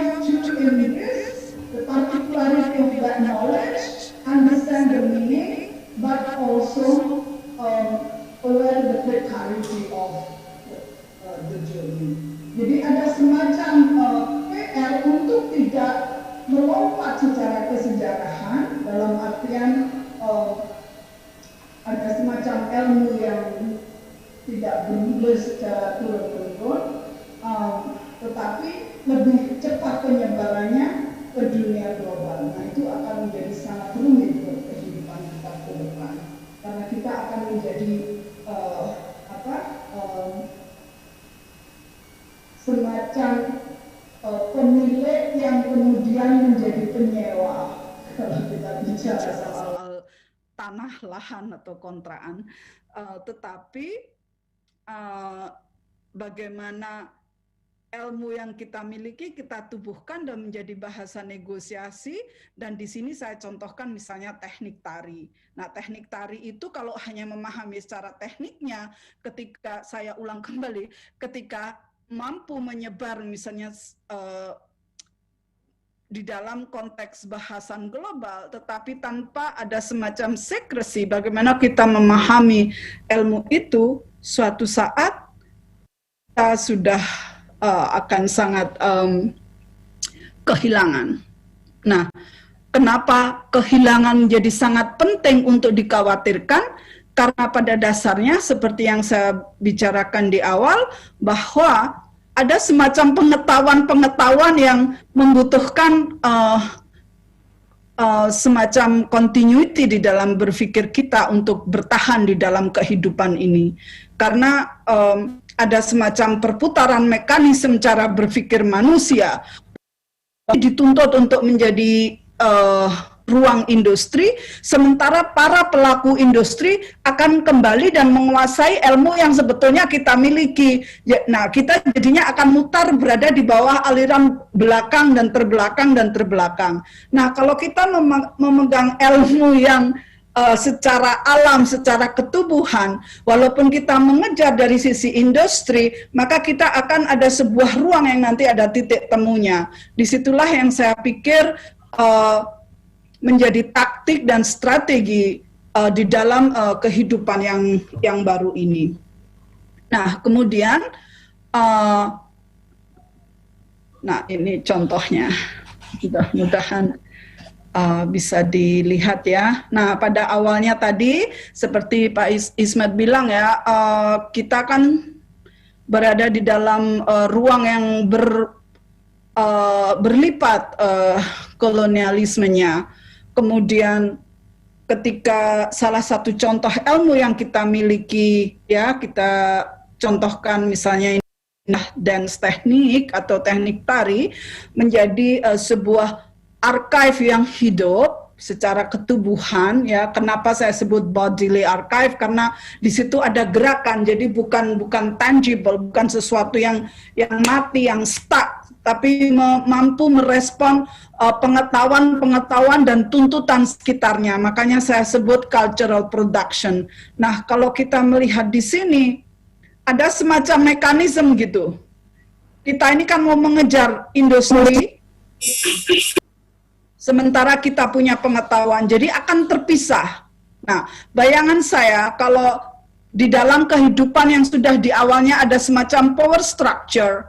strive to embrace the particularity of that knowledge, understand the meaning, but also aware the precarity of the journey. Jadi ada semacam PR untuk tidak melompat secara kesejarahan, dalam artian ada semacam ilmu yang tidak bermula secara turun-temurun, tetapi lebih cepat penyebarannya ke dunia global. Nah, itu akan menjadi sangat rumit buat kehidupan kita ke depan, karena kita akan menjadi semacam pemilik yang kemudian menjadi penyewa kalau kita bicara soal tanah, lahan atau kontraan. Tetapi bagaimana ilmu yang kita miliki kita tubuhkan dan menjadi bahasa negosiasi, dan di sini saya contohkan misalnya teknik tari. Nah, teknik tari itu kalau hanya memahami secara tekniknya, ketika saya ulang kembali, ketika mampu menyebar misalnya di dalam konteks bahasan global, tetapi tanpa ada semacam sekresi, bagaimana kita memahami ilmu itu, suatu saat kita sudah akan sangat kehilangan. Nah, kenapa kehilangan menjadi sangat penting untuk dikhawatirkan? Karena pada dasarnya seperti yang saya bicarakan di awal, bahwa ada semacam pengetahuan-pengetahuan yang membutuhkan semacam continuity di dalam berpikir kita untuk bertahan di dalam kehidupan ini. Karena ada semacam perputaran mekanisme cara berpikir manusia dituntut untuk menjadi ruang industri, sementara para pelaku industri akan kembali dan menguasai ilmu yang sebetulnya kita miliki. Nah, kita jadinya akan mutar berada di bawah aliran belakang dan terbelakang dan terbelakang. Nah, kalau kita memegang ilmu yang secara alam, secara ketubuhan, walaupun kita mengejar dari sisi industri, maka kita akan ada sebuah ruang yang nanti ada titik temunya. Disitulah yang saya pikir menjadi taktik dan strategi di dalam kehidupan yang baru ini. Nah, kemudian, nah ini contohnya, mudah-mudahan bisa dilihat ya. Nah, pada awalnya tadi, seperti Pak Ismet bilang ya, kita kan berada di dalam ruang yang berlipat kolonialismenya. Kemudian ketika salah satu contoh ilmu yang kita miliki, ya kita contohkan misalnya ini dance teknik atau teknik tari, menjadi sebuah archive yang hidup secara ketubuhan, ya. Kenapa saya sebut bodily archive? Karena di situ ada gerakan, jadi bukan tangible, bukan sesuatu yang mati, yang stuck, tapi mampu merespon pengetahuan dan tuntutan sekitarnya. Makanya saya sebut cultural production. Nah, kalau kita melihat di sini ada semacam mekanisme gitu. Kita ini kan mau mengejar industri, sementara kita punya pengetahuan, jadi akan terpisah. Nah, bayangan saya kalau di dalam kehidupan yang sudah di awalnya ada semacam power structure,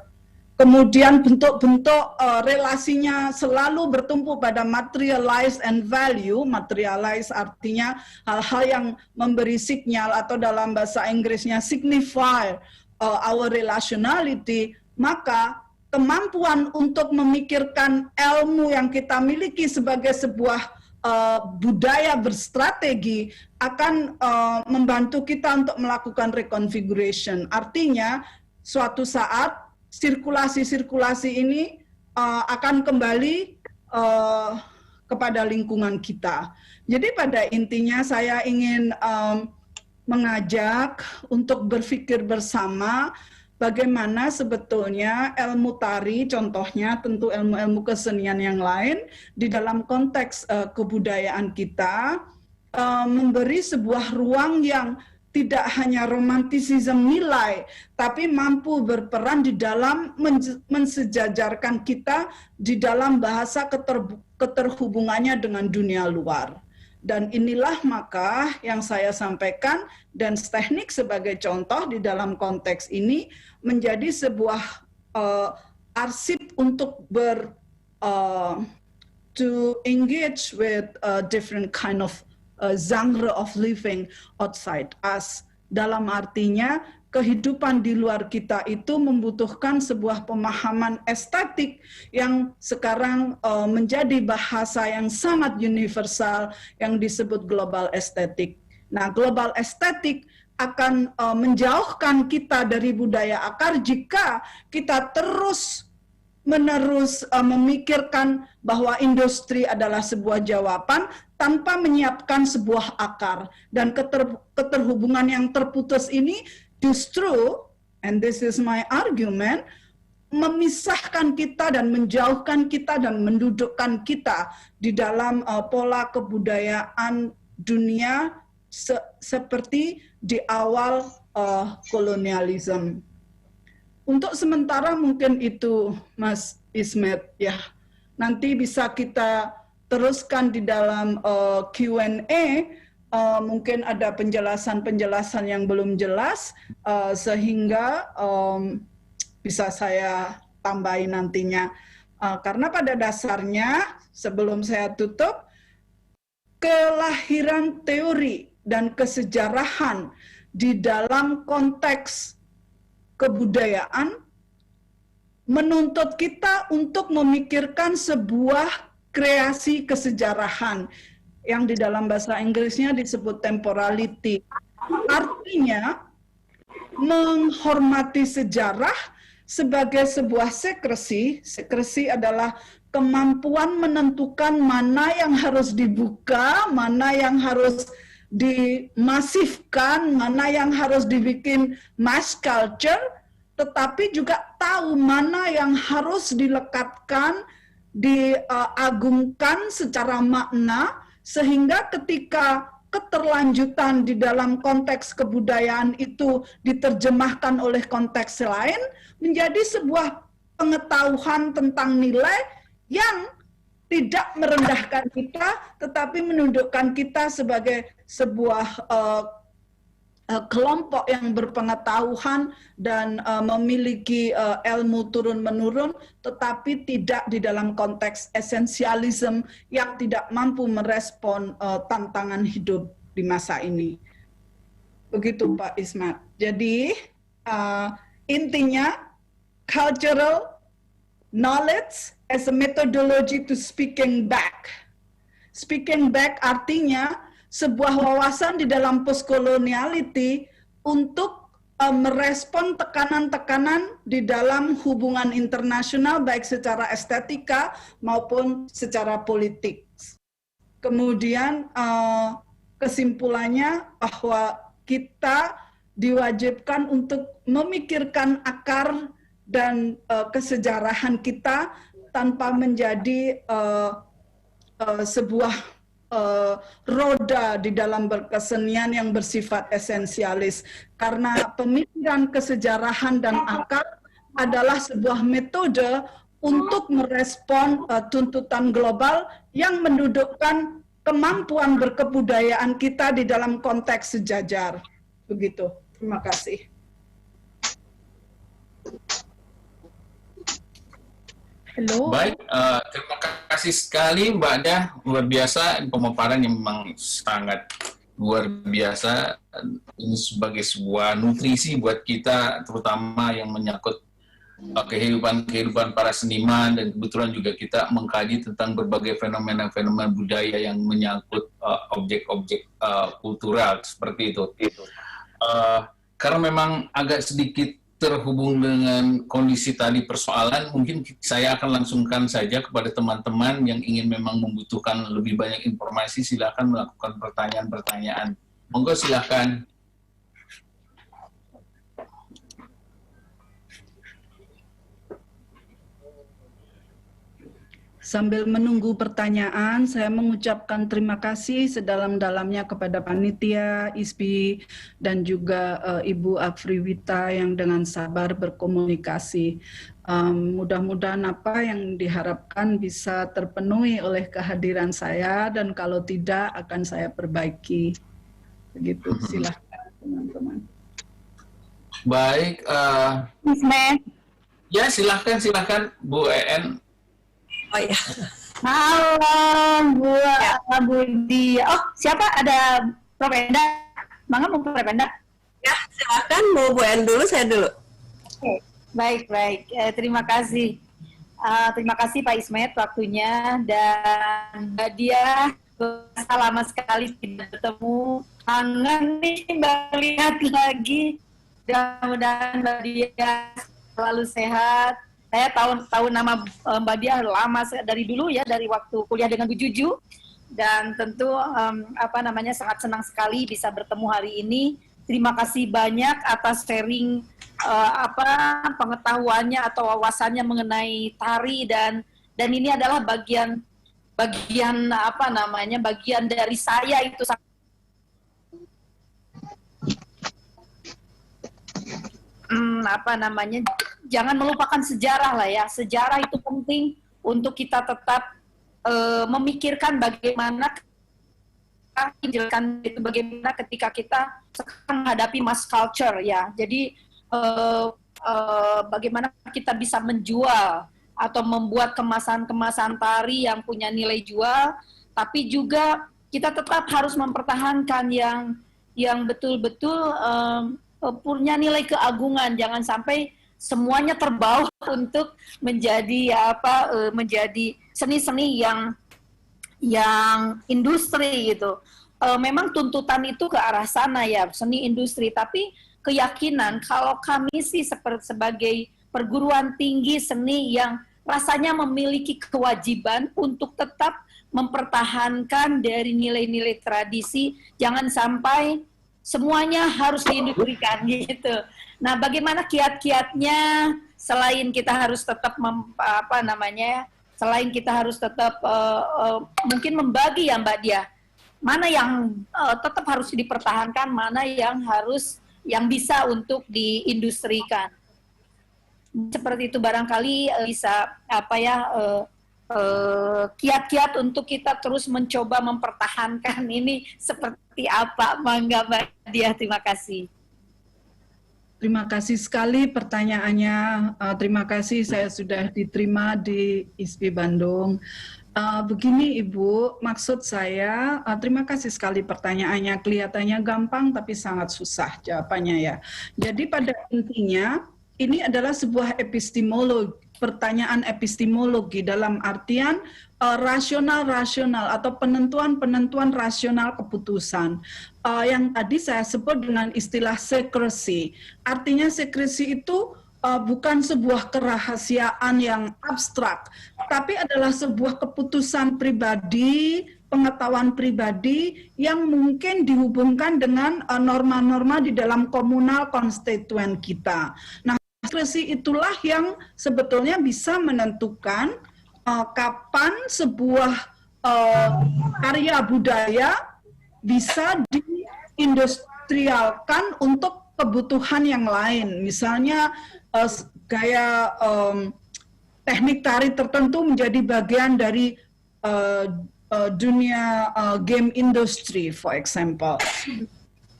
kemudian bentuk-bentuk relasinya selalu bertumpu pada materialize and value. Materialize artinya hal-hal yang memberi sinyal, atau dalam bahasa Inggrisnya signify our relationality, maka kemampuan untuk memikirkan ilmu yang kita miliki sebagai sebuah budaya berstrategi akan membantu kita untuk melakukan reconfiguration. Artinya, suatu saat sirkulasi-sirkulasi ini akan kembali kepada lingkungan kita. Jadi pada intinya saya ingin mengajak untuk berpikir bersama bagaimana sebetulnya ilmu tari, contohnya tentu ilmu-ilmu kesenian yang lain, di dalam konteks kebudayaan kita, memberi sebuah ruang yang tidak hanya romantisisme nilai, tapi mampu berperan di dalam mensejajarkan kita di dalam bahasa keterhubungannya dengan dunia luar. Dan inilah maka yang saya sampaikan, dan teknik sebagai contoh di dalam konteks ini menjadi sebuah arsip untuk to engage with different kind of genre of living outside us. Dalam artinya kehidupan di luar kita itu membutuhkan sebuah pemahaman estetik yang sekarang menjadi bahasa yang sangat universal yang disebut global estetik. Nah, global estetik akan menjauhkan kita dari budaya akar jika kita terus menerus memikirkan bahwa industri adalah sebuah jawaban tanpa menyiapkan sebuah akar. Dan keterhubungan yang terputus ini justru, and this is my argument, memisahkan kita dan menjauhkan kita dan mendudukkan kita di dalam pola kebudayaan dunia seperti di awal kolonialisme. Untuk sementara mungkin itu, Mas Ismet, ya. Nanti bisa kita teruskan di dalam Q&A, mungkin ada penjelasan-penjelasan yang belum jelas, sehingga bisa saya tambahin nantinya. Karena pada dasarnya, sebelum saya tutup, kelahiran teori dan kesejarahan di dalam konteks kebudayaan menuntut kita untuk memikirkan sebuah kreasi kesejarahan yang di dalam bahasa Inggrisnya disebut temporality. Artinya menghormati sejarah sebagai sebuah sekresi. Sekresi adalah kemampuan menentukan mana yang harus dibuka, mana yang harus dimasifkan, mana yang harus dibikin mass culture, tetapi juga tahu mana yang harus dilekatkan, diagungkan secara makna, sehingga ketika keterlanjutan di dalam konteks kebudayaan itu diterjemahkan oleh konteks lain, menjadi sebuah pengetahuan tentang nilai yang tidak merendahkan kita, tetapi menundukkan kita sebagai sebuah kelompok yang berpengetahuan dan memiliki ilmu turun-menurun, tetapi tidak di dalam konteks esensialisme yang tidak mampu merespon tantangan hidup di masa ini. Begitu Pak Ismat. Jadi intinya cultural knowledge as a methodology to speaking back. Speaking back artinya sebuah wawasan di dalam postcoloniality untuk merespon tekanan-tekanan di dalam hubungan internasional baik secara estetika maupun secara politik. Kemudian kesimpulannya bahwa kita diwajibkan untuk memikirkan akar dan kesejarahan kita tanpa menjadi sebuah roda di dalam berkesenian yang bersifat esensialis, karena pemikiran kesejarahan dan akar adalah sebuah metode untuk merespon tuntutan global yang mendudukkan kemampuan berkebudayaan kita di dalam konteks sejajar. Begitu. Terima kasih. Halo. Baik, terima kasih sekali Mbak Dah, luar biasa, pemaparan yang memang sangat luar biasa. Ini sebagai sebuah nutrisi buat kita, terutama yang menyangkut kehidupan para seniman, dan kebetulan juga kita mengkaji tentang berbagai fenomena-fenomena budaya yang menyangkut objek-objek kultural seperti itu. Karena memang agak sedikit terhubung dengan kondisi tadi persoalan, mungkin saya akan langsungkan saja kepada teman-teman yang ingin memang membutuhkan lebih banyak informasi, silakan melakukan pertanyaan-pertanyaan. Monggo silakan. Sambil menunggu pertanyaan, saya mengucapkan terima kasih sedalam-dalamnya kepada panitia, ISPI, dan juga Ibu Afriwita yang dengan sabar berkomunikasi. Mudah-mudahan apa yang diharapkan bisa terpenuhi oleh kehadiran saya, dan kalau tidak akan saya perbaiki. Begitu, silahkan teman-teman. Baik, ya silahkan Bu EN. Oh ya. Halo Bu Dia. Oh, siapa? Ada Prof. Enda. Mangga mau Prof. Enda? Ya, silakan. Mau Bu En dulu, saya dulu. Oke. Baik. Terima kasih. Terima kasih Pak Ismet waktunya, dan Mbak Dia, lama sekali tidak bertemu. Kangen nih Mbak lihat lagi. Mudah-mudahan Mbak Dia selalu sehat. Saya tahu nama Mbak Dia lama dari dulu ya, dari waktu kuliah dengan Bu Juju, dan tentu sangat senang sekali bisa bertemu hari ini. Terima kasih banyak atas sharing pengetahuannya atau wawasannya mengenai tari, dan ini adalah bagian dari saya itu. Jangan melupakan sejarah lah ya. Sejarah itu penting untuk kita tetap memikirkan bagaimana ketika kita menghadapi mass culture ya. Jadi bagaimana kita bisa menjual atau membuat kemasan-kemasan tari yang punya nilai jual, tapi juga kita tetap harus mempertahankan yang betul-betul punya nilai keagungan. Jangan sampai semuanya terbawa untuk menjadi menjadi seni-seni yang industri gitu. Memang tuntutan itu ke arah sana ya, seni industri, tapi keyakinan kalau kami sih sebagai perguruan tinggi seni yang rasanya memiliki kewajiban untuk tetap mempertahankan dari nilai-nilai tradisi, jangan sampai semuanya harus diindustrikan gitu. Nah, bagaimana kiat-kiatnya selain kita harus tetap selain kita harus tetap mungkin membagi ya Mbak Dia, mana yang tetap harus dipertahankan, mana yang bisa untuk diindustrikan. Seperti itu barangkali bisa kiat-kiat untuk kita terus mencoba mempertahankan ini seperti apa. Mangga Mbak Dia, terima kasih. Terima kasih sekali pertanyaannya. Terima kasih saya sudah diterima di ISPI Bandung. Begini Ibu, maksud saya, terima kasih sekali pertanyaannya. Kelihatannya gampang tapi sangat susah jawabannya ya. Jadi pada intinya ini adalah sebuah pertanyaan epistemologi dalam artian rasional atau penentuan rasional keputusan. Yang tadi saya sebut dengan istilah secrecy. Artinya secrecy itu bukan sebuah kerahasiaan yang abstrak, tapi adalah sebuah keputusan pribadi, pengetahuan pribadi yang mungkin dihubungkan dengan norma-norma di dalam komunal konstituen kita. Nah, diskresi itulah yang sebetulnya bisa menentukan kapan sebuah karya budaya bisa diindustrialkan untuk kebutuhan yang lain. Misalnya kayak teknik tari tertentu menjadi bagian dari dunia game industry, for example.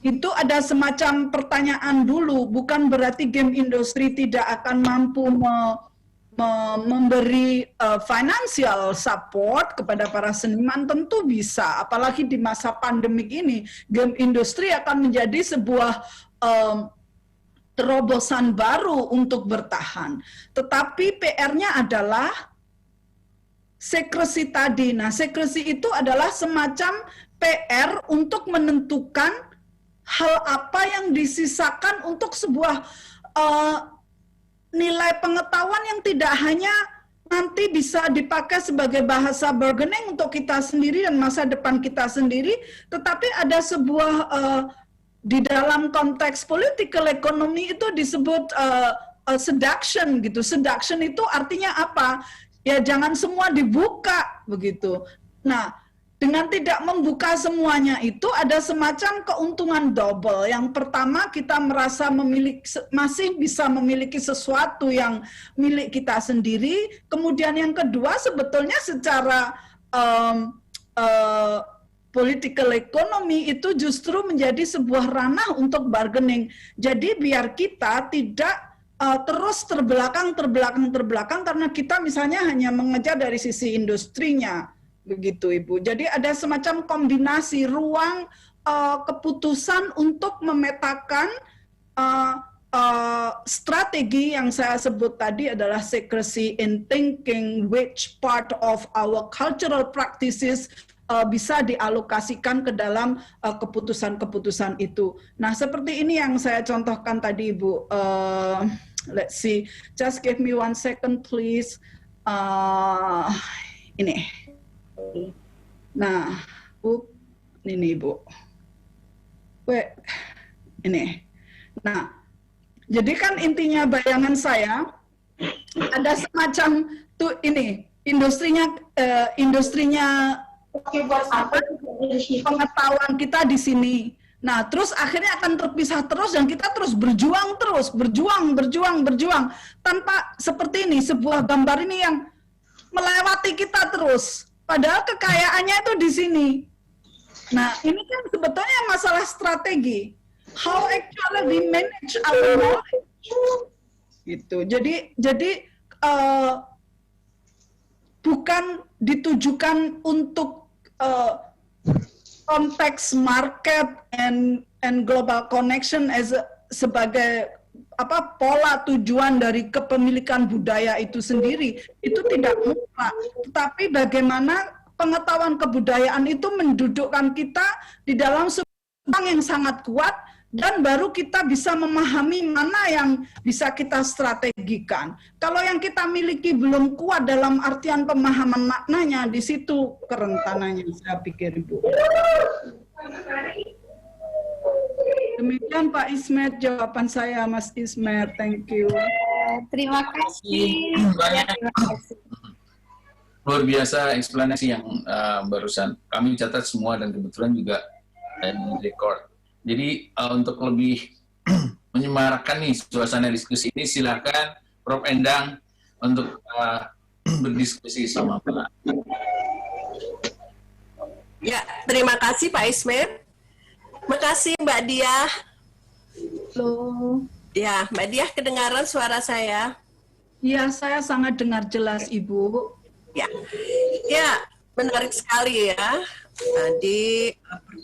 Itu ada semacam pertanyaan dulu, bukan berarti game industri tidak akan mampu memberi financial support kepada para seniman. Tentu bisa, apalagi di masa pandemik ini, game industri akan menjadi sebuah terobosan baru untuk bertahan. Tetapi PR-nya adalah secrecy tadi. Nah, secrecy itu adalah semacam PR untuk menentukan hal apa yang disisakan untuk sebuah nilai pengetahuan yang tidak hanya nanti bisa dipakai sebagai bahasa bargaining untuk kita sendiri dan masa depan kita sendiri, tetapi ada sebuah di dalam konteks political economy itu disebut seduction gitu. Seduction itu artinya apa? ya jangan semua dibuka begitu. Nah, dengan tidak membuka semuanya itu ada semacam keuntungan double. Yang pertama, kita merasa masih bisa memiliki sesuatu yang milik kita sendiri. Kemudian yang kedua, sebetulnya secara political economy itu justru menjadi sebuah ranah untuk bargaining. Jadi biar kita tidak terus terbelakang karena kita misalnya hanya mengejar dari sisi industrinya. Begitu Ibu. Jadi ada semacam kombinasi ruang keputusan untuk memetakan strategi yang saya sebut tadi adalah secrecy in thinking, which part of our cultural practices bisa dialokasikan ke dalam keputusan-keputusan itu. Nah, seperti ini yang saya contohkan tadi Ibu. Let's see, just give me 1 second please. Ini. Nah, ini Ibu. Ini. Nah, jadi kan intinya bayangan saya ada semacam tuh ini industrinya pengetahuan kita di sini. Nah, terus akhirnya akan terpisah terus dan kita terus berjuang tanpa seperti ini sebuah gambar ini yang melewati kita terus. Padahal kekayaannya itu di sini. Nah, ini kan sebetulnya masalah strategi. How actually we manage our knowledge. Gitu. Jadi bukan ditujukan untuk konteks market and global connection sebagai pola tujuan dari kepemilikan budaya itu sendiri, itu tidak mutlak. Tetapi bagaimana pengetahuan kebudayaan itu mendudukkan kita di dalam sebuah yang sangat kuat, dan baru kita bisa memahami mana yang bisa kita strategikan. Kalau yang kita miliki belum kuat dalam artian pemahaman maknanya, di situ kerentanannya saya pikir Ibu. Demikian Pak Ismet jawaban saya, Mas Ismet. Thank you. Terima kasih. Luar biasa eksplanasi yang barusan. Kami catat semua dan kebetulan juga record. Jadi untuk lebih menyemarakkan nih suasana diskusi ini, silakan Prof. Endang untuk berdiskusi sama Pak. Ya, terima kasih Pak Ismet. Makasih Mbak Diah. Halo. Ya, Mbak Diah kedengaran suara saya? Ya, saya sangat dengar jelas Ibu. Ya, menarik sekali ya. Tadi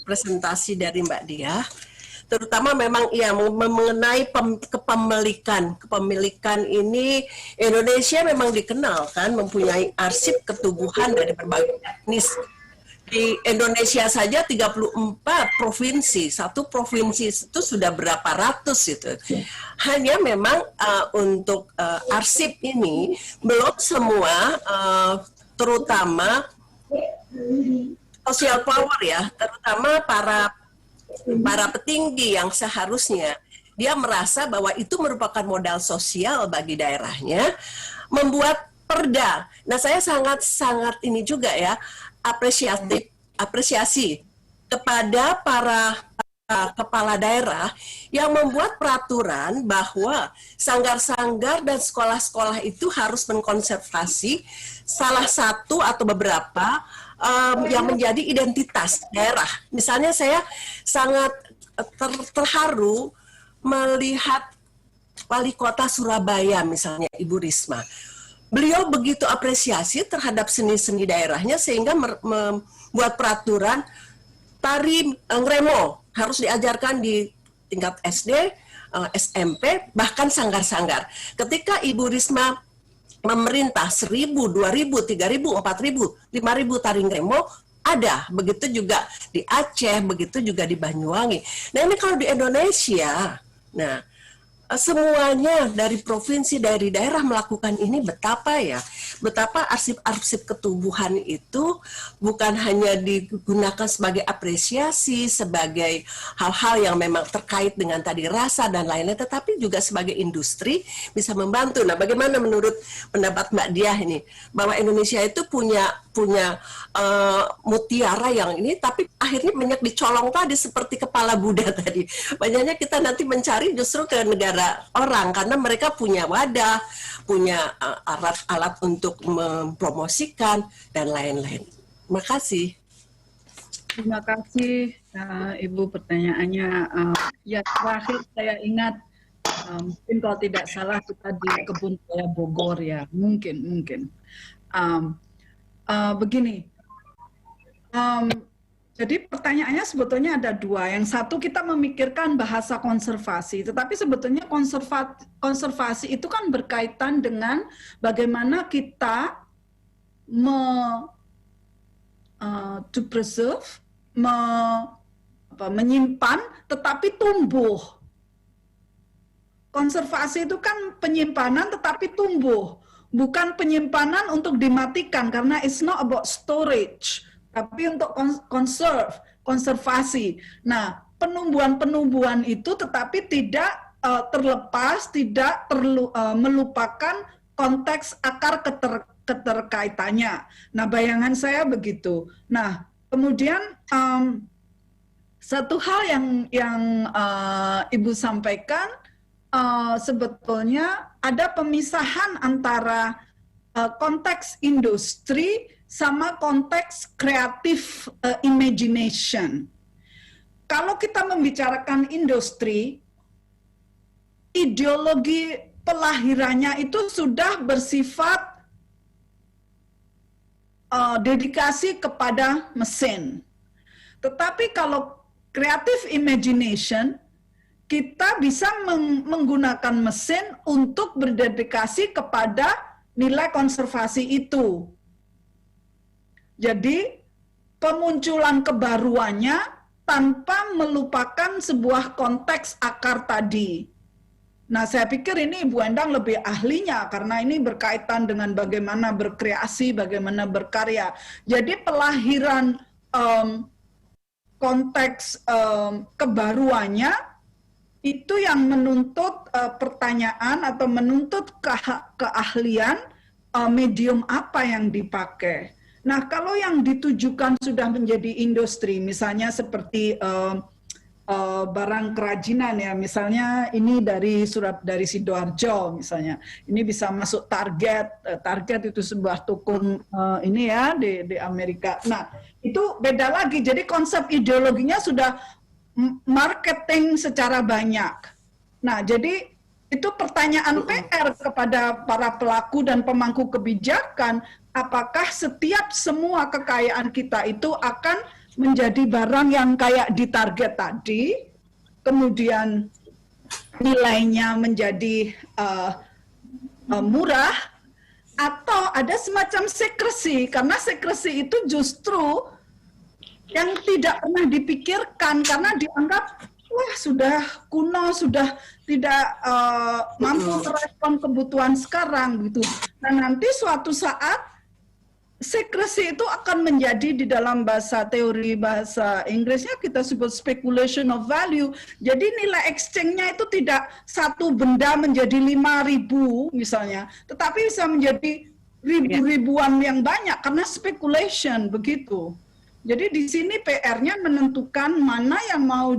presentasi dari Mbak Diah, terutama memang mengenai kepemilikan ini. Indonesia memang dikenal kan mempunyai arsip ketubuhan dari berbagai etnis. Di Indonesia saja 34 provinsi, satu provinsi itu sudah berapa ratus itu. Hanya memang untuk arsip ini belum semua, terutama social power ya, terutama para petinggi yang seharusnya dia merasa bahwa itu merupakan modal sosial bagi daerahnya, membuat perda. Nah, saya sangat ini juga ya, apresiasi kepada para kepala daerah yang membuat peraturan bahwa sanggar-sanggar dan sekolah-sekolah itu harus mengkonservasi salah satu atau beberapa yang menjadi identitas daerah. Misalnya saya sangat terharu melihat Wali Kota Surabaya misalnya, Ibu Risma. Beliau begitu apresiasi terhadap seni-seni daerahnya sehingga membuat peraturan tari ngremo harus diajarkan di tingkat SD, SMP, bahkan sanggar-sanggar. Ketika Ibu Risma memerintah 1.000, 2.000, 3.000, 4.000, 5.000 tari ngremo ada. Begitu juga di Aceh, begitu juga di Banyuwangi. Nah, ini kalau di Indonesia, nah semuanya dari provinsi, dari daerah melakukan ini, betapa arsip-arsip ketubuhan itu bukan hanya digunakan sebagai apresiasi, sebagai hal-hal yang memang terkait dengan tadi rasa dan lain-lain, tetapi juga sebagai industri bisa membantu. Nah, bagaimana menurut pendapat Mbak Diah ini, bahwa Indonesia itu punya mutiara yang ini, tapi akhirnya banyak dicolong tadi seperti kepala Buddha tadi. Banyaknya kita nanti mencari justru ke negara orang karena mereka punya wadah, punya alat-alat untuk mempromosikan dan lain-lain. Terima kasih. Terima kasih Ibu pertanyaannya. Ya terakhir saya ingat mungkin kalau tidak salah kita di Kebun Raya Bogor ya, mungkin. Begini. Jadi pertanyaannya sebetulnya ada dua. Yang satu kita memikirkan bahasa konservasi, tetapi sebetulnya konservasi itu kan berkaitan dengan bagaimana kita to preserve, menyimpan, tetapi tumbuh. Konservasi itu kan penyimpanan tetapi tumbuh, bukan penyimpanan untuk dimatikan karena it's not about storage. Tapi untuk konservasi. Nah, penumbuhan itu tetapi tidak terlepas, tidak melupakan konteks akar keterkaitannya. Nah, bayangan saya begitu. Nah, kemudian satu hal yang Ibu sampaikan, sebetulnya ada pemisahan antara konteks industri sama konteks kreatif imagination. Kalau kita membicarakan industri, ideologi pelahirannya itu sudah bersifat dedikasi kepada mesin. Tetapi kalau creative imagination, kita bisa menggunakan mesin untuk berdedikasi kepada nilai konservasi itu. Jadi pemunculan kebaruannya tanpa melupakan sebuah konteks akar tadi. Nah, saya pikir ini Ibu Endang lebih ahlinya karena ini berkaitan dengan bagaimana berkreasi, bagaimana berkarya. Jadi pelahiran konteks kebaruannya itu yang menuntut pertanyaan atau menuntut keahlian medium apa yang dipakai. Nah, kalau yang ditujukan sudah menjadi industri, misalnya seperti barang kerajinan ya, misalnya ini dari Sidoarjo misalnya, ini bisa masuk Target itu sebuah toko ini ya di Amerika. Nah, itu beda lagi. Jadi konsep ideologinya sudah marketing secara banyak. Nah, jadi itu pertanyaan PR kepada para pelaku dan pemangku kebijakan, apakah setiap semua kekayaan kita itu akan menjadi barang yang kayak di Target tadi, kemudian nilainya menjadi murah, atau ada semacam sekresi, karena sekresi itu justru yang tidak pernah dipikirkan karena dianggap wah sudah kuno, sudah tidak mampu merespon kebutuhan sekarang gitu. Nah, nanti suatu saat sekresi itu akan menjadi di dalam teori bahasa Inggrisnya kita sebut speculation of value. Jadi nilai exchange-nya itu tidak satu benda menjadi 5.000 misalnya, tetapi bisa menjadi ribuan yang banyak karena speculation begitu. Jadi di sini PR-nya menentukan mana yang mau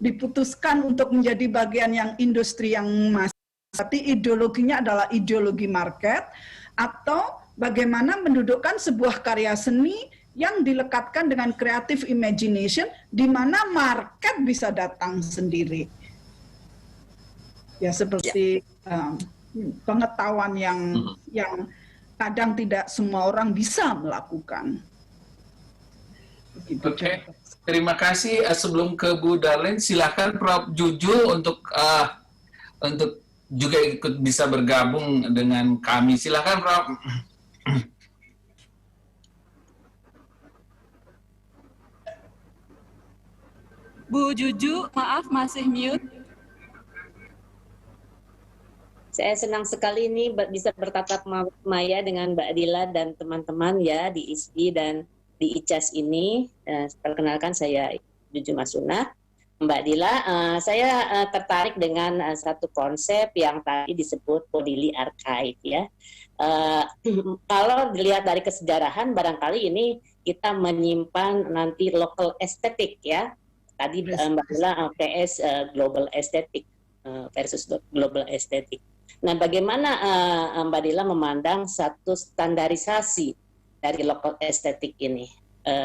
diputuskan untuk menjadi bagian yang industri yang masih, tapi ideologinya adalah ideologi market, atau bagaimana mendudukkan sebuah karya seni yang dilekatkan dengan creative imagination, di mana market bisa datang sendiri. Ya seperti pengetahuan yang kadang tidak semua orang bisa melakukan. Oke, terima kasih. Sebelum ke Bu Darlene, silakan Prof. Jujul untuk juga ikut bisa bergabung dengan kami. Silakan Prof. Bu Juju, maaf masih mute. Saya senang sekali ini bisa bertatap maya dengan Mbak Dila dan teman-teman ya di ISI dan di ICAS ini. Perkenalkan saya Juju Masuna. Mbak Dila, saya tertarik dengan satu konsep yang tadi disebut bodily archive ya. Kalau dilihat dari kesejarahan, barangkali ini kita menyimpan nanti local aesthetic ya. Tadi Mbak Dila PS global aesthetic versus global aesthetic. Nah, bagaimana Mbak Dila memandang satu standarisasi dari local aesthetic ini?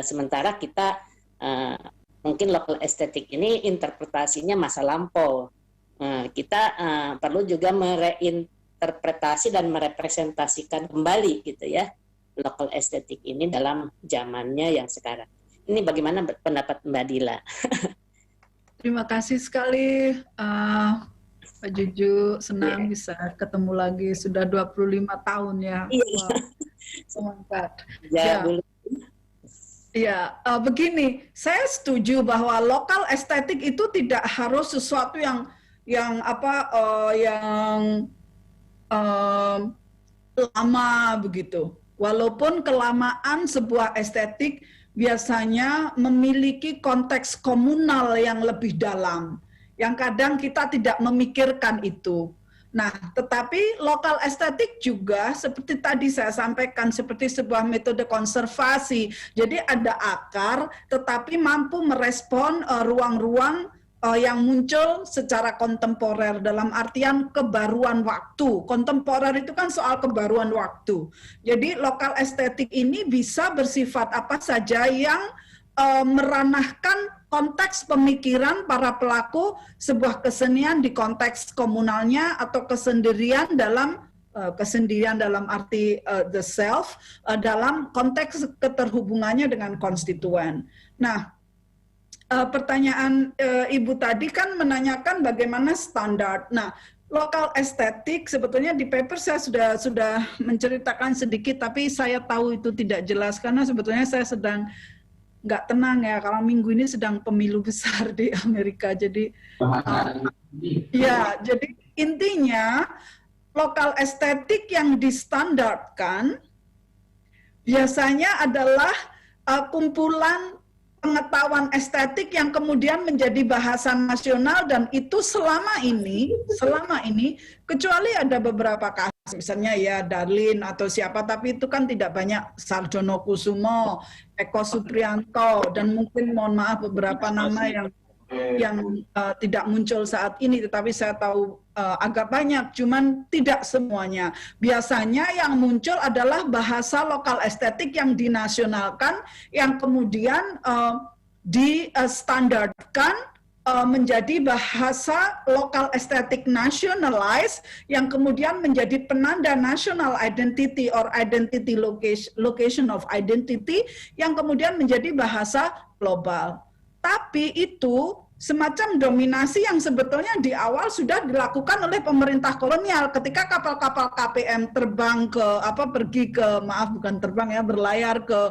Sementara kita mungkin local aesthetic ini interpretasinya masa lampau. Kita perlu juga mereinterpretasi dan merepresentasikan kembali gitu ya local aesthetic ini dalam zamannya yang sekarang. Ini bagaimana pendapat Mbak Dila? Terima kasih sekali Pak Juju, senang bisa ketemu lagi, sudah 25 tahun ya. Wow. Semangat. Ya, begini, saya setuju bahwa lokal estetik itu tidak harus sesuatu yang lama begitu. Walaupun kelamaan sebuah estetik biasanya memiliki konteks komunal yang lebih dalam, yang kadang kita tidak memikirkan itu. Nah, tetapi lokal estetik juga seperti tadi saya sampaikan, seperti sebuah metode konservasi. Jadi ada akar, tetapi mampu merespon ruang-ruang yang muncul secara kontemporer, dalam artian kebaruan waktu. Kontemporer itu kan soal kebaruan waktu. Jadi lokal estetik ini bisa bersifat apa saja yang meranahkan konteks pemikiran para pelaku sebuah kesenian di konteks komunalnya atau kesendirian dalam arti the self, dalam konteks keterhubungannya dengan konstituen. Nah, pertanyaan Ibu tadi kan menanyakan bagaimana standar. Nah, lokal estetik sebetulnya di paper saya sudah menceritakan sedikit, tapi saya tahu itu tidak jelas karena sebetulnya saya sedang nggak tenang ya, kalau minggu ini sedang pemilu besar di Amerika. Jadi ya, jadi intinya lokal estetik yang distandarkan biasanya adalah kumpulan pengetahuan estetik yang kemudian menjadi bahasa nasional, dan itu selama ini kecuali ada beberapa kasus, misalnya ya Darlin atau siapa, tapi itu kan tidak banyak, Sarjono Kusumo, Eko Supriyanto, dan mungkin mohon maaf beberapa nama yang tidak muncul saat ini, tetapi saya tahu agak banyak, cuman tidak semuanya. Biasanya yang muncul adalah bahasa lokal estetik yang dinasionalkan, yang kemudian distandarkan menjadi bahasa lokal estetik nationalized, yang kemudian menjadi penanda national identity or identity location of identity, yang kemudian menjadi bahasa global. Tapi itu semacam dominasi yang sebetulnya di awal sudah dilakukan oleh pemerintah kolonial ketika kapal-kapal KPM terbang ke berlayar ke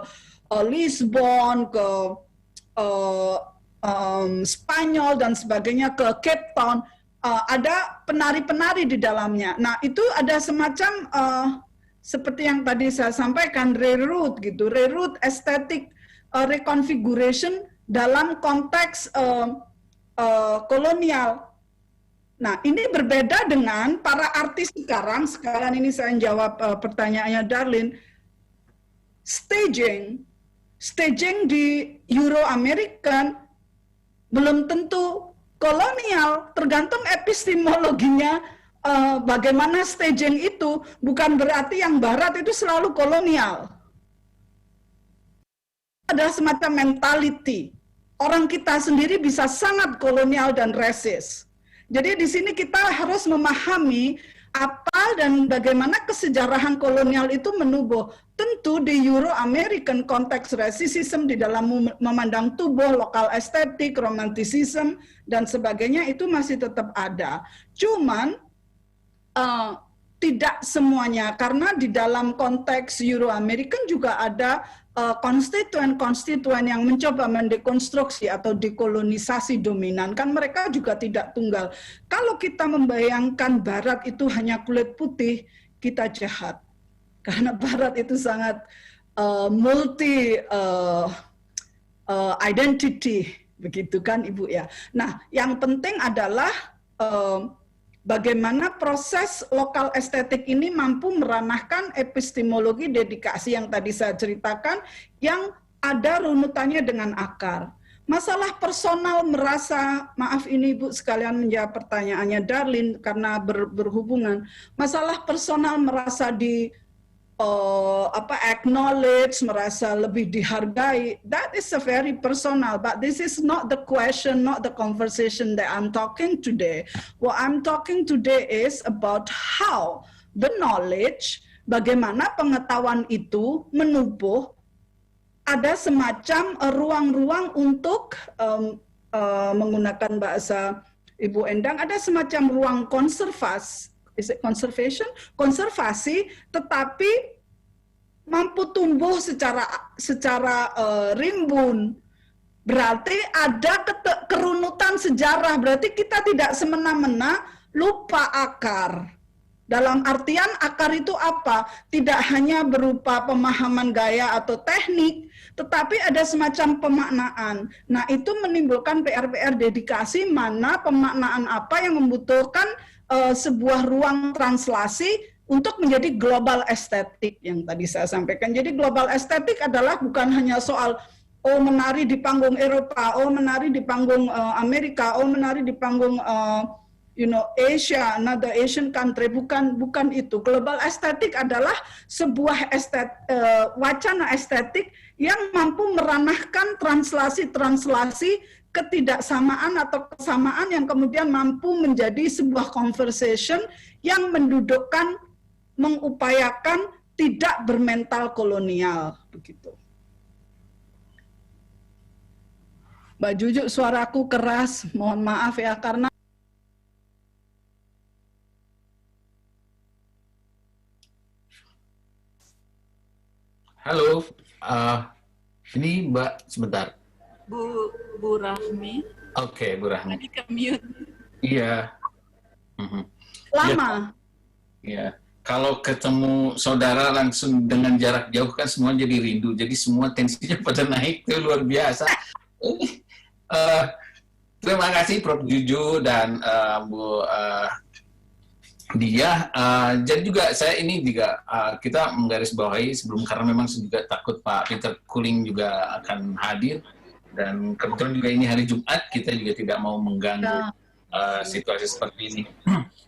Lisbon, ke Spanyol dan sebagainya, ke Cape Town, ada penari-penari di dalamnya. Nah, itu ada semacam seperti yang tadi saya sampaikan, reroute gitu, reroute aesthetic reconfiguration dalam konteks kolonial. Nah, ini berbeda dengan para artis sekarang ini saya jawab pertanyaannya Darlin. Staging di Euro-American belum tentu kolonial, tergantung epistemologinya. Bagaimana staging itu, bukan berarti yang barat itu selalu kolonial. Ada semacam mentality. Orang kita sendiri bisa sangat kolonial dan resis. Jadi di sini kita harus memahami apa dan bagaimana kesejarahan kolonial itu menubuh. Tentu di Euro-American konteks resisism di dalam memandang tubuh, lokal estetik, romantisism, dan sebagainya itu masih tetap ada. Cuman tidak semuanya, karena di dalam konteks Euro-American juga ada konstituen-konstituen yang mencoba mendekonstruksi atau dekolonisasi dominan, kan mereka juga tidak tunggal. Kalau kita membayangkan Barat itu hanya kulit putih, kita jahat. Karena Barat itu sangat multi identity, begitu kan Ibu ya. Nah, yang penting adalah bagaimana proses lokal estetik ini mampu meranahkan epistemologi dedikasi yang tadi saya ceritakan, yang ada runutannya dengan akar. Masalah personal merasa, maaf ini Ibu sekalian menjawab pertanyaannya Darlin karena berhubungan. Masalah personal merasa acknowledge, merasa lebih dihargai, that is a very personal, but this is not the question, not the conversation that I'm talking today. What I'm talking today is about how the knowledge, bagaimana pengetahuan itu menubuh, ada semacam ruang-ruang untuk menggunakan bahasa Ibu Endang, ada semacam ruang konservasi, tetapi mampu tumbuh secara rimbun. Berarti ada kerunutan sejarah, berarti kita tidak semena-mena lupa akar. Dalam artian akar itu apa? Tidak hanya berupa pemahaman gaya atau teknik, tetapi ada semacam pemaknaan. Nah, itu menimbulkan PR-PR dedikasi, mana pemaknaan apa yang membutuhkan sebuah ruang translasi untuk menjadi global estetik yang tadi saya sampaikan. Jadi global estetik adalah bukan hanya soal menari di panggung Eropa, menari di panggung Amerika, menari di panggung Asia, another Asian country, bukan itu. Global estetik adalah sebuah wacana estetik yang mampu meranahkan translasi-translasi ketidaksamaan atau kesamaan yang kemudian mampu menjadi sebuah conversation yang mendudukkan, mengupayakan tidak bermental kolonial, begitu. Mbak Jujuk, suaraku keras, mohon maaf ya, karena halo, ini Mbak sebentar. Bu Rahmi. Oke, Bu Rahmi. Tadi ke mute. Iya. lama. Ya, kalau ketemu saudara langsung dengan jarak jauh kan semua jadi rindu. Jadi semua tensinya pada naik, itu luar biasa. Terima kasih Prof. Juju dan Bu Dia. Jadi juga saya ini juga kita menggarisbawahi sebelum, karena memang juga takut Pak Peter Kuling juga akan hadir. Dan kebetulan juga ini hari Jumat, kita juga tidak mau mengganggu situasi seperti ini.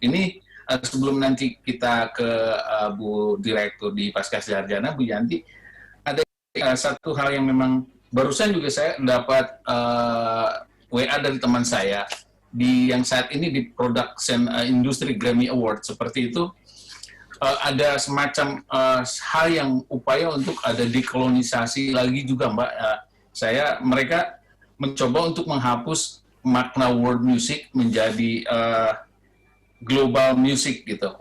Ini sebelum nanti kita ke Bu Direktur di Pasca Sarjana, Bu Yanti, ada satu hal yang memang barusan juga saya dapat WA dari teman saya, yang saat ini di Production Industry Grammy Award, seperti itu, ada semacam hal yang upaya untuk ada dekolonisasi lagi juga, Mbak. Mereka mencoba untuk menghapus makna world music menjadi global music gitu,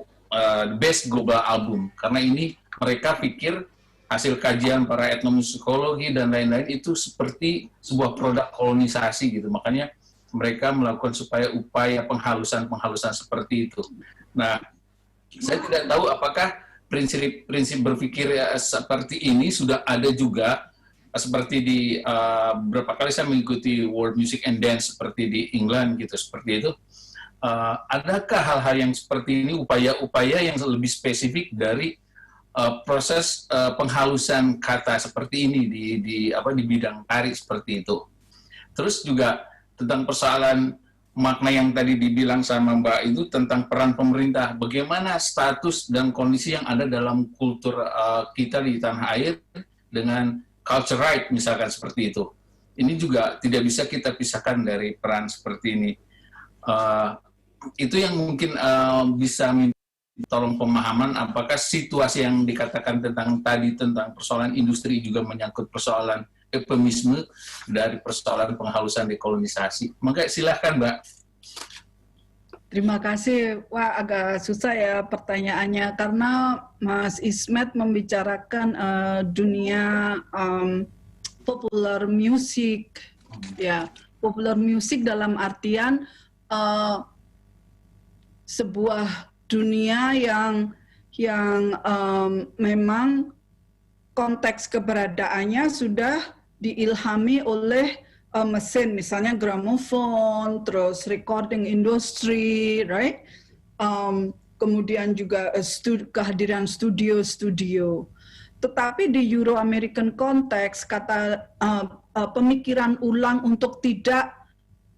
best global album, karena ini mereka pikir hasil kajian para etnomusikologi dan lain-lain itu seperti sebuah produk kolonisasi gitu, makanya mereka melakukan supaya upaya penghalusan seperti itu. Nah, saya tidak tahu apakah prinsip berpikir seperti ini sudah ada juga. Seperti di beberapa kali saya mengikuti World Music and Dance seperti di England gitu, seperti itu. Adakah hal-hal yang seperti ini, upaya-upaya yang lebih spesifik dari proses penghalusan kata seperti ini di bidang tari seperti itu? Terus juga tentang persoalan makna yang tadi dibilang sama Mbak itu tentang peran pemerintah, bagaimana status dan kondisi yang ada dalam kultur kita di tanah air dengan culture right misalkan seperti itu. Ini juga tidak bisa kita pisahkan dari peran seperti ini. Itu yang mungkin bisa tolong pemahaman apakah situasi yang dikatakan tentang persoalan industri juga menyangkut persoalan eufemisme dari persoalan penghalusan dekolonisasi. Maka silahkan Mbak. Terima kasih. Wah, agak susah ya pertanyaannya karena Mas Ismet membicarakan dunia popular music, ya, popular music dalam artian sebuah dunia yang memang konteks keberadaannya sudah diilhami oleh mesin, misalnya gramofon, terus recording industry, right? Kemudian juga kehadiran studio-studio. Tetapi di Euro-American konteks, kata pemikiran ulang untuk tidak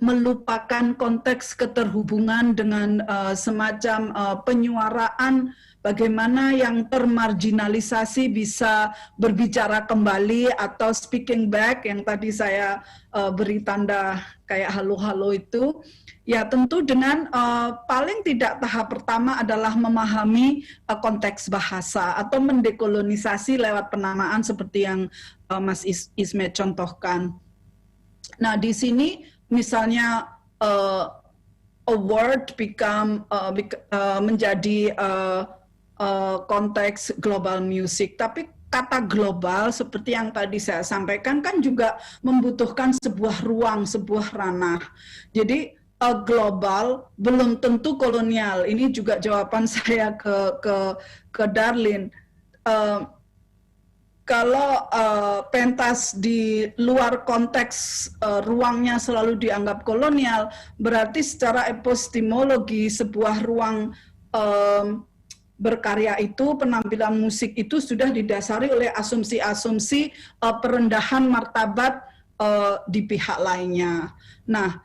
melupakan konteks keterhubungan dengan semacam penyuaraan bagaimana yang termarginalisasi bisa berbicara kembali atau speaking back yang tadi saya beri tanda kayak halo-halo itu, ya tentu dengan paling tidak tahap pertama adalah memahami konteks bahasa atau mendekolonisasi lewat penamaan seperti yang Mas Ismet contohkan. Nah, di sini misalnya a word menjadi konteks global music, tapi kata global seperti yang tadi saya sampaikan kan juga membutuhkan sebuah ruang, sebuah ranah. Jadi global belum tentu kolonial. Ini juga jawaban saya ke Darlene. Kalau pentas di luar konteks ruangnya selalu dianggap kolonial, berarti secara epistemologi sebuah ruang berkarya itu, penampilan musik itu sudah didasari oleh asumsi-asumsi perendahan martabat di pihak lainnya. Nah,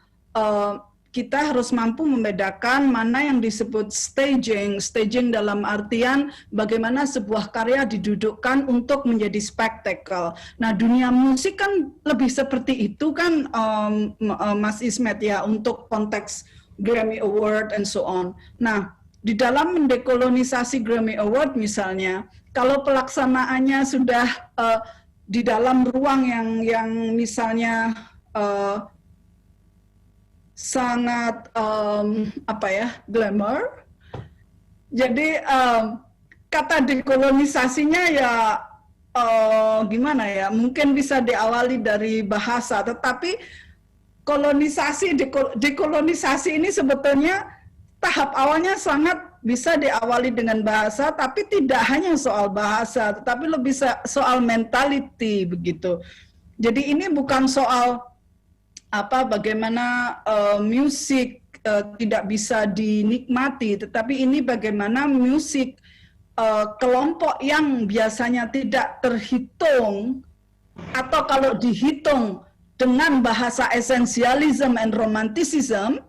kita harus mampu membedakan mana yang disebut staging dalam artian bagaimana sebuah karya didudukkan untuk menjadi spektakel. Nah, dunia musik kan lebih seperti itu kan, Mas Ismet ya, untuk konteks Grammy Award and so on. Nah, di dalam mendekolonisasi Grammy Award misalnya, kalau pelaksanaannya sudah di dalam ruang yang misalnya sangat glamour. Jadi kata dekolonisasinya ya gimana ya? Mungkin bisa diawali dari bahasa, tetapi dekolonisasi ini sebetulnya tahap awalnya sangat bisa diawali dengan bahasa, tapi tidak hanya soal bahasa, tetapi lebih soal mentality begitu. Jadi ini bukan soal bagaimana musik tidak bisa dinikmati, tetapi ini bagaimana musik kelompok yang biasanya tidak terhitung, atau kalau dihitung dengan bahasa esensialism and romanticism,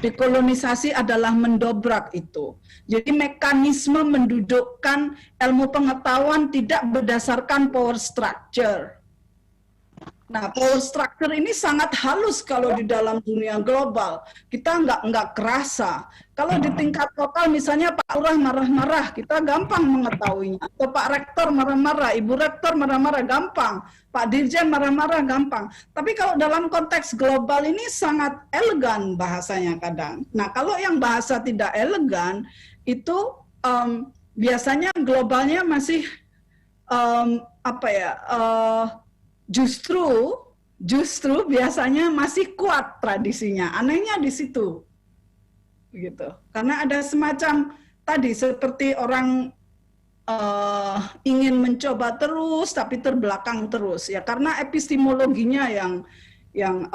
dekolonisasi adalah mendobrak itu. Jadi mekanisme mendudukkan ilmu pengetahuan tidak berdasarkan power structure. Nah, power structure ini sangat halus kalau di dalam dunia global. Kita nggak kerasa. Kalau di tingkat lokal misalnya Pak Lurah marah-marah, kita gampang mengetahuinya. Atau Pak Rektor marah-marah, Ibu Rektor marah-marah, gampang. Pak Dirjen marah-marah, gampang. Tapi kalau dalam konteks global ini sangat elegan bahasanya kadang. Nah, kalau yang bahasa tidak elegan, itu biasanya globalnya masih justru biasanya masih kuat tradisinya. Anehnya di situ, gitu. Karena ada semacam tadi seperti orang ingin mencoba terus tapi terbelakang terus ya, karena epistemologinya yang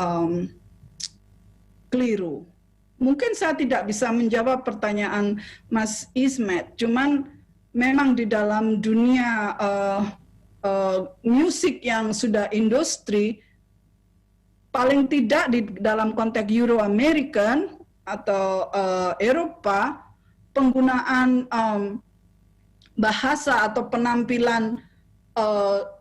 keliru. Mungkin saya tidak bisa menjawab pertanyaan Mas Ismet, cuman memang di dalam dunia musik yang sudah industri, paling tidak di dalam konteks Euro-American atau Eropa, penggunaan bahasa atau penampilan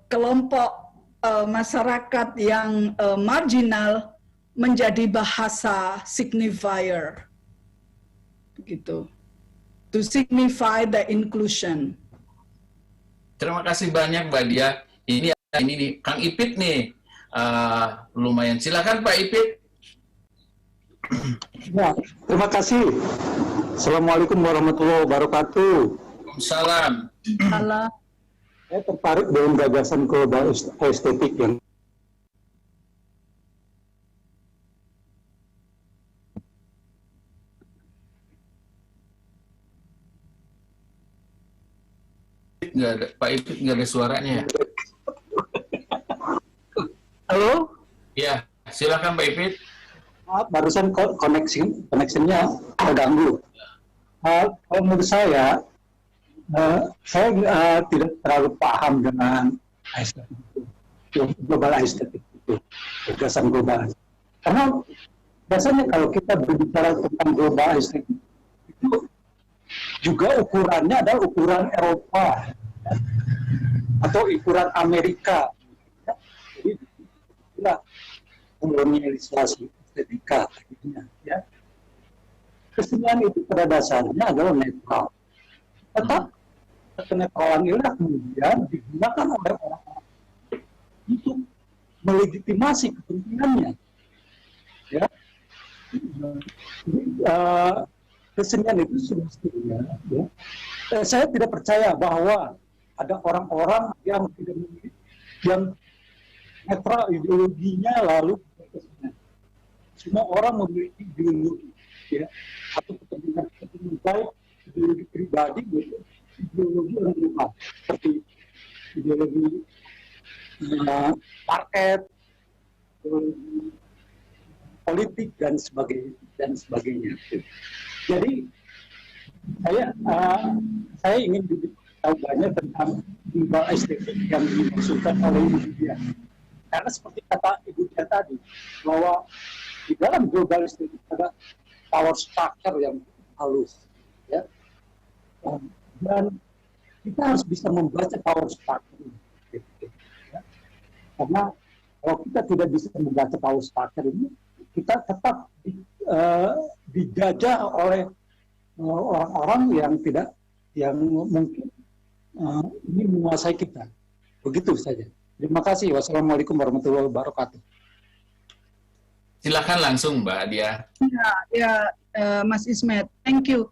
kelompok masyarakat yang marginal menjadi bahasa signifier, begitu, to signify the inclusion. Terima kasih banyak Mbak Dia. Ini nih Kang Ipit nih, lumayan. Silakan Pak Ipit. Ya, terima kasih. Assalamualaikum warahmatullahi wabarakatuh. Salam. Salah. Saya tertarik dengan gagasan global estetik yang Nggak ada, Pak Ipit nggak ada suaranya ya? Halo? Ya, silakan Pak Ipit. Maaf, barusan koneksinya terganggu. Kalau menurut saya tidak terlalu paham dengan estetik itu, global estetik itu, gagasan global. Karena biasanya kalau kita berbicara tentang global estetik itu juga ukurannya adalah ukuran Eropa atau ukuran Amerika. Jadi itulah kolonialisasi estetika akhirnya, ya. Kesenian itu pada dasarnya adalah netral. Tetap kenetralan inilah kemudian digunakan oleh orang-orang untuk melegitimasi kepentingannya. Ya. Kesenian itu semestinya, ya. Saya tidak percaya bahwa ada orang-orang yang tidak memiliki, yang netral ideologinya lalu kesenian. Semua orang memiliki ideologi, ya, atau kepentingan baik ideologi pribadi, ideologi orang luar, seperti ideologi market, politik dan sebagainya. Jadi saya ingin tahu banyak tentang global estetik yang dimaksudkan oleh Ibu Dia. Karena seperti kata Ibu Dia tadi, bahwa di dalam global estetik ada power structure yang halus, ya. Dan kita harus bisa membaca power structure ini, ya. Karena kalau kita tidak bisa membaca power structure ini, kita tetap dijajah oleh orang-orang yang mungkin ini menguasai kita. Begitu saja. Terima kasih. Wassalamualaikum warahmatullahi wabarakatuh. Silakan langsung Mbak Dia. Mas Ismet, thank you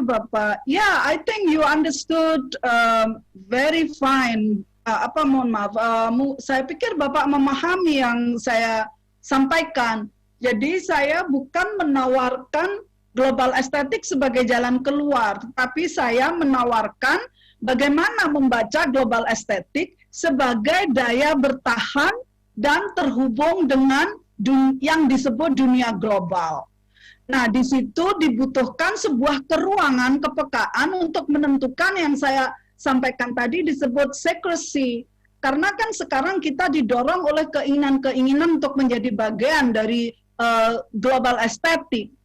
Bapak. Yeah, I think you understood very fine. Mohon maaf, saya pikir Bapak memahami yang saya sampaikan. Jadi saya bukan menawarkan global estetik sebagai jalan keluar, tapi saya menawarkan bagaimana membaca global estetik sebagai daya bertahan dan terhubung dengan yang disebut dunia global. Nah, di situ dibutuhkan sebuah keruangan kepekaan untuk menentukan yang saya sampaikan tadi disebut secrecy. Karena kan sekarang kita didorong oleh keinginan-keinginan untuk menjadi bagian dari global estetik.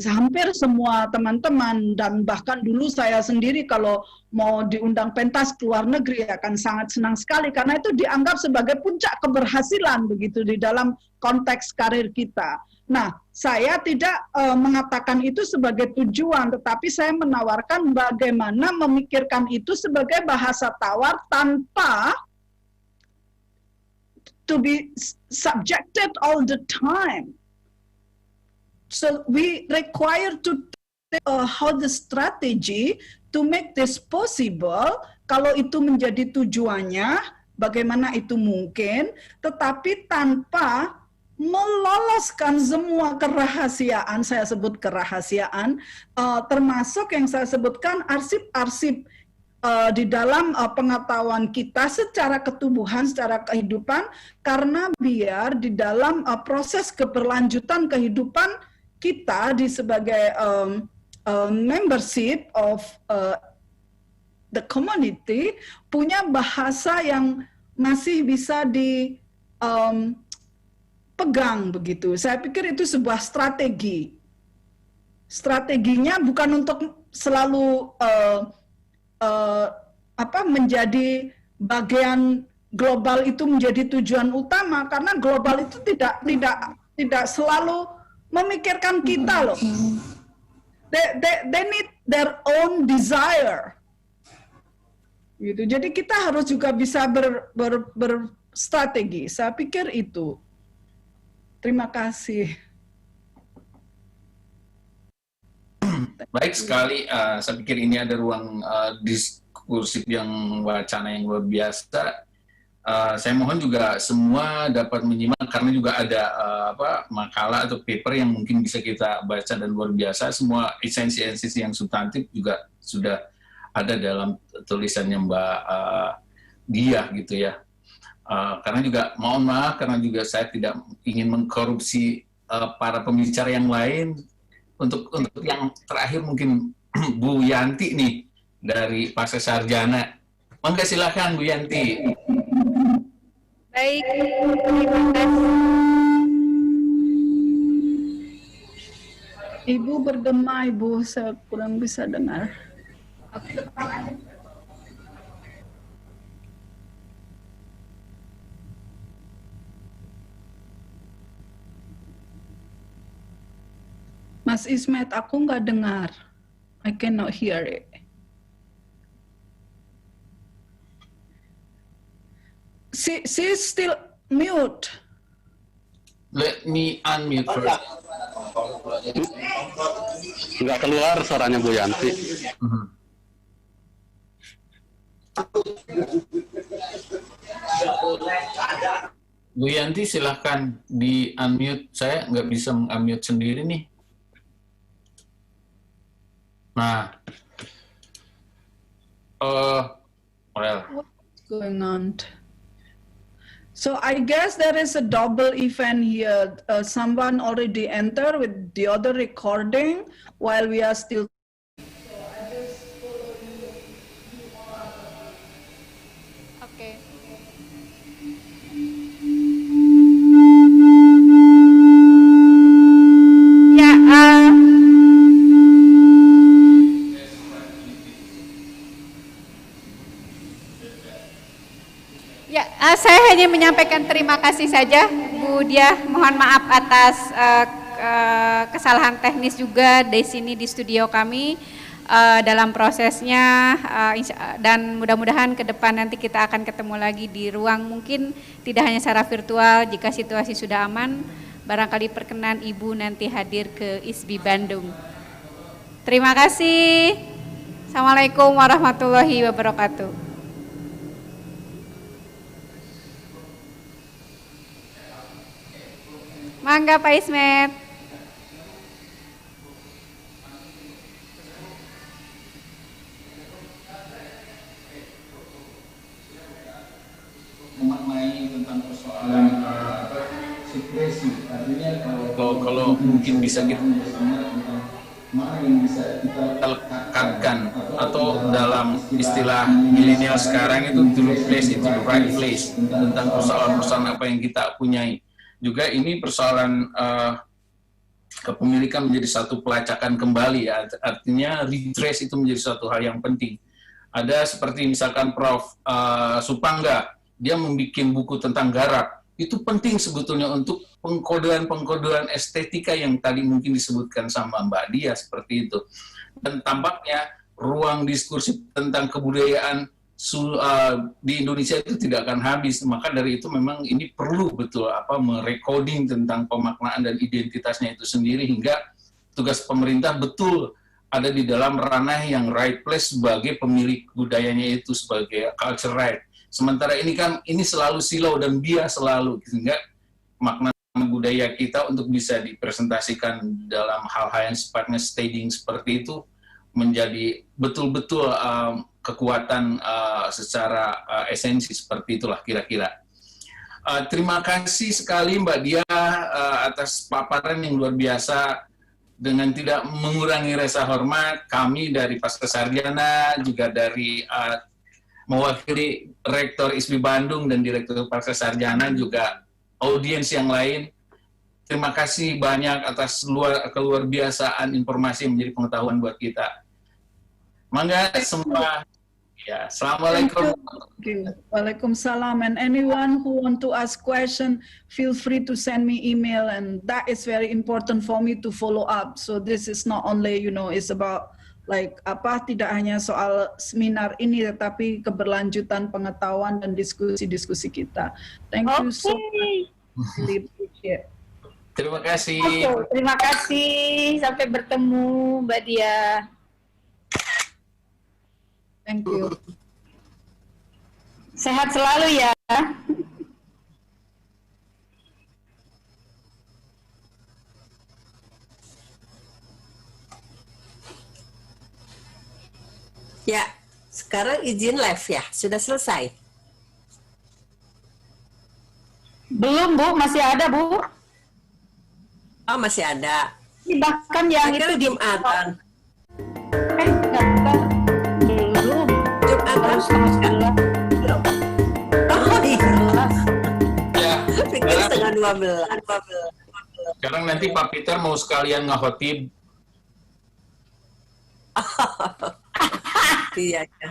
Hampir semua teman-teman dan bahkan dulu saya sendiri kalau mau diundang pentas ke luar negeri akan sangat senang sekali karena itu dianggap sebagai puncak keberhasilan begitu di dalam konteks karir kita. Nah, saya tidak mengatakan itu sebagai tujuan, tetapi saya menawarkan bagaimana memikirkan itu sebagai bahasa tawar tanpa to be subjected all the time. So we require to how the strategy to make this possible. Kalau itu menjadi tujuannya, bagaimana itu mungkin, tetapi tanpa meloloskan semua kerahasiaan, saya sebut kerahasiaan, termasuk yang saya sebutkan arsip-arsip di dalam pengetahuan kita secara ketubuhan, secara kehidupan, karena biar di dalam proses keberlanjutan kehidupan kita di sebagai membership of the community punya bahasa yang masih bisa dipegang begitu. Saya pikir itu sebuah strategi. Strateginya bukan untuk selalu menjadi bagian global itu menjadi tujuan utama, karena global itu tidak selalu memikirkan kita loh. They need their own desire. Gitu. Jadi kita harus juga bisa berstrategi. Saya pikir itu. Terima kasih. Baik sekali, saya pikir ini ada ruang diskursif yang wacana yang luar biasa. Saya mohon juga semua dapat menyimak karena juga ada makalah atau paper yang mungkin bisa kita baca dan luar biasa. Semua esensi-esensi yang substantif juga sudah ada dalam tulisannya Mbak Dia gitu ya. Karena juga mohon maaf karena juga saya tidak ingin mengkorupsi para pembicara yang lain. Untuk yang terakhir mungkin Bu Yanti nih dari Pasca Sarjana. Monggo silakan Bu Yanti. Baik, terima kasih. Ibu bergema, Ibu, saya kurang bisa dengar. Mas Ismet, aku nggak dengar. I cannot hear it. She's still mute. Let me unmute first. Nggak keluar suaranya Bu Yanti. Bu Yanti silahkan di unmute. Saya nggak bisa unmute sendiri nih. Nah, well. What's going on? So I guess there is a double event here. Someone already entered with the other recording while we are still. Oke. Ya, saya hanya menyampaikan terima kasih saja, Bu Dia. Mohon maaf atas kesalahan teknis juga di sini di studio kami dalam prosesnya, dan mudah-mudahan ke depan nanti kita akan ketemu lagi di ruang mungkin tidak hanya secara virtual. Jika situasi sudah aman, barangkali perkenan Ibu nanti hadir ke ISBI Bandung. Terima kasih. Assalamualaikum warahmatullahi wabarakatuh. Mangga Pak Ismet. Memaknai tentang persoalan supresi, artinya kalau mungkin bisa kita mana yang bisa kita lekatkan atau dalam istilah milenial sekarang itu the place itu the right place, tentang persoalan-persoalan apa yang kita punyai. Juga ini persoalan kepemilikan menjadi satu pelacakan kembali ya, artinya redress itu menjadi suatu hal yang penting. Ada seperti misalkan Prof. Supangga, dia membuat buku tentang garap, itu penting sebetulnya untuk pengkodean estetika yang tadi mungkin disebutkan sama Mbak Dia seperti itu. Dan tampaknya ruang diskursif tentang kebudayaan di Indonesia itu tidak akan habis. Maka dari itu memang ini perlu betul merecoding tentang pemaknaan dan identitasnya itu sendiri, hingga tugas pemerintah betul ada di dalam ranah yang right place sebagai pemilik budayanya itu, sebagai culture right. Sementara ini kan ini selalu silau dan bias selalu, sehingga makna budaya kita untuk bisa dipresentasikan dalam hal-hal yang sifatnya staging seperti itu menjadi betul-betul kekuatan secara esensi, seperti itulah kira-kira. Terima kasih sekali Mbak Dia atas paparan yang luar biasa. Dengan tidak mengurangi rasa hormat, kami dari Pasca Sarjana, juga dari mewakili Rektor ISBI Bandung dan Direktur Pasca Sarjana, juga audiens yang lain, terima kasih banyak atas keluar biasaan informasi yang menjadi pengetahuan buat kita. Mangga semua. Ya, assalamualaikum. Waalaikumsalam. And anyone who want to ask question, feel free to send me email, and that is very important for me to follow up. So this is not only, it's about tidak hanya soal seminar ini, tetapi keberlanjutan pengetahuan dan diskusi-diskusi kita. Thank you so much. Really appreciate. Terima kasih. Oke, terima kasih. Sampai bertemu, Mbak Dia. Thank you. Sehat selalu ya. Ya, sekarang izin live ya, sudah selesai. Belum, Bu, masih ada, Bu. Oh, masih ada. Bahkan yang itu Jumatan. belum. Jumatan Setengah 11. belum. Oh iya. Ya, Pikir setengah 12. sekarang nanti Pak Peter mau sekalian ngehotib. Iya, ya.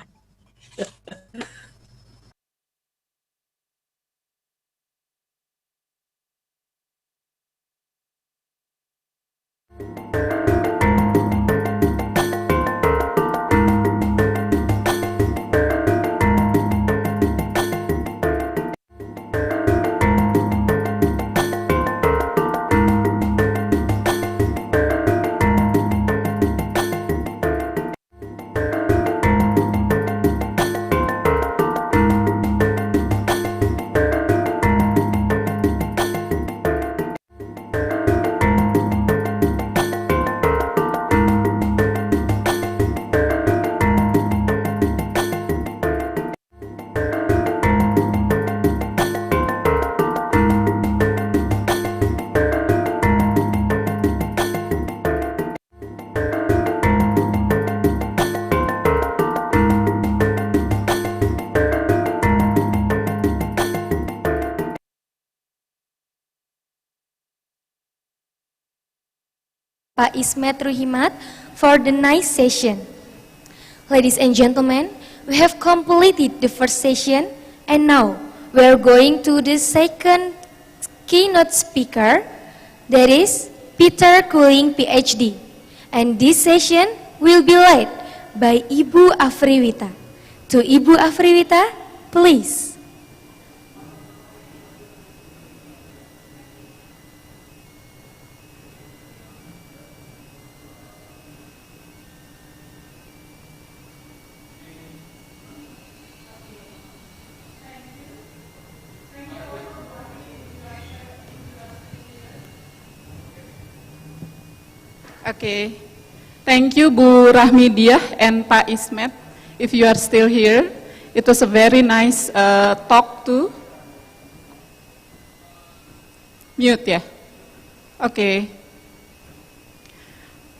Pak Ismet Ruhimat for the nice session. Ladies and gentlemen, we have completed the first session and now we are going to the second keynote speaker, that is Peter Kuling PhD. And this session will be led by Ibu Afriwita. To Ibu Afriwita, please. Okay, thank you Bu Rahmidiah and Pak Ismet, if you are still here. It was a very nice talk too. Mute ya? Okay.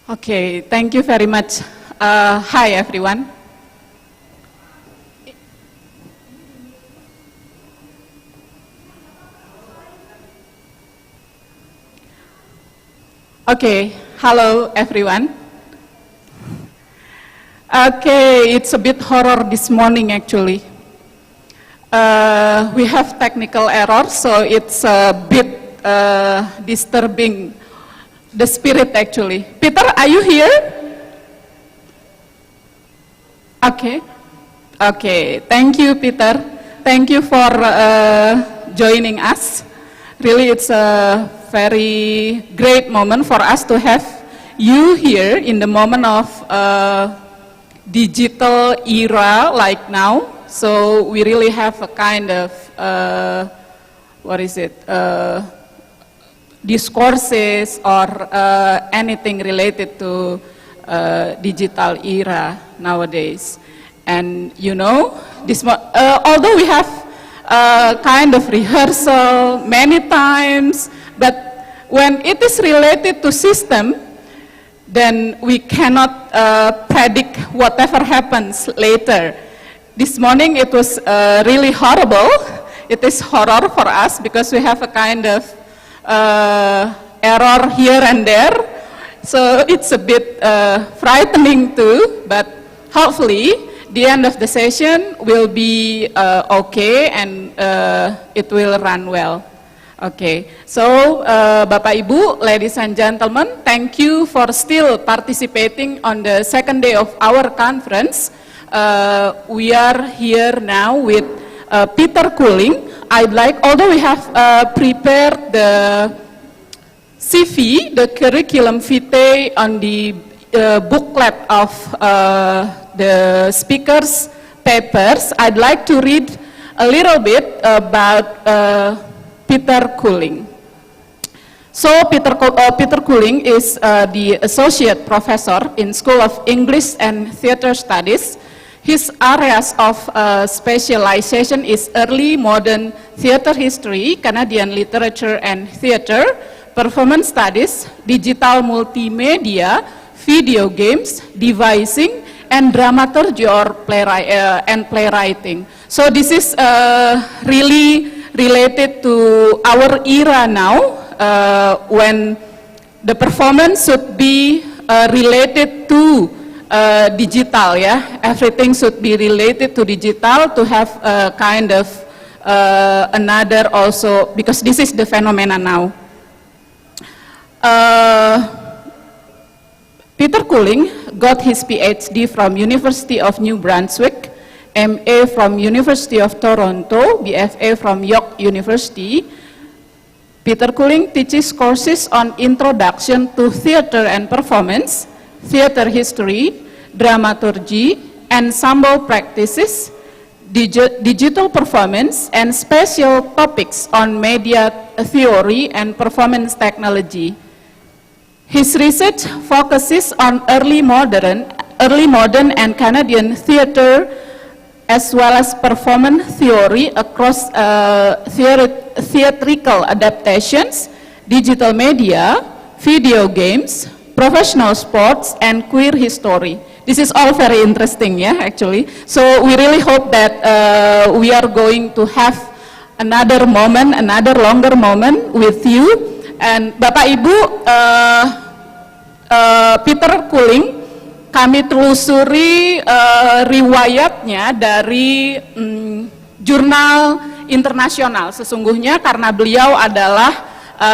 Okay, thank you very much. Hi everyone. Okay, hello everyone. Okay, it's a bit horror this morning actually. We have technical error, so it's a bit disturbing the spirit actually. Peter, are you here? Okay, okay, thank you Peter. Thank you for joining us. Really, it's a very great moment for us to have you here in the moment of digital era like now. So we really have a kind of, discourses or anything related to digital era nowadays. And you know, although we have kind of rehearsal many times, but when it is related to system, then we cannot predict whatever happens later. This morning it was really horrible. It is horror for us because we have a kind of error here and there. So it's a bit frightening too, but hopefully the end of the session will be okay and it will run well. Okay, so Bapak Ibu, ladies and gentlemen, thank you for still participating on the second day of our conference. We are here now with Peter Kuling. I'd like, although we have prepared the CV, the curriculum vitae on the booklet of the speakers' papers, I'd like to read a little bit about Peter Cooling. So Peter Cooling is the associate professor in School of English and Theatre Studies. His areas of specialization is early modern theater history, Canadian literature and theater, performance studies, digital multimedia, video games, devising, and dramaturgy or playwriting. So this is really related to our era now, when the performance should be related to digital, yeah. Everything should be related to digital to have a kind of another also, because this is the phenomena now. Peter Cooling got his PhD from University of New Brunswick, MA from University of Toronto, BFA from York University. Peter Cooling teaches courses on Introduction to Theatre and Performance, Theatre History, Dramaturgy, Ensemble Practices, Digital Performance, and special topics on Media Theory and Performance Technology. His research focuses on early modern and Canadian theatre, as well as performance theory across theatrical adaptations, digital media, video games, professional sports, and queer history. This is all very interesting, yeah, actually. So we really hope that we are going to have another moment, another longer moment with you. And Bapak Ibu, Peter Cooling, kami telusuri riwayatnya dari jurnal internasional sesungguhnya, karena beliau adalah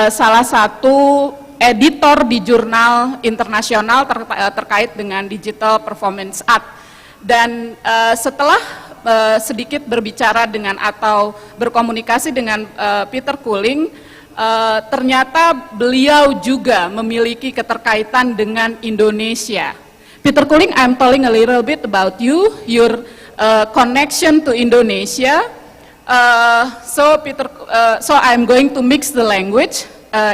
salah satu editor di jurnal internasional terkait dengan digital performance art. Dan setelah sedikit berbicara dengan atau berkomunikasi dengan Peter Cooling, ternyata beliau juga memiliki keterkaitan dengan Indonesia. Peter Cooling, I'm telling a little bit about you, your connection to Indonesia. So I'm going to mix the language,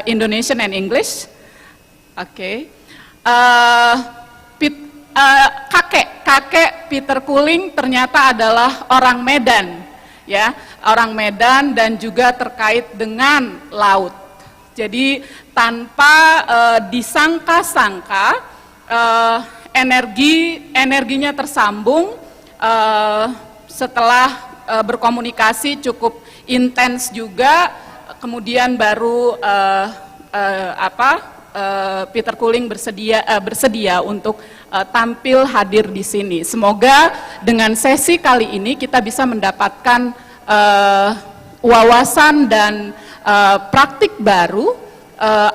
Indonesian and English. Oke. Kakek Peter Cooling ternyata adalah orang Medan, ya, orang Medan dan juga terkait dengan laut. Jadi tanpa disangka-sangka, energinya tersambung setelah berkomunikasi cukup intens juga, kemudian baru Peter Cooling bersedia untuk tampil hadir di sini. Semoga dengan sesi kali ini kita bisa mendapatkan wawasan dan praktik baru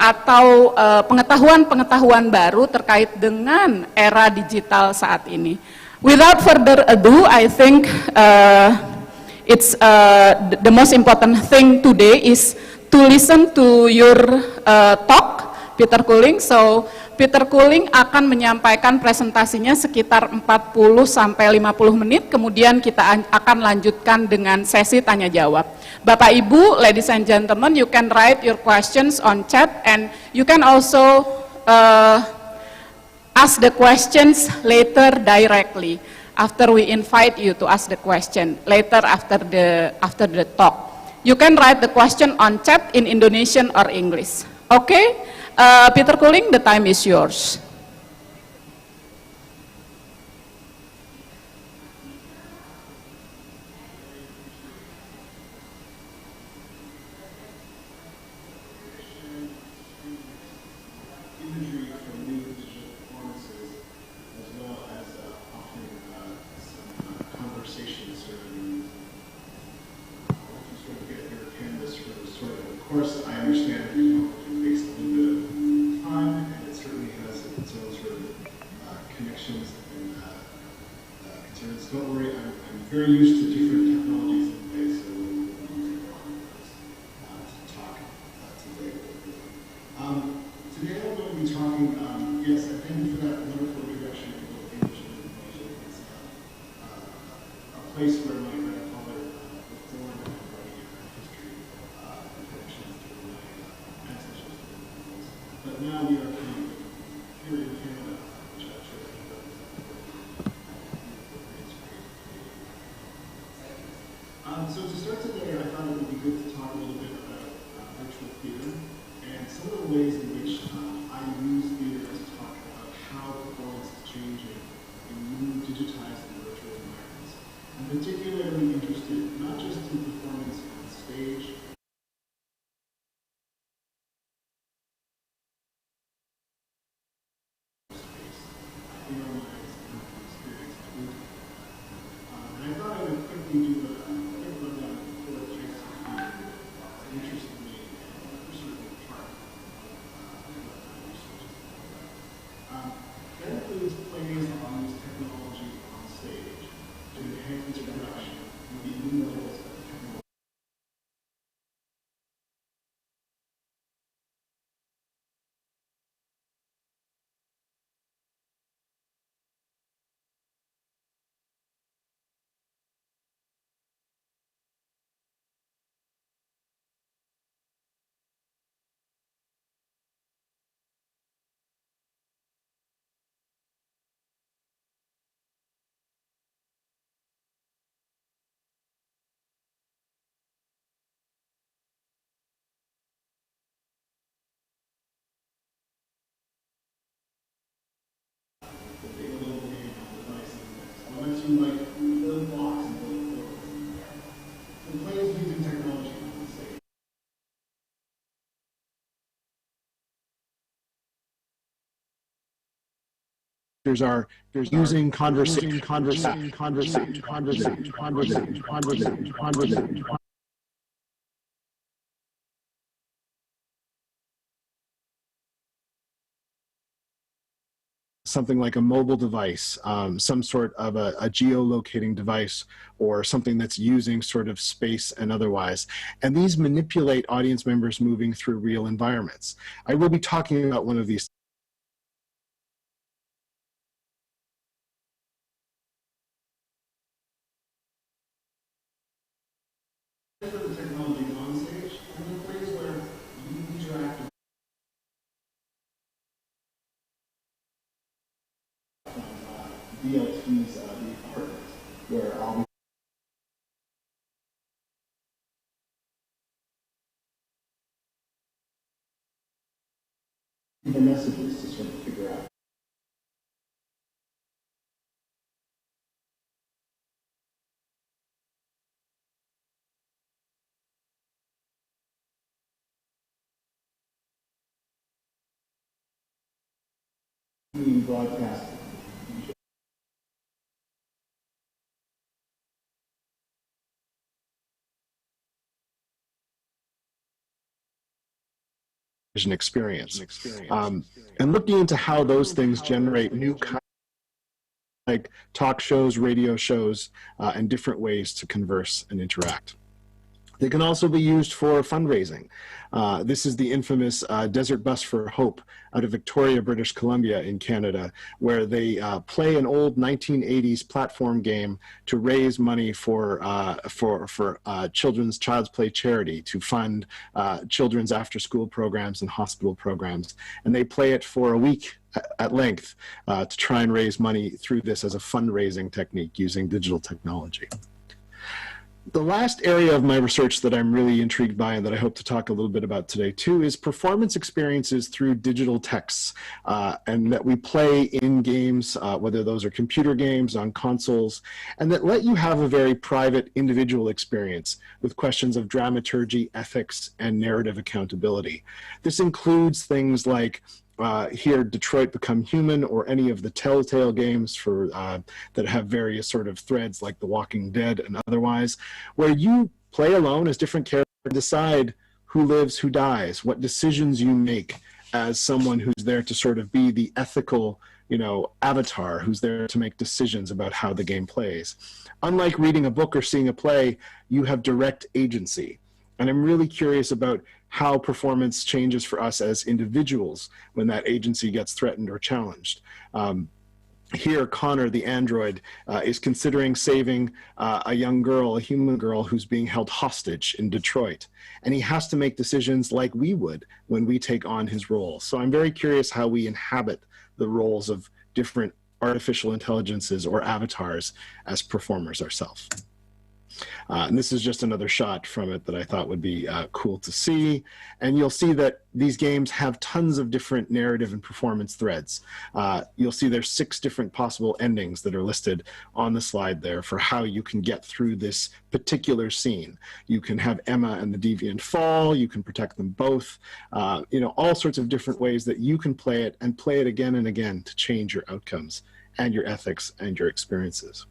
atau pengetahuan-pengetahuan baru terkait dengan era digital saat ini. Without further ado, I think it's the most important thing today is to listen to your talk, Peter Cooling. So Peter Cooling akan menyampaikan presentasinya sekitar 40 sampai 50 menit, kemudian kita akan lanjutkan dengan sesi tanya jawab. Bapak Ibu, ladies and gentlemen, you can write your questions on chat and you can also ask the questions later directly after we invite you to ask the question later after the talk. You can write the question on chat in Indonesian or English. Okay, Peter Cooling, the time is yours. Of course, I understand technology takes a little bit of time, and it certainly has its own sort of connections and concerns. Don't worry, I'm very used to different technologies in place, so we'll take a while to talk today. place where my grandfather was born and writing about history and connections to my ancestors. But now we are here in Canada, which I'm sure that so to start today, I thought it would be good to talk a little bit about virtual theater and some of the ways in which I use theater to talk about how performance is changing in new digitized and virtual environments. I'm particularly interested not just in performance on stage, in our minds and the experience that we have. And I thought I would quickly do a quick rundown of four types of theater that interested me and were certainly part of what my research is all about. That includes plays that use technology on stage to enhance production and the new levels of technology. Unless you like build blocks and build buildings. The players using technology on stage. Are using conversation. Something like a mobile device, some sort of a geolocating device, or something that's using sort of space and otherwise. And these manipulate audience members moving through real environments. I will be talking about one of these. The technology on stage, and the plays where you interact with DLT's The Apartment, where I'll be the messages to sort of figure out. Broadcast experience. And looking into how those things generate new kinds like talk shows, radio shows, and different ways to converse and interact. They can also be used for fundraising. This is the infamous Desert Bus for Hope out of Victoria, British Columbia in Canada, where they play an old 1980s platform game to raise money for Child's Play charity to fund children's after-school programs and hospital programs. And they play it for a week at length to try and raise money through this as a fundraising technique using digital technology. The last area of my research that I'm really intrigued by and that I hope to talk a little bit about today too is performance experiences through digital texts and that we play in games, whether those are computer games, on consoles, and that let you have a very private individual experience with questions of dramaturgy, ethics, and narrative accountability. This includes things like here Detroit Become Human, or any of the Telltale games for that have various sort of threads like The Walking Dead and otherwise, where you play alone as different characters and decide who lives, who dies, what decisions you make as someone who's there to sort of be the ethical, you know, avatar who's there to make decisions about how the game plays. Unlike reading a book or seeing a play, you have direct agency. And I'm really curious about how performance changes for us as individuals when that agency gets threatened or challenged. here, Connor, the android, is considering saving a young girl, a human girl, who's being held hostage in Detroit. And he has to make decisions like we would when we take on his role. So I'm very curious how we inhabit the roles of different artificial intelligences or avatars as performers ourselves. And this is just another shot from it that I thought would be cool to see. And you'll see that these games have tons of different narrative and performance threads. You'll see there's 6 different possible endings that are listed on the slide there for how you can get through this particular scene. You can have Emma and the deviant fall, you can protect them both, you know, all sorts of different ways that you can play it and play it again and again to change your outcomes and your ethics and your experiences.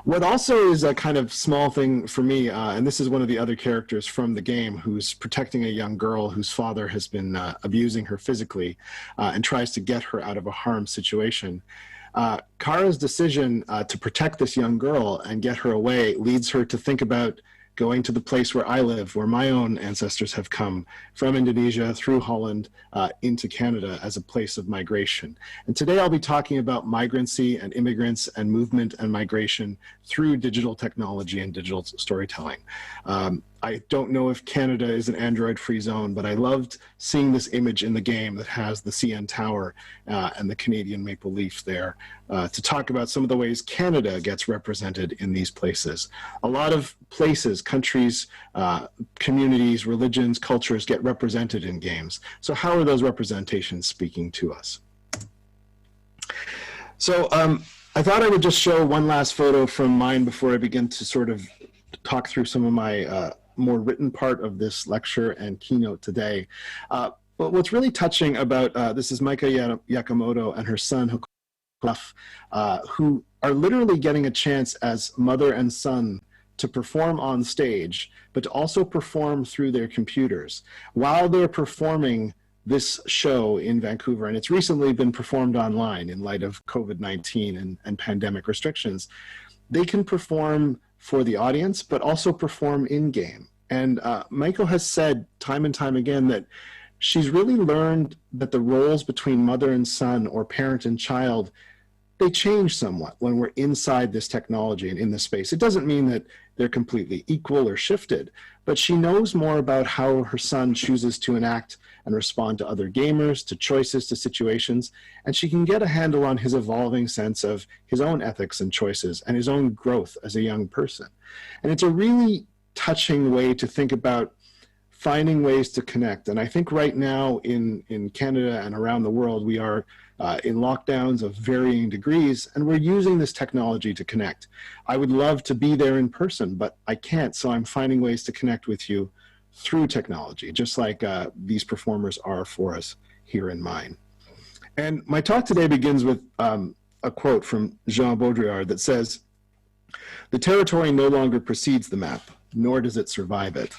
What also is a kind of small thing for me, and this is one of the other characters from the game who's protecting a young girl whose father has been abusing her physically and tries to get her out of a harm situation. Kara's decision to protect this young girl and get her away leads her to think about going to the place where I live, where my own ancestors have come from Indonesia through Holland into Canada as a place of migration. And today I'll be talking about migrancy and immigrants and movement and migration through digital technology and digital storytelling. I don't know if Canada is an Android-free zone, but I loved seeing this image in the game that has the CN Tower and the Canadian maple leaf there to talk about some of the ways Canada gets represented in these places. A lot of places, countries, communities, religions, cultures get represented in games. So how are those representations speaking to us? So I thought I would just show one last photo from mine before I begin to sort of talk through some of my more written part of this lecture and keynote today. But what's really touching about, this is Maika Yakamoto and her son, who are literally getting a chance as mother and son to perform on stage, but to also perform through their computers while they're performing this show in Vancouver. And it's recently been performed online in light of COVID-19 and pandemic restrictions. They can perform for the audience, but also perform in-game. And Maiko has said time and time again that she's really learned that the roles between mother and son or parent and child, they change somewhat when we're inside this technology and in this space. It doesn't mean that they're completely equal or shifted, but she knows more about how her son chooses to enact and respond to other gamers, to choices, to situations, and she can get a handle on his evolving sense of his own ethics and choices and his own growth as a young person. And it's a really touching way to think about finding ways to connect. And I think right now in Canada and around the world, we are in lockdowns of varying degrees, and we're using this technology to connect. I would love to be there in person, but I can't, so I'm finding ways to connect with you through technology, just like these performers are for us here in mine. And my talk today begins with a quote from Jean Baudrillard that says, "The territory no longer precedes the map, nor does it survive it."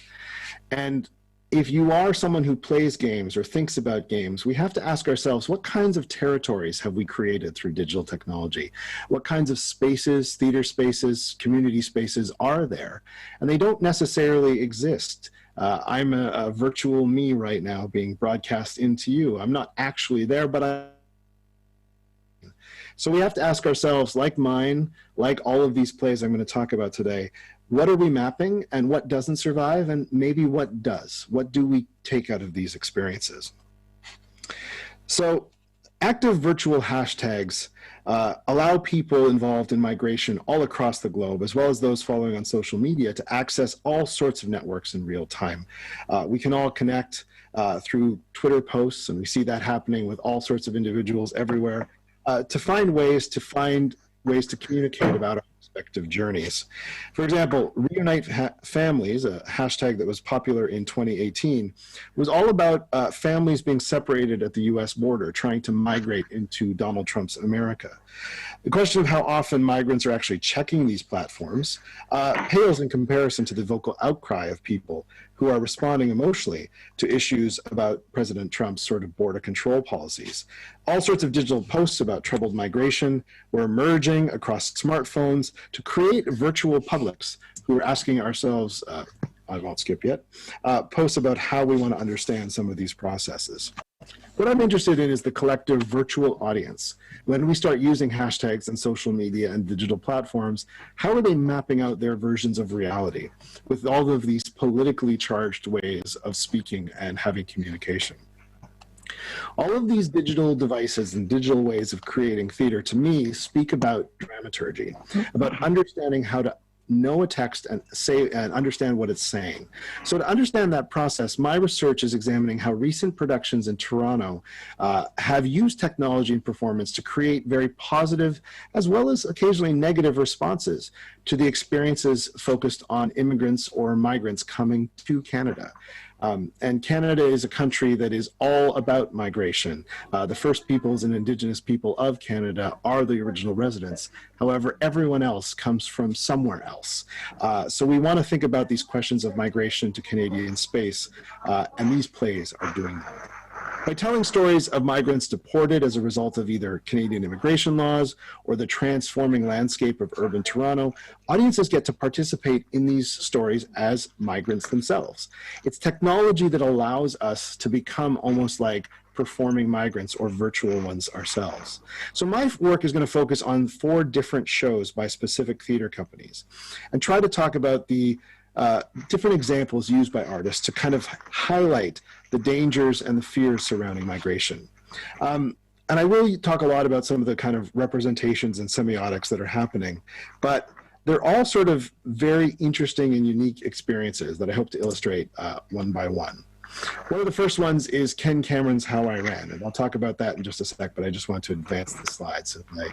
And if you are someone who plays games or thinks about games, we have to ask ourselves, what kinds of territories have we created through digital technology? What kinds of spaces, theater spaces, community spaces are there? And they don't necessarily exist. I'm a virtual me right now being broadcast into you. I'm not actually there, but so we have to ask ourselves, like mine, like all of these plays I'm going to talk about today, what are we mapping and what doesn't survive, and maybe what does? What do we take out of these experiences? So active virtual hashtags allow people involved in migration all across the globe, as well as those following on social media, to access all sorts of networks in real time. We can all connect through Twitter posts, and we see that happening with all sorts of individuals everywhere, to find ways to communicate about our respective journeys. For example, Reunite Families, a hashtag that was popular in 2018, was all about families being separated at the US border, trying to migrate into Donald Trump's America. The question of how often migrants are actually checking these platforms pales in comparison to the vocal outcry of people who are responding emotionally to issues about President Trump's sort of border control policies. All sorts of digital posts about troubled migration were emerging across smartphones to create virtual publics who are asking ourselves, I won't skip yet, posts about how we want to understand some of these processes. What I'm interested in is the collective virtual audience. When we start using hashtags and social media and digital platforms, how are they mapping out their versions of reality with all of these politically charged ways of speaking and having communication? All of these digital devices and digital ways of creating theater, to me, speak about dramaturgy, about understanding how to know a text and say and understand what it's saying. So to understand that process, my research is examining how recent productions in Toronto have used technology and performance to create very positive as well as occasionally negative responses to the experiences focused on immigrants or migrants coming to Canada. And Canada is a country that is all about migration. The First Peoples and Indigenous people of Canada are the original residents. However, everyone else comes from somewhere else. So we want to think about these questions of migration to Canadian space, and these plays are doing that. By telling stories of migrants deported as a result of either Canadian immigration laws or the transforming landscape of urban Toronto, audiences get to participate in these stories as migrants themselves. It's technology that allows us to become almost like performing migrants or virtual ones ourselves. So my work is going to focus on 4 different shows by specific theater companies and try to talk about the different examples used by artists to kind of highlight the dangers and the fears surrounding migration. And I will talk a lot about some of the kind of representations and semiotics that are happening, but they're all sort of very interesting and unique experiences that I hope to illustrate one by one. One of the first ones is Ken Cameron's How I Ran, and I'll talk about that in just a sec, but I just want to advance the slides and I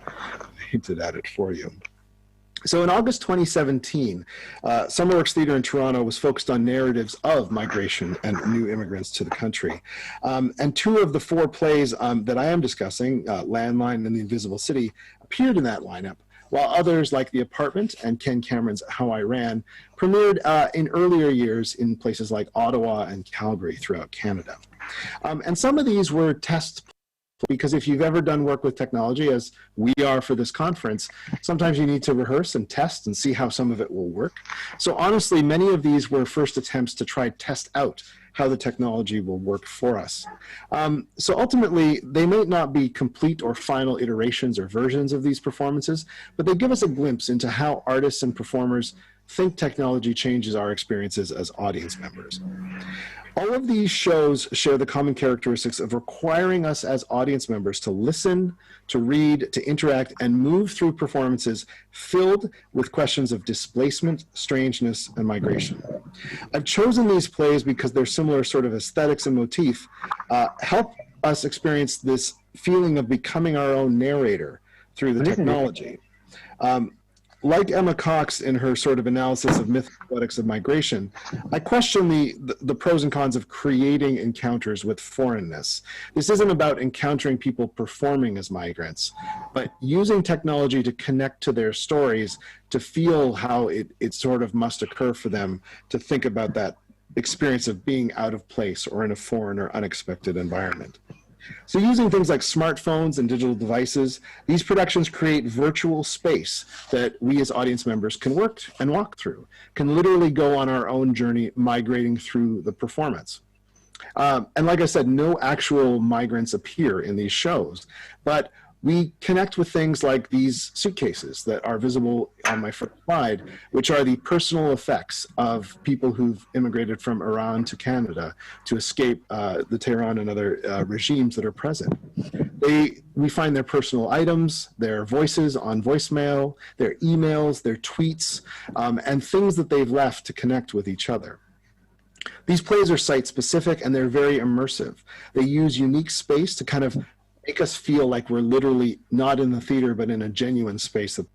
hinted at it for you. So in August 2017, Summerworks Theatre in Toronto was focused on narratives of migration and new immigrants to the country. And 2 of the 4 plays that I am discussing, Landline and The Invisible City, appeared in that lineup, while others like The Apartment and Ken Cameron's How I Ran premiered in earlier years in places like Ottawa and Calgary throughout Canada. And some of these were test plays, because if you've ever done work with technology, as we are for this conference, sometimes you need to rehearse and test and see how some of it will work. So honestly, many of these were first attempts to try test out how the technology will work for us. So ultimately, they may not be complete or final iterations or versions of these performances, but they give us a glimpse into how artists and performers think technology changes our experiences as audience members. All of these shows share the common characteristics of requiring us as audience members to listen, to read, to interact, and move through performances filled with questions of displacement, strangeness, and migration. I've chosen these plays because their similar sort of aesthetics and motif help us experience this feeling of becoming our own narrator through the technology. Like Emma Cox in her sort of analysis of myth-poetics of migration, I question the pros and cons of creating encounters with foreignness. This isn't about encountering people performing as migrants, but using technology to connect to their stories, to feel how it sort of must occur for them, to think about that experience of being out of place or in a foreign or unexpected environment. So using things like smartphones and digital devices, these productions create virtual space that we as audience members can work and walk through, can literally go on our own journey migrating through the performance. And like I said, no actual migrants appear in these shows, but we connect with things like these suitcases that are visible on my first slide, which are the personal effects of people who've immigrated from Iran to Canada to escape the Tehran and other regimes that are present. We find their personal items, their voices on voicemail, their emails, their tweets, and things that they've left to connect with each other. These plays are site-specific and they're very immersive. They use unique space to kind of make us feel like we're literally not in the theater, but in a genuine space that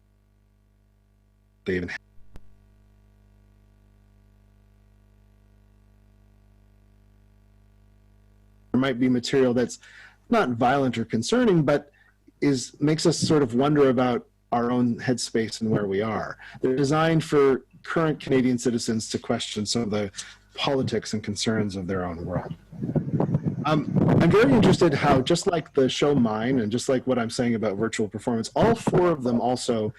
they even have. There might be material that's not violent or concerning, but makes us sort of wonder about our own headspace and where we are. They're designed for current Canadian citizens to question some of the politics and concerns of their own world. I'm very interested how, just like the show Mine and just like what I'm saying about virtual performance, all 4 of them also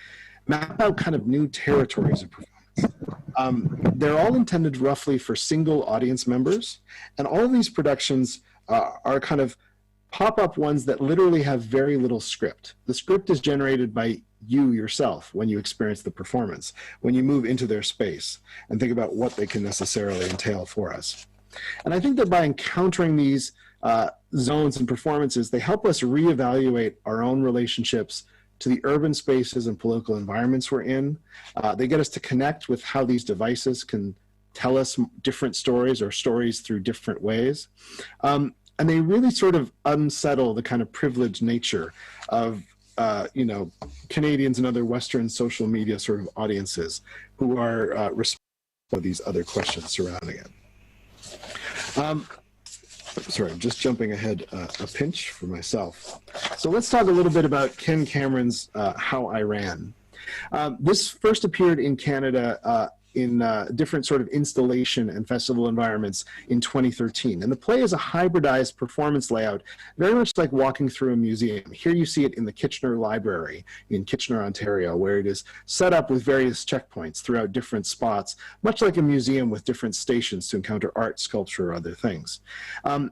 map out kind of new territories of performance. They're all intended roughly for single audience members, and all of these productions are kind of pop-up ones that literally have very little script. The script is generated by you yourself when you experience the performance, when you move into their space and think about what they can necessarily entail for us. And I think that by encountering these zones and performances, they help us reevaluate our own relationships to the urban spaces and political environments we're in. They get us to connect with how these devices can tell us different stories or stories through different ways. And they really sort of unsettle the kind of privileged nature of you know, Canadians and other Western social media sort of audiences who are responsible for these other questions surrounding it. Sorry, I'm just jumping ahead a pinch for myself. So let's talk a little bit about Ken Cameron's How I Ran. This first appeared in Canada in different sort of installation and festival environments in 2013. And the play is a hybridized performance layout, very much like walking through a museum. Here you see it in the Kitchener Library in Kitchener, Ontario, where it is set up with various checkpoints throughout different spots, much like a museum with different stations to encounter art, sculpture, or other things.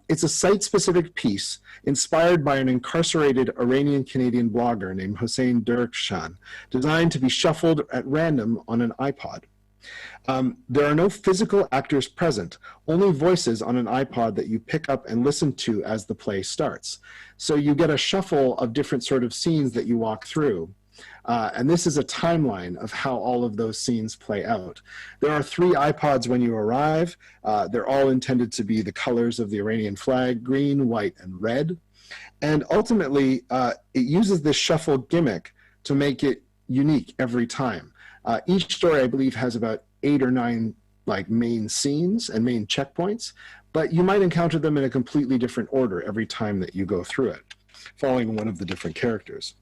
It's a site-specific piece inspired by an incarcerated Iranian-Canadian blogger named Hossein Derkshan, designed to be shuffled at random on an iPod. There are no physical actors present, only voices on an iPod that you pick up and listen to as the play starts. So you get a shuffle of different sort of scenes that you walk through. And this is a timeline of how all of those scenes play out. There are 3 iPods when you arrive. They're all intended to be the colors of the Iranian flag, green, white, and red. And ultimately, it uses this shuffle gimmick to make it unique every time. Each story, I believe, has about 8 or 9 like main scenes and main checkpoints, but you might encounter them in a completely different order every time that you go through it, following one of the different characters.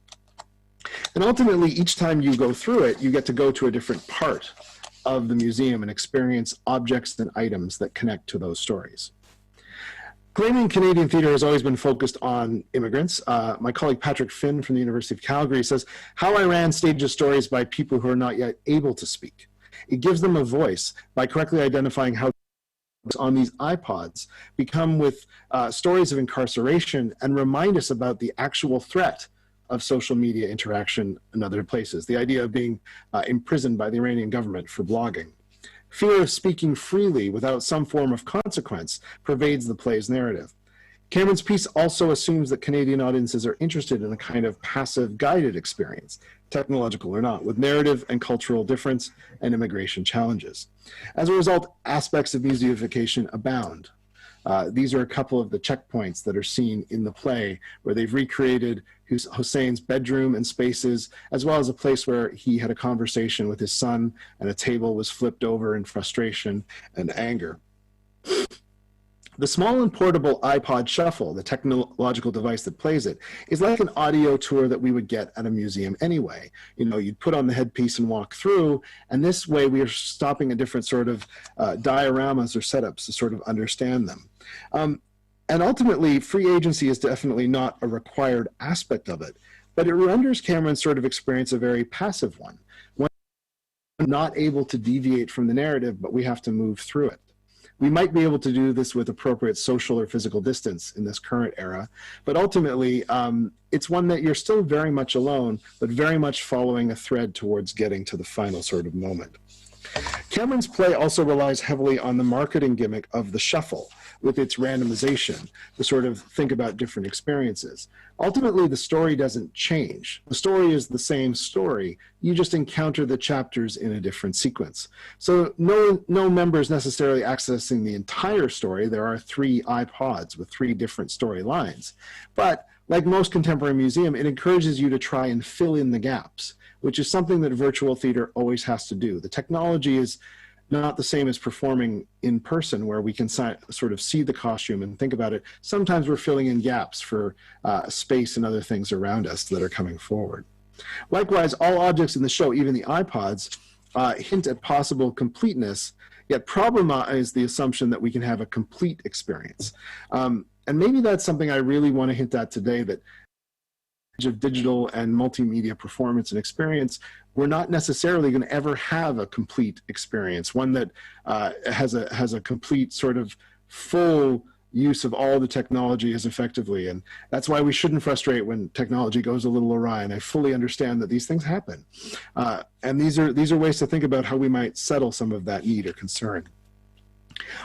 And ultimately, each time you go through it, you get to go to a different part of the museum and experience objects and items that connect to those stories. Canadian theatre has always been focused on immigrants. My colleague Patrick Finn from the University of Calgary says, How I Ran stages stories by people who are not yet able to speak. It gives them a voice by correctly identifying how on these iPods become with stories of incarceration and remind us about the actual threat of social media interaction in other places, the idea of being imprisoned by the Iranian government for blogging. Fear of speaking freely without some form of consequence pervades the play's narrative. Cameron's piece also assumes that Canadian audiences are interested in a kind of passive guided experience, technological or not, with narrative and cultural difference and immigration challenges. As a result, aspects of museification abound. These are a couple of the checkpoints that are seen in the play where they've recreated Hussein's bedroom and spaces, as well as a place where he had a conversation with his son and a table was flipped over in frustration and anger. The small and portable iPod Shuffle, the technological device that plays it, is like an audio tour that we would get at a museum anyway. You know, you'd put on the headpiece and walk through, and this way we are stopping at different sort of dioramas or setups to sort of understand them. And ultimately, free agency is definitely not a required aspect of it, but it renders Cameron's sort of experience a very passive one. We're not able to deviate from the narrative, but we have to move through it. We might be able to do this with appropriate social or physical distance in this current era, but ultimately, it's one that you're still very much alone, but very much following a thread towards getting to the final sort of moment. Cameron's play also relies heavily on the marketing gimmick of the shuffle, with its randomization, to sort of think about different experiences. Ultimately, the story doesn't change. The story is the same story. You just encounter the chapters in a different sequence. So no member is necessarily accessing the entire story. There are 3 iPods with 3 different storylines. But like most contemporary museum, it encourages you to try and fill in the gaps, which is something that virtual theater always has to do. The technology is not the same as performing in person, where we can sort of see the costume and think about it. Sometimes we're filling in gaps for space and other things around us that are coming forward. Likewise, all objects in the show, even the iPods, hint at possible completeness, yet problemize the assumption that we can have a complete experience. And maybe that's something I really want to hint at today, that of digital and multimedia performance and experience, we're not necessarily going to ever have a complete experience, one that has a complete sort of full use of all the technology as effectively. And that's why we shouldn't frustrate when technology goes a little awry. And I fully understand that these things happen. And these are ways to think about how we might settle some of that need or concern.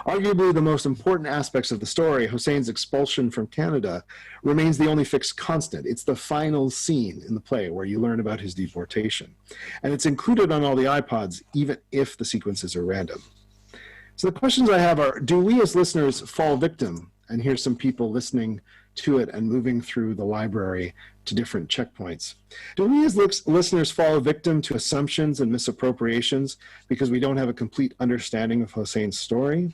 Arguably the most important aspects of the story, Hussein's expulsion from Canada, remains the only fixed constant. It's the final scene in the play where you learn about his deportation. And it's included on all the iPods, even if the sequences are random. So the questions I have are, do we as listeners fall victim? And here's some people listening to it and moving through the library to different checkpoints. Do we as listeners fall victim to assumptions and misappropriations because we don't have a complete understanding of Hussein's story?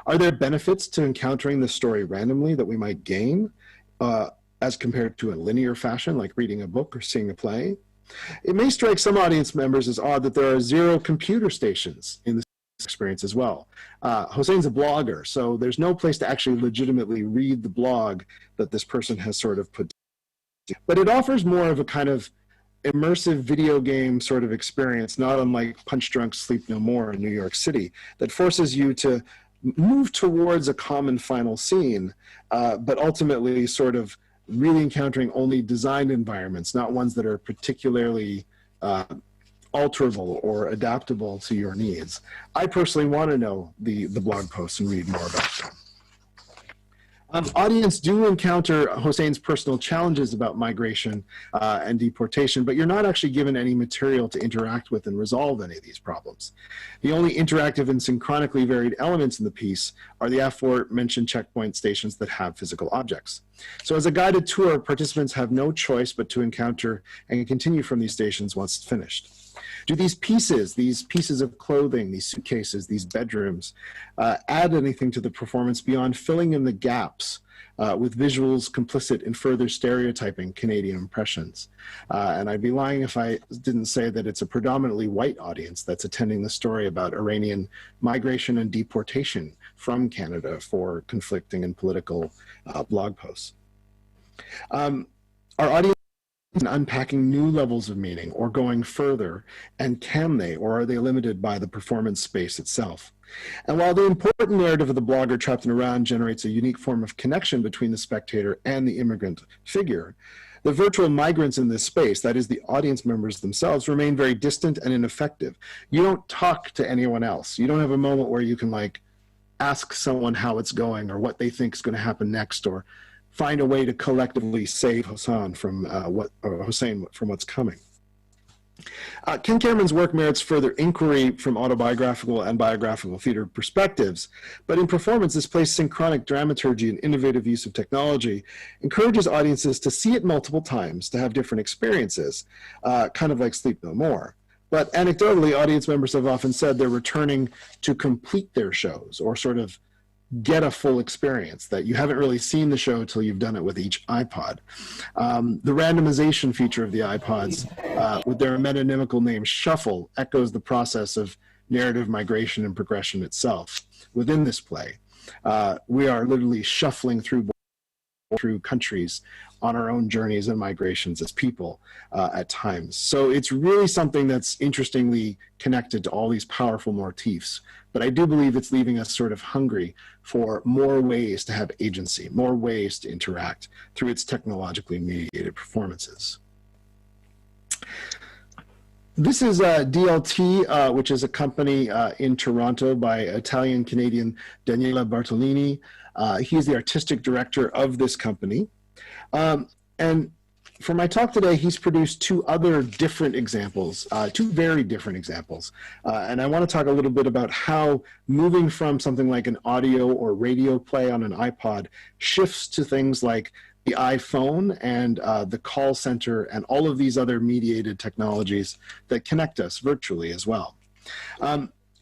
Are there benefits to encountering the story randomly that we might gain as compared to a linear fashion, like reading a book or seeing a play? It may strike some audience members as odd that there are 0 computer stations in the experience as well. Hussein's a blogger, so there's no place to actually legitimately read the blog that this person has sort of put together. But it offers more of a kind of immersive video game sort of experience, not unlike Punch Drunk Sleep No More in New York City, that forces you to move towards a common final scene, but ultimately sort of really encountering only designed environments, not ones that are particularly alterable or adaptable to your needs. I personally want to know the blog posts and read more about them. Audience do encounter Hussein's personal challenges about migration and deportation, but you're not actually given any material to interact with and resolve any of these problems. The only interactive and synchronically varied elements in the piece are the aforementioned checkpoint stations that have physical objects. So as a guided tour, participants have no choice but to encounter and continue from these stations once it's finished. Do these pieces of clothing, these suitcases, these bedrooms, add anything to the performance beyond filling in the gaps with visuals complicit in further stereotyping Canadian impressions? And I'd be lying if I didn't say that it's a predominantly white audience that's attending the story about Iranian migration and deportation from Canada for conflicting and political blog posts. Our audience and unpacking new levels of meaning or going further, and can they, or are they limited by the performance space itself? And while the important narrative of the blogger trapped in Iran generates a unique form of connection between the spectator and the immigrant figure, the virtual migrants in this space, that is the audience members themselves, remain very distant and ineffective. You don't talk to anyone else. You don't have a moment where you can like ask someone how it's going or what they think is going to happen next, or find a way to collectively save Hussein from what's coming. Ken Cameron's work merits further inquiry from autobiographical and biographical theater perspectives, but in performance, this play's synchronic dramaturgy and innovative use of technology encourages audiences to see it multiple times, to have different experiences, kind of like Sleep No More. But anecdotally, audience members have often said they're returning to complete their shows or sort of get a full experience, that you haven't really seen the show until you've done it with each iPod. The randomization feature of the iPods with their metonymical name Shuffle echoes the process of narrative migration and progression itself within this play. We are literally shuffling through countries on our own journeys and migrations as people at times. So it's really something that's interestingly connected to all these powerful motifs. But I do believe it's leaving us sort of hungry for more ways to have agency, more ways to interact through its technologically mediated performances. This is DLT, which is a company in Toronto by Italian-Canadian Daniele Bartolini. He's the artistic director of this company. And for my talk today, he's produced 2 other different examples, 2 very different examples. And I want to talk a little bit about how moving from something like an audio or radio play on an iPod shifts to things like the iPhone and the call center and all of these other mediated technologies that connect us virtually as well.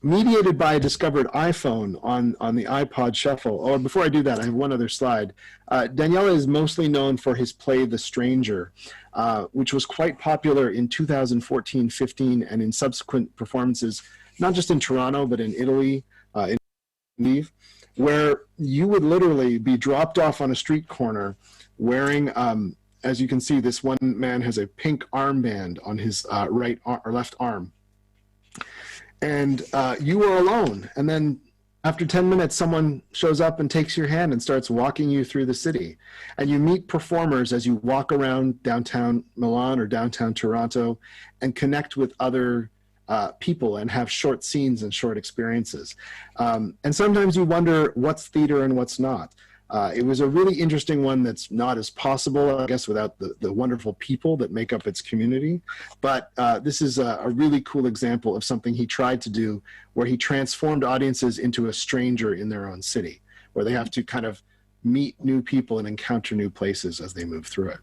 Mediated by a discovered iPhone on the iPod Shuffle. Oh, before I do that, I have one other slide. Daniele is mostly known for his play The Stranger, which was quite popular in 2014-15 and in subsequent performances, not just in Toronto, but in Italy, in Lviv, where you would literally be dropped off on a street corner wearing, as you can see, this one man has a pink armband on his left arm. And you were alone. And then After 10 minutes, someone shows up and takes your hand and starts walking you through the city. And you meet performers as you walk around downtown Milan or downtown Toronto and connect with other people and have short scenes and short experiences. And sometimes you wonder what's theater and what's not. It was a really interesting one that's not as possible, I guess, without the wonderful people that make up its community. But this is a really cool example of something he tried to do where he transformed audiences into a stranger in their own city, where they have to kind of meet new people and encounter new places as they move through it.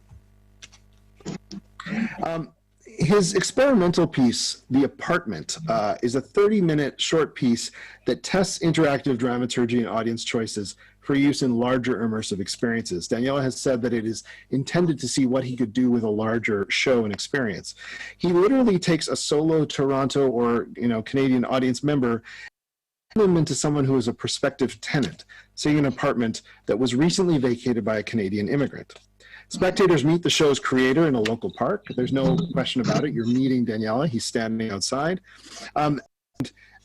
His experimental piece, The Apartment, is a 30-minute short piece that tests interactive dramaturgy and audience choices for use in larger immersive experiences. Daniela has said that it is intended to see what he could do with a larger show and experience. He literally takes a solo Toronto or Canadian audience member and turns them into someone who is a prospective tenant, seeing an apartment that was recently vacated by a Canadian immigrant. Spectators meet the show's creator in a local park. There's no question about it. You're meeting Daniela. He's standing outside. And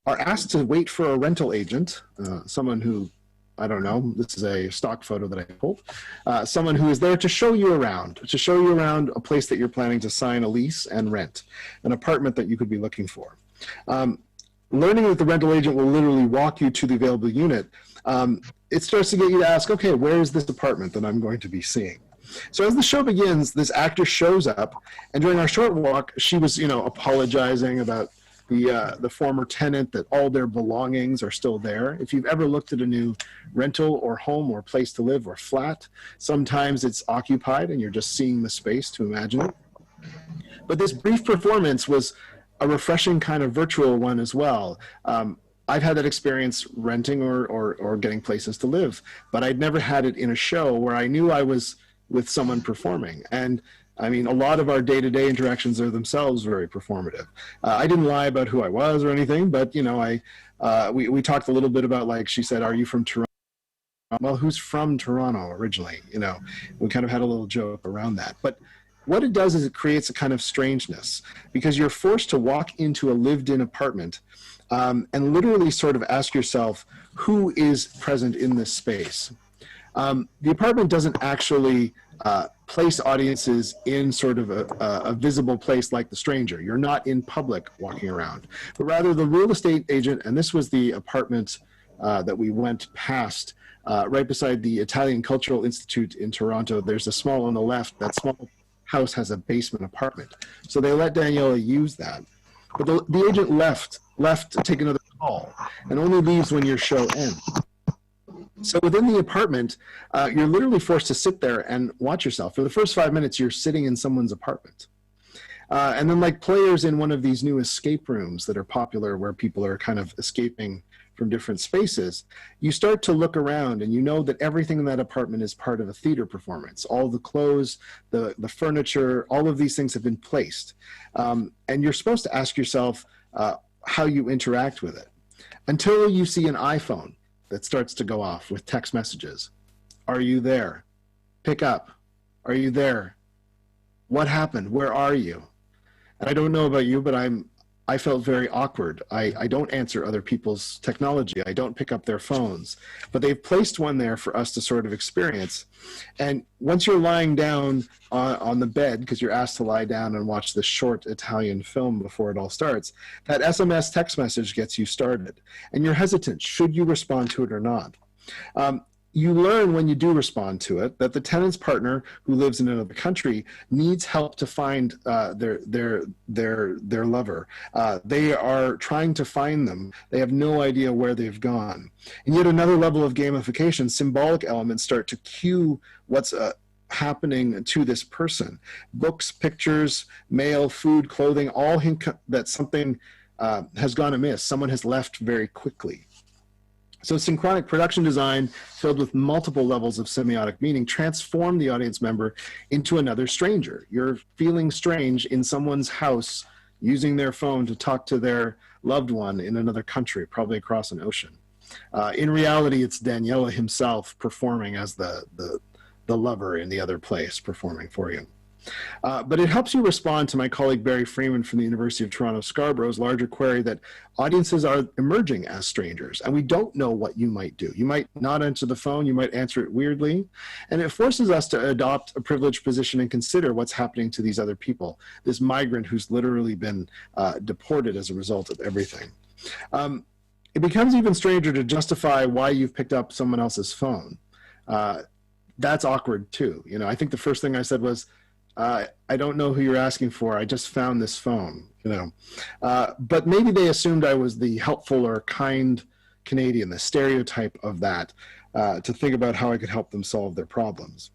are asked to wait for a rental agent, someone who, I don't know, this is a stock photo that I pulled, someone who is there to show you around a place that you're planning to sign a lease and rent, an apartment that you could be looking for. Learning that the rental agent will literally walk you to the available unit, it starts to get you to ask, okay, where is this apartment that I'm going to be seeing? So as the show begins, this actor shows up, and during our short walk, she was, apologizing about the former tenant, that all their belongings are still there. If you've ever looked at a new rental or home or place to live or flat, sometimes it's occupied and you're just seeing the space to imagine it. But this brief performance was a refreshing kind of virtual one as well. I've had that experience renting or getting places to live, but I'd never had it in a show where I knew I was with someone performing. And I mean, a lot of our day-to-day interactions are themselves very performative. I didn't lie about who I was or anything, but we talked a little bit about, like she said, are you from Toronto? Well, who's from Toronto originally? We kind of had a little joke around that. But what it does is it creates a kind of strangeness, because you're forced to walk into a lived-in apartment and literally sort of ask yourself, who is present in this space? The apartment doesn't actually place audiences in sort of a visible place like The Stranger. You're not in public walking around, but rather the real estate agent, and this was the apartment that we went past right beside the Italian Cultural Institute in Toronto. There's a small on the left, that small house has a basement apartment. So they let Daniela use that. But the agent left to take another call and only leaves when your show ends. So within the apartment, you're literally forced to sit there and watch yourself. For the first 5 minutes, you're sitting in someone's apartment. And then like players in one of these new escape rooms that are popular where people are kind of escaping from different spaces, you start to look around and you know that everything in that apartment is part of a theater performance. All the clothes, the furniture, all of these things have been placed. And you're supposed to ask yourself how you interact with it until you see an iPhone that starts to go off with text messages. Are you there? Pick up. Are you there? What happened? Where are you? And I don't know about you, but I felt very awkward. I don't answer other people's technology. I don't pick up their phones. But they've placed one there for us to sort of experience. And once you're lying down on the bed, because you're asked to lie down and watch this short Italian film before it all starts, that SMS text message gets you started. And you're hesitant. Should you respond to it or not? You learn when you do respond to it that the tenant's partner who lives in another country needs help to find their lover. They are trying to find them. They have no idea where they've gone. And yet another level of gamification, symbolic elements start to cue what's happening to this person. Books, pictures, mail, food, clothing, all hint that something has gone amiss. Someone has left very quickly. So synchronic production design, filled with multiple levels of semiotic meaning, transform the audience member into another stranger. You're feeling strange in someone's house, using their phone to talk to their loved one in another country, probably across an ocean. In reality, it's Daniela himself performing as the lover in the other place, performing for you. But it helps you respond to my colleague Barry Freeman from the University of Toronto Scarborough's larger query that audiences are emerging as strangers, and we don't know what you might do. You might not answer the phone, you might answer it weirdly, and it forces us to adopt a privileged position and consider what's happening to these other people, this migrant who's literally been deported as a result of everything. It becomes even stranger to justify why you've picked up someone else's phone. That's awkward too. You know, I think the first thing I said was, I don't know who you're asking for. I just found this phone, you know. But maybe they assumed I was the helpful or kind Canadian, the stereotype of that, to think about how I could help them solve their problems.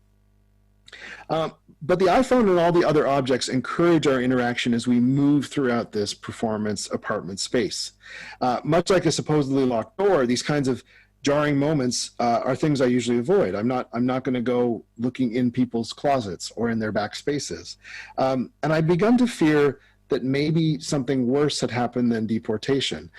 But the iPhone and all the other objects encourage our interaction as we move throughout this performance apartment space. Much like a supposedly locked door, these kinds of jarring moments are things I usually avoid. I'm not going to go looking in people's closets or in their back spaces. And I've begun to fear that maybe something worse had happened than deportation.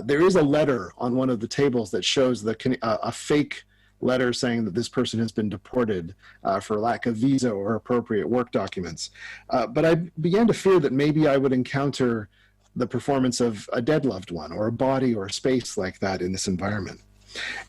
There is a letter on one of the tables that shows a fake letter saying that this person has been deported for lack of visa or appropriate work documents. But I began to fear that maybe I would encounter the performance of a dead loved one or a body or a space like that in this environment.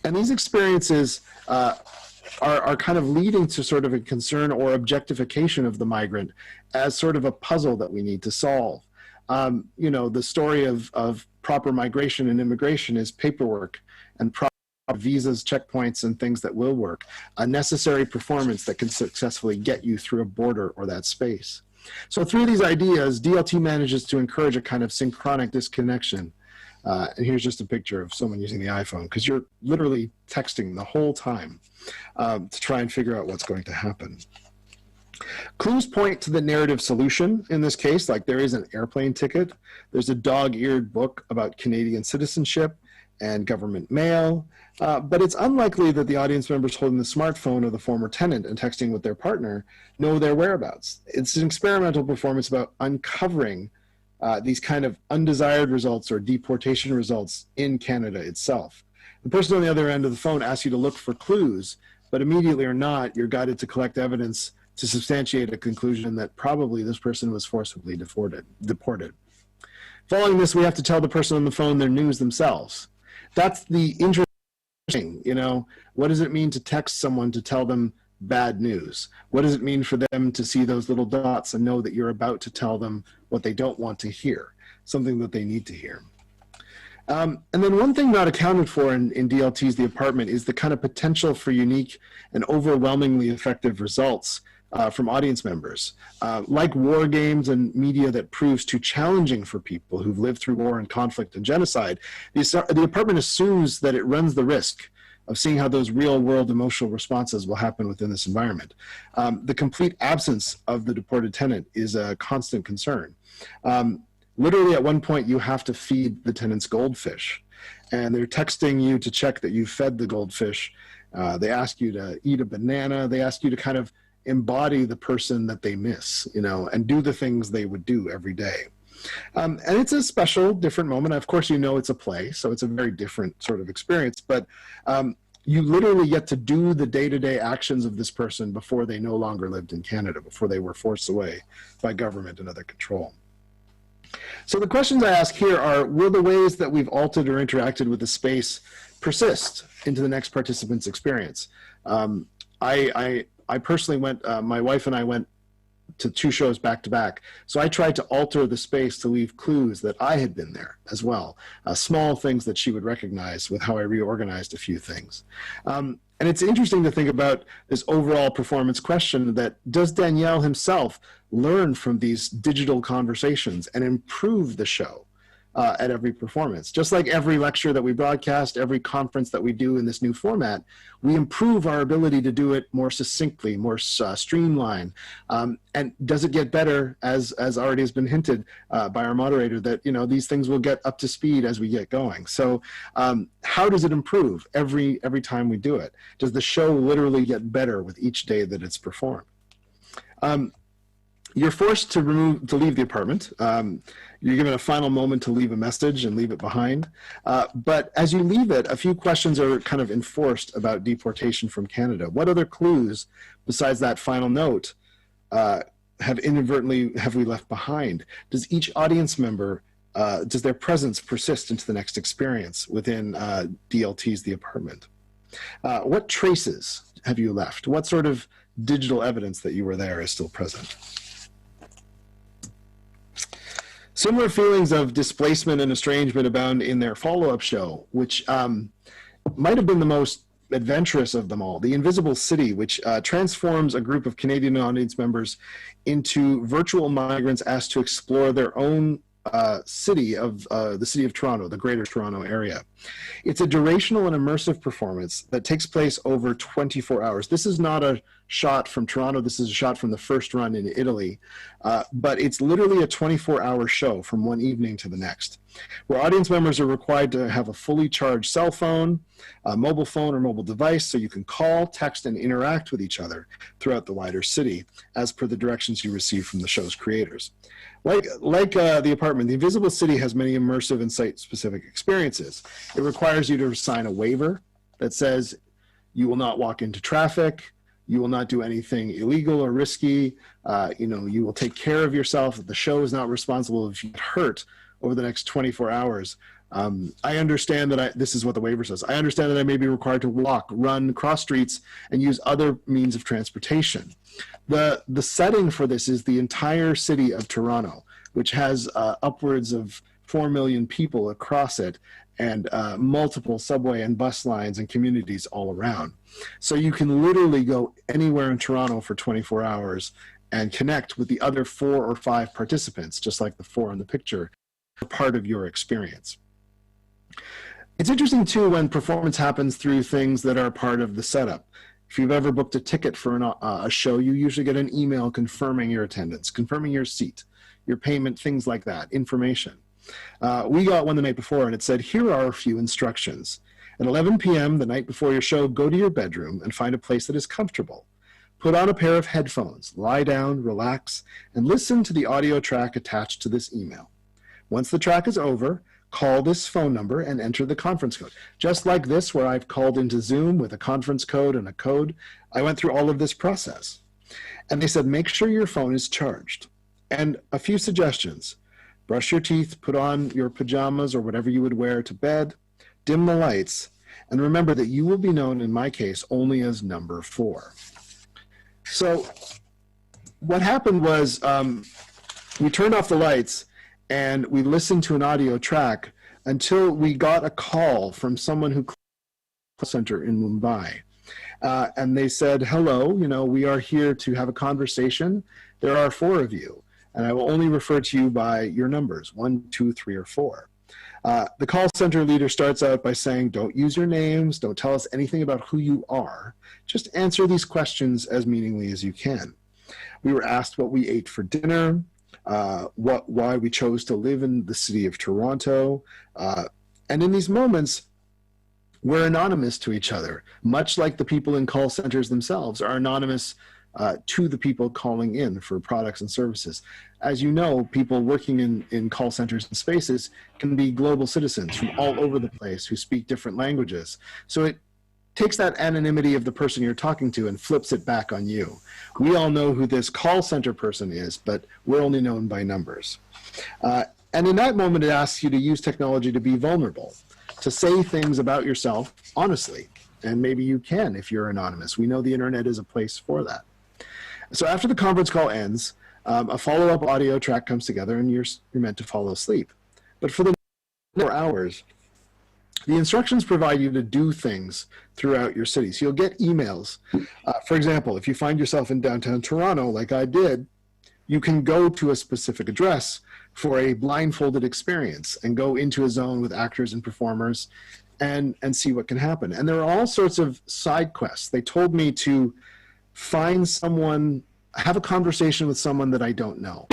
And these experiences are kind of leading to sort of a concern or objectification of the migrant as sort of a puzzle that we need to solve. You know, the story of proper migration and immigration is paperwork and proper visas, checkpoints, and things that will work, a necessary performance that can successfully get you through a border or that space. So through these ideas, DLT manages to encourage a kind of synchronic disconnection. And here's just a picture of someone using the iPhone, because you're literally texting the whole time to try and figure out what's going to happen. Clues point to the narrative solution in this case, like there is an airplane ticket, there's a dog-eared book about Canadian citizenship and government mail, but it's unlikely that the audience members holding the smartphone of the former tenant and texting with their partner know their whereabouts. It's an experimental performance about uncovering these kind of undesired results or deportation results in Canada itself. The person on the other end of the phone asks you to look for clues, but immediately or not, you're guided to collect evidence to substantiate a conclusion that probably this person was forcibly deported. Following this, we have to tell the person on the phone their news themselves. That's the interesting thing, you know. What does it mean to text someone to tell them bad news? What does it mean for them to see those little dots and know that you're about to tell them what they don't want to hear, something that they need to hear? And then one thing not accounted for in DLT's The Apartment is the kind of potential for unique and overwhelmingly effective results from audience members. Like war games and media that proves too challenging for people who've lived through war and conflict and genocide, The Apartment assumes that it runs the risk of seeing how those real-world emotional responses will happen within this environment. The complete absence of the deported tenant is a constant concern. Literally at one point you have to feed the tenant's goldfish, and they're texting you to check that you fed the goldfish. They ask you to eat a banana. They ask you to kind of embody the person that they miss, you know, and do the things they would do every day. And it's a special, different moment. Of course, you know it's a play, so it's a very different sort of experience, but you literally get to do the day-to-day actions of this person before they no longer lived in Canada, before they were forced away by government and other control. So the questions I ask here are, will the ways that we've altered or interacted with the space persist into the next participant's experience? I personally went, my wife and I went to 2 shows back to back. So I tried to alter the space to leave clues that I had been there as well. Small things that she would recognize with how I reorganized a few things. And it's interesting to think about this overall performance question that, does Daniel himself learn from these digital conversations and improve the show at every performance? Just like every lecture that we broadcast, every conference that we do in this new format, we improve our ability to do it more succinctly, more streamlined. And does it get better, as already has been hinted by our moderator, that, you know, these things will get up to speed as we get going. So how does it improve every time we do it? Does the show literally get better with each day that it's performed? You're forced to leave the apartment. You're given a final moment to leave a message and leave it behind. But as you leave it, a few questions are kind of enforced about deportation from Canada. What other clues, besides that final note, have we left behind? Does each audience member, does their presence persist into the next experience within DLT's The Apartment? What traces have you left? What sort of digital evidence that you were there is still present? Similar feelings of displacement and estrangement abound in their follow-up show, which might have been the most adventurous of them all, The Invisible City, which transforms a group of Canadian audience members into virtual migrants asked to explore their own city of the city of Toronto, the Greater Toronto Area. It's a durational and immersive performance that takes place over 24 hours. This is not a shot from Toronto. This is a shot from the first run in Italy, but it's literally a 24-hour show from one evening to the next, where audience members are required to have a fully charged cell phone, a mobile phone or mobile device, so you can call, text, and interact with each other throughout the wider city, as per the directions you receive from the show's creators. Like The Apartment, The Invisible City has many immersive and site-specific experiences. It requires you to sign a waiver that says you will not walk into traffic, you will not do anything illegal or risky, you will take care of yourself, the show is not responsible if you get hurt over the next 24 hours. I understand that this is what the waiver says. I understand that I may be required to walk, run, cross streets, and use other means of transportation. The setting for this is the entire city of Toronto, which has upwards of 4 million people across it, and multiple subway and bus lines and communities all around. So you can literally go anywhere in Toronto for 24 hours and connect with the other 4 or 5 participants, just like the 4 in the picture, part of your experience. It's interesting too when performance happens through things that are part of the setup. If you've ever booked a ticket for a show, you usually get an email confirming your attendance, confirming your seat, your payment, things like that, information. We got one the night before and it said, here are a few instructions. At 11 p.m. the night before your show, go to your bedroom and find a place that is comfortable. Put on a pair of headphones, lie down, relax, and listen to the audio track attached to this email. Once the track is over, call this phone number and enter the conference code. Just like this, where I've called into Zoom with a conference code and a code, I went through all of this process. And they said, make sure your phone is charged. And a few suggestions. Brush your teeth, put on your pajamas or whatever you would wear to bed, dim the lights, and remember that you will be known, in my case, only as number 4. So what happened was we turned off the lights and we listened to an audio track until we got a call from someone who center in Mumbai. And they said, hello, we are here to have a conversation. There are 4 of you, and I will only refer to you by your numbers, 1, 2, 3, or 4. The call center leader starts out by saying, don't use your names, don't tell us anything about who you are. Just answer these questions as meaningfully as you can. We were asked what we ate for dinner, why we chose to live in the city of Toronto. And in these moments, we're anonymous to each other, much like the people in call centers themselves are anonymous to the people calling in for products and services. As you know, people working in call centers and spaces can be global citizens from all over the place who speak different languages. So it takes that anonymity of the person you're talking to and flips it back on you. We all know who this call center person is, but we're only known by numbers. And in that moment, it asks you to use technology to be vulnerable, to say things about yourself honestly. And maybe you can if you're anonymous. We know the internet is a place for that. So after the conference call ends, a follow-up audio track comes together and you're meant to fall asleep. But for the 4 hours, the instructions provide you to do things throughout your city. So you'll get emails. For example, if you find yourself in downtown Toronto, like I did, you can go to a specific address for a blindfolded experience and go into a zone with actors and performers and see what can happen. And there are all sorts of side quests. They told me to find someone, have a conversation with someone that I don't know.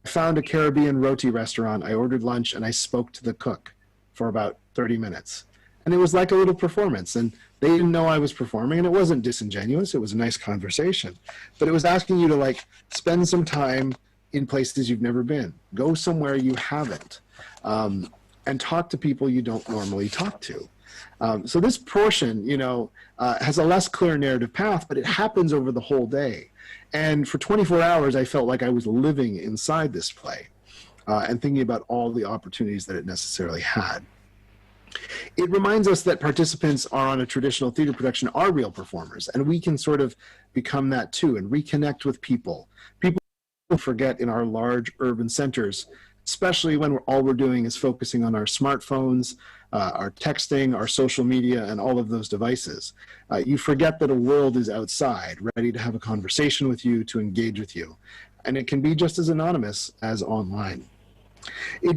I found a Caribbean roti restaurant. I ordered lunch and I spoke to the cook for about 30 minutes. And it was like a little performance. And they didn't know I was performing, and it wasn't disingenuous. It was a nice conversation. But it was asking you to spend some time in places you've never been. Go somewhere you haven't. and talk to people you don't normally talk to. So this portion, has a less clear narrative path, but it happens over the whole day. And for 24 hours, I felt like I was living inside this play and thinking about all the opportunities that it necessarily had. It reminds us that participants are on a traditional theater production are real performers, and we can sort of become that too and reconnect with people. People forget in our large urban centers, especially when all we're doing is focusing on our smartphones, our texting, our social media, and all of those devices. You forget that a world is outside, ready to have a conversation with you, to engage with you. And it can be just as anonymous as online. The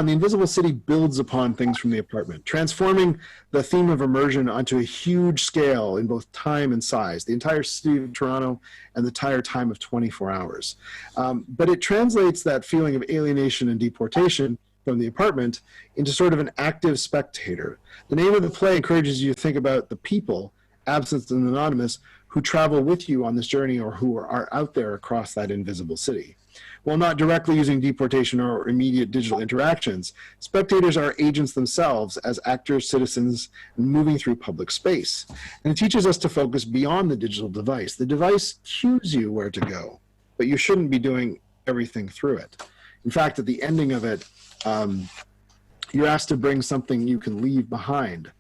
Invisible City builds upon things from the apartment, transforming the theme of immersion onto a huge scale in both time and size, the entire city of Toronto and the entire time of 24 hours. But it translates that feeling of alienation and deportation from the apartment into sort of an active spectator. The name of the play encourages you to think about the people, absent and anonymous, who travel with you on this journey or who are out there across that invisible city. While not directly using deportation or immediate digital interactions, spectators are agents themselves as actors, citizens, moving through public space. And it teaches us to focus beyond the digital device. The device cues you where to go, but you shouldn't be doing everything through it. In fact, at the ending of it, you're asked to bring something you can leave behind.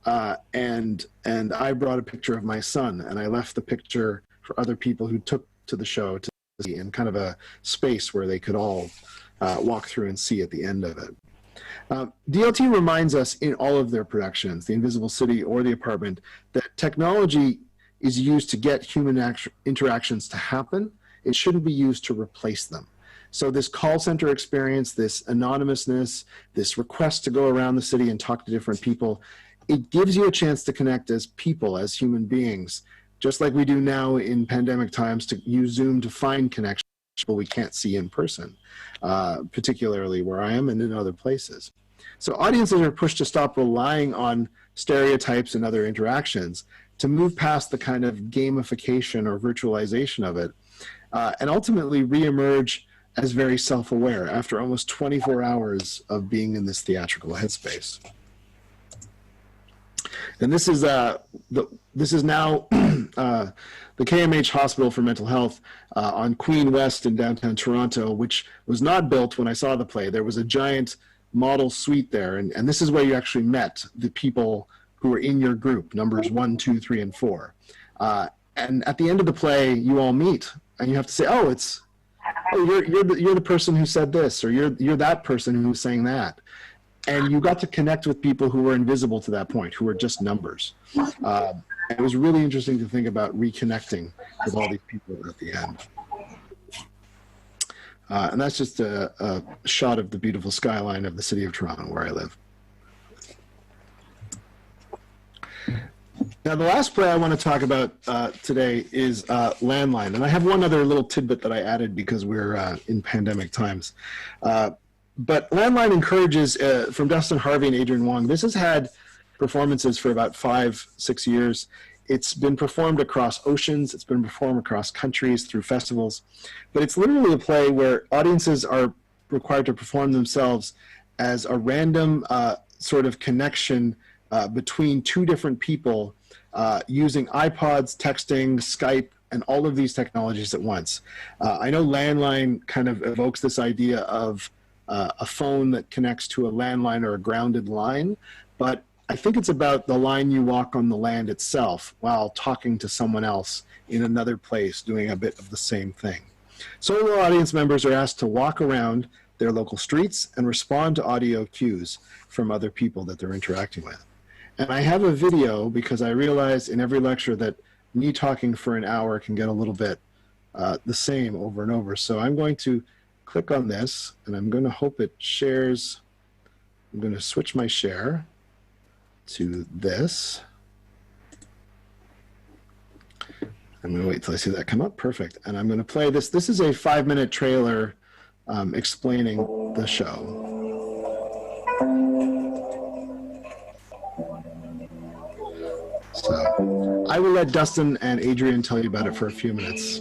And I brought a picture of my son, and I left the picture for other people who took to the show to see in kind of a space where they could all walk through and see at the end of it. DLT reminds us in all of their productions, The Invisible City or The Apartment, that technology is used to get human interactions to happen. It shouldn't be used to replace them. So this call center experience, this anonymousness, this request to go around the city and talk to different people, it gives you a chance to connect as people, as human beings, just like we do now in pandemic times to use Zoom to find connections people we can't see in person, particularly where I am and in other places. So audiences are pushed to stop relying on stereotypes and other interactions to move past the kind of gamification or virtualization of it, and ultimately reemerge as very self-aware after almost 24 hours of being in this theatrical headspace. And this is now the KMH Hospital for Mental Health on Queen West in downtown Toronto, which was not built when I saw the play. There was a giant model suite there, and this is where you actually met the people who were in your group, numbers 1, 2, 3, and 4. And at the end of the play, you all meet, and you have to say, "Oh, you're the person who said this," or you're that person who's saying that. And you got to connect with people who were invisible to that point, who were just numbers. It was really interesting to think about reconnecting with all these people at the end. And that's just a shot of the beautiful skyline of the city of Toronto, where I live. Now, the last play I want to talk about today is Landline. And I have one other little tidbit that I added because we're in pandemic times. But Landline encourages, from Dustin Harvey and Adrian Wong, this has had performances for about 5-6 years. It's been performed across oceans. It's been performed across countries through festivals. But it's literally a play where audiences are required to perform themselves as a random sort of connection between two different people using iPods, texting, Skype, and all of these technologies at once. I know Landline kind of evokes this idea of a phone that connects to a landline or a grounded line, but I think it's about the line you walk on the land itself while talking to someone else in another place doing a bit of the same thing. Solo audience members are asked to walk around their local streets and respond to audio cues from other people that they're interacting with. And I have a video because I realize in every lecture that me talking for an hour can get a little bit the same over and over. So I'm going to click on this, and I'm going to hope it shares. I'm going to switch my share to this. I'm going to wait till I see that come up. Perfect. And I'm going to play this. This is a 5-minute trailer explaining the show. So I will let Dustin and Adrian tell you about it for a few minutes.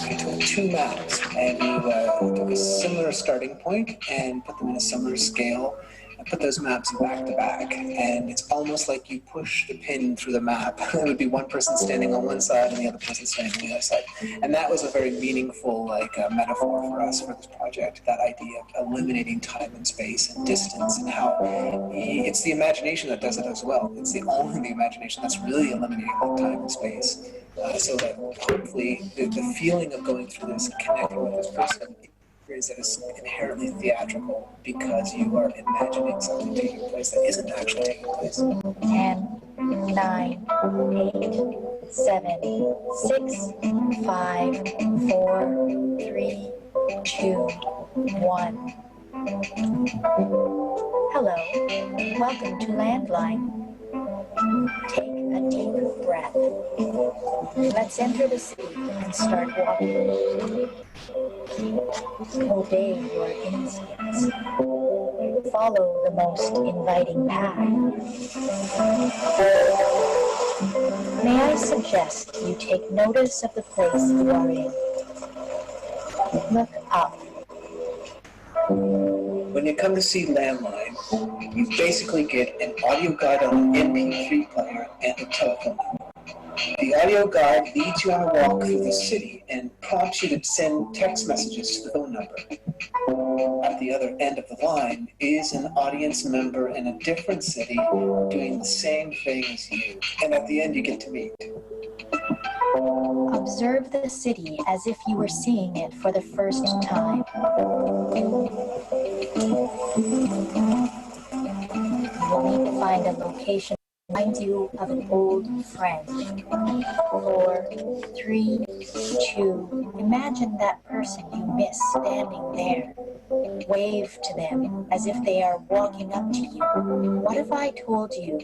Between two mountains, and you took a similar starting point and put them in a similar scale and put those maps back to back. And it's almost like you push the pin through the map. It would be one person standing on one side and the other person standing on the other side. And that was a very meaningful metaphor for us for this project, that idea of eliminating time and space and distance, and how it's the imagination that does it as well. It's the only imagination that's really eliminating that time and space. So that hopefully the feeling of going through this and connecting with this person is that it's inherently theatrical because you are imagining something taking place that isn't actually taking place. 10, 9, 8, 7, 6, 5, 4, 3, 2, 1. Hello, welcome to Landline. Take a deep breath. Let's enter the city and start walking. Obey your instincts. Follow the most inviting path. May I suggest you take notice of the place you are in. Look up. When you come to see Landline, you basically get an audio guide on an MP3 player and a telephone. The audio guide leads you on a walk through the city and prompts you to send text messages to the phone number. At the other end of the line is an audience member in a different city doing the same thing as you. And at the end, you get to meet. Observe the city as if you were seeing it for the first time. You will need to find a location that reminds you of an old friend. 4, 3, 2, imagine that person you miss standing there. Wave to them as if they are walking up to you. What if I told you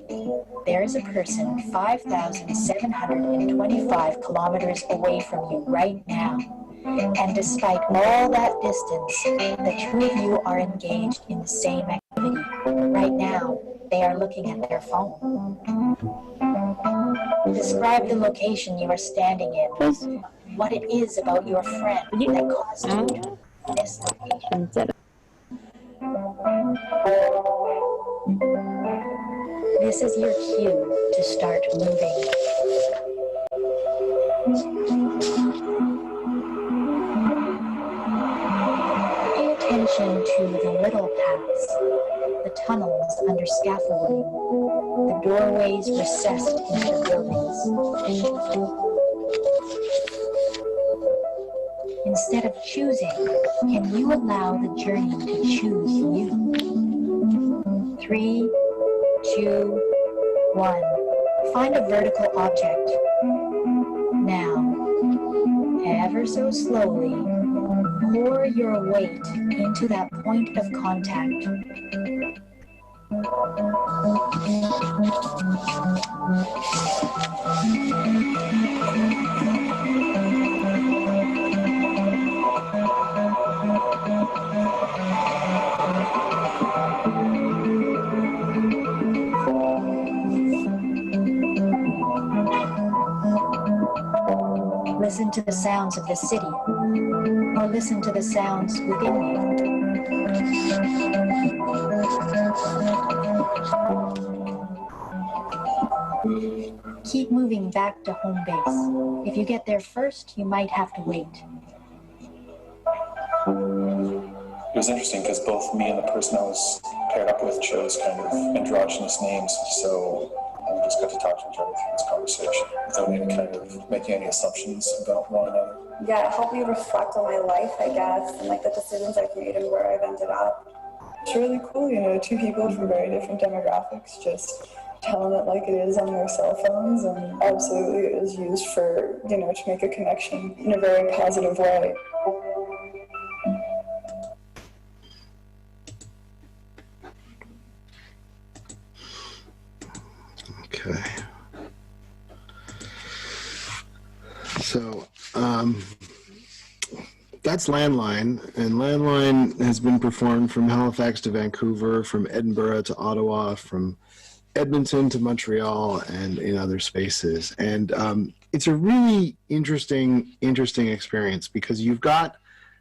there is a person 5,725 kilometers away from you right now, and despite all that distance, the two of you are engaged in the same activity. Right now, they are looking at their phone. Describe the location you are standing in, what it is about your friend that caused you to this location. This is your cue to start moving. Pay attention to the little paths, the tunnels under scaffolding, the doorways recessed into the buildings. Instead of choosing, can you allow the journey to choose you? 3, 2, 1. Find a vertical object. Now, ever so slowly, pour your weight into that point of contact. Listen to the sounds of the city, or listen to the sounds within you. Keep moving back to home base. If you get there first, you might have to wait. It was interesting because both me and the person I was paired up with chose kind of androgynous names, so we just got to talk to each other through this conversation without any kind of making any assumptions about one another. Yeah, it helped me reflect on my life, I guess, and like the decisions I've made and where I've ended up. It's really cool, you know, two people from very different demographics just telling it like it is on their cell phones, and absolutely it is used for, you know, to make a connection in a very positive way. Okay. So that's Landline, and Landline has been performed from Halifax to Vancouver, from Edinburgh to Ottawa, from Edmonton to Montreal, and in other spaces. And it's a really interesting experience because you've got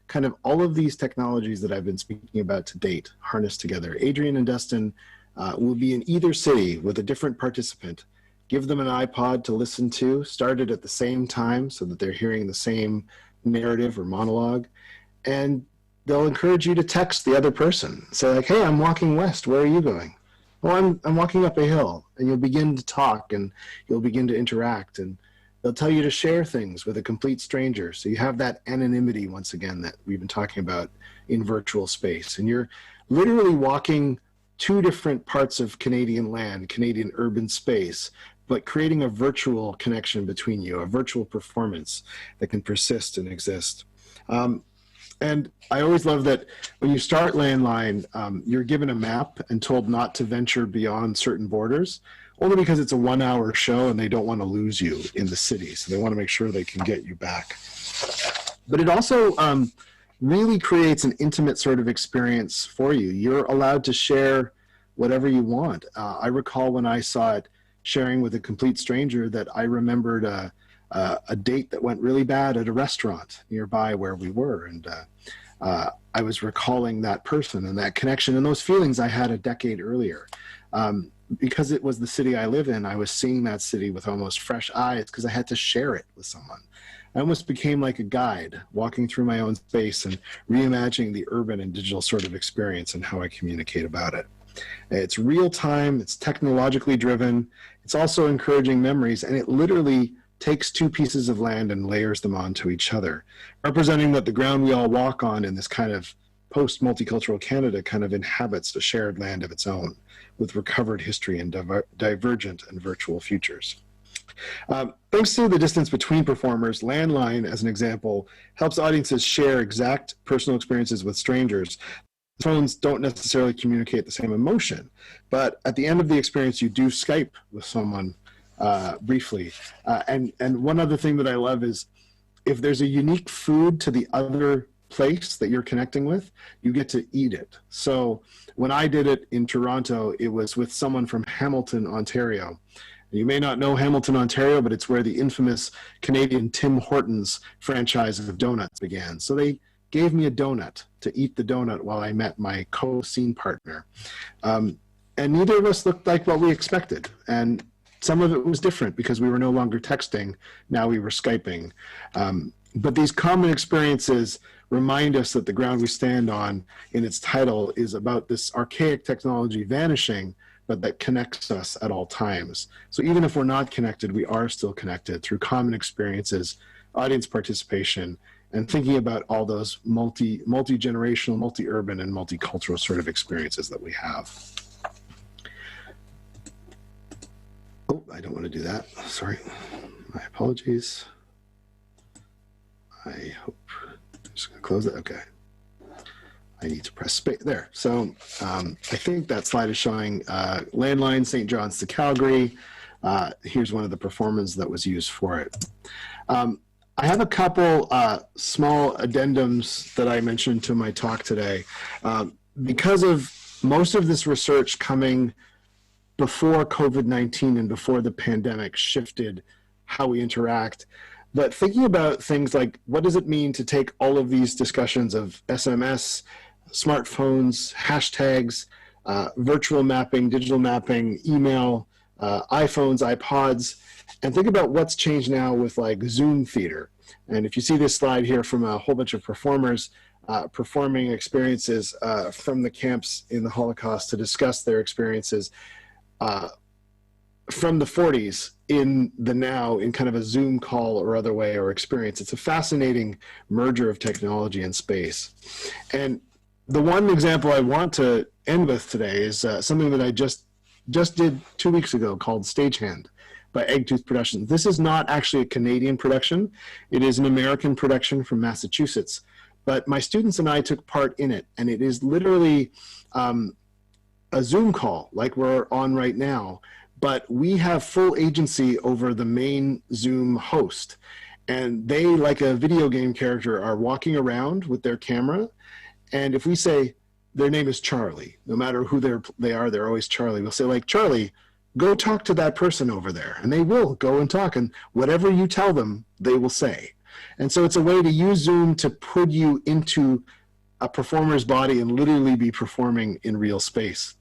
kind of all of these technologies that I've been speaking about to date harnessed together. Adrian and Dustin will be in either city with a different participant. Give them an iPod to listen to, start it at the same time so that they're hearing the same narrative or monologue, and they'll encourage you to text the other person. Say like, hey, I'm walking west, where are you going? Well, I'm walking up a hill. And you'll begin to talk and you'll begin to interact, and they'll tell you to share things with a complete stranger. So you have that anonymity once again that we've been talking about in virtual space. And you're literally walking two different parts of Canadian land, Canadian urban space, but creating a virtual connection between you, a virtual performance that can persist and exist. And I always love that when you start Landline, you're given a map and told not to venture beyond certain borders, only because it's a 1-hour show and they don't want to lose you in the city. So they want to make sure they can get you back. But it also really creates an intimate sort of experience for you. You're allowed to share whatever you want. I recall when I saw it sharing with a complete stranger that I remembered a date that went really bad at a restaurant nearby where we were. And I was recalling that person and that connection and those feelings I had a decade earlier. Because it was the city I live in, I was seeing that city with almost fresh eyes because I had to share it with someone. I almost became like a guide, walking through my own space and reimagining the urban and digital sort of experience and how I communicate about it. It's real time, it's technologically driven, it's also encouraging memories, and it literally takes two pieces of land and layers them onto each other, representing that the ground we all walk on in this kind of post-multicultural Canada kind of inhabits a shared land of its own, with recovered history and divergent and virtual futures. Thanks to the distance between performers, Landline, as an example, helps audiences share exact personal experiences with strangers. Phones don't necessarily communicate the same emotion, but at the end of the experience, you do Skype with someone briefly. And one other thing that I love is if there's a unique food to the other place that you're connecting with, you get to eat it. So when I did it in Toronto, it was with someone from Hamilton, Ontario. You may not know Hamilton, Ontario, but it's where the infamous Canadian Tim Hortons franchise of donuts began. So they gave me a donut to eat the donut while I met my co-scene partner. And neither of us looked like what we expected. And some of it was different because we were no longer texting, now we were Skyping. But these common experiences remind us that the ground we stand on in its title is about this archaic technology vanishing, but that connects us at all times. So even if we're not connected, we are still connected through common experiences, audience participation, and thinking about all those multi-generational, multi-urban, and multicultural sort of experiences that we have. Oh, I don't want to do that. Sorry. My apologies. I hope I'm just going to close it. Okay. I need to press space there. So I think that slide is showing Landline, St. John's to Calgary. Here's one of the performances that was used for it. I have a couple small addendums that I mentioned to my talk today. Because of most of this research coming before COVID-19 and before the pandemic shifted how we interact, but thinking about things like what does it mean to take all of these discussions of SMS, smartphones, hashtags, virtual mapping, digital mapping, email, iPhones, iPods, and think about what's changed now with like Zoom theater. And if you see this slide here from a whole bunch of performers performing experiences from the camps in the Holocaust to discuss their experiences from the 40s in the now in kind of a Zoom call or other way or experience. It's a fascinating merger of technology and space. And the one example I want to end with today is something that I just did 2 weeks ago called Stagehand by Eggtooth Productions. This is not actually a Canadian production. It is an American production from Massachusetts. But my students and I took part in it, and it is literally a Zoom call like we're on right now, but we have full agency over the main Zoom host. And they, like a video game character, are walking around with their camera. And if we say their name is Charlie, no matter who they are, they're always Charlie. We'll say like, Charlie, go talk to that person over there. And they will go and talk. And whatever you tell them, they will say. And so it's a way to use Zoom to put you into a performer's body and literally be performing in real space.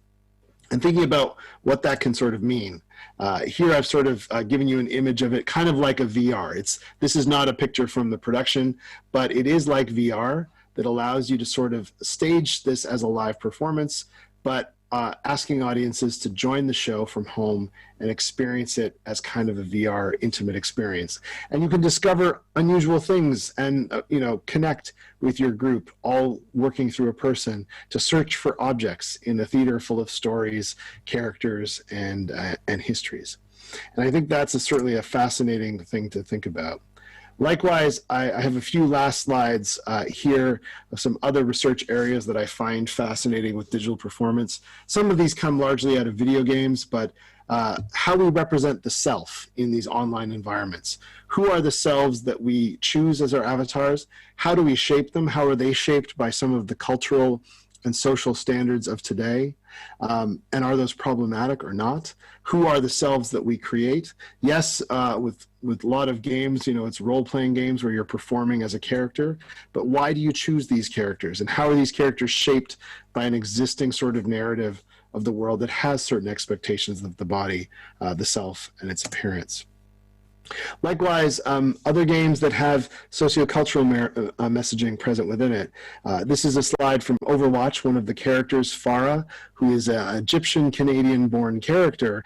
And thinking about what that can sort of mean. Here I've sort of given you an image of it, kind of like a VR. This is not a picture from the production, but it is like VR that allows you to sort of stage this as a live performance, but asking audiences to join the show from home and experience it as kind of a VR intimate experience. And you can discover unusual things and connect with your group, all working through a person to search for objects in a theater full of stories, characters, and histories. And I think that's certainly a fascinating thing to think about. Likewise, I have a few last slides here of some other research areas that I find fascinating with digital performance. Some of these come largely out of video games, but how we represent the self in these online environments. Who are the selves that we choose as our avatars? How do we shape them? How are they shaped by some of the cultural and social standards of today? And are those problematic or not? Who are the selves that we create? Yes, with a lot of games, it's role-playing games where you're performing as a character, but why do you choose these characters? And how are these characters shaped by an existing sort of narrative of the world that has certain expectations of the body, the self, and its appearance? Likewise, other games that have sociocultural messaging present within it. This is a slide from Overwatch, one of the characters, Farah, who is an Egyptian-Canadian-born character,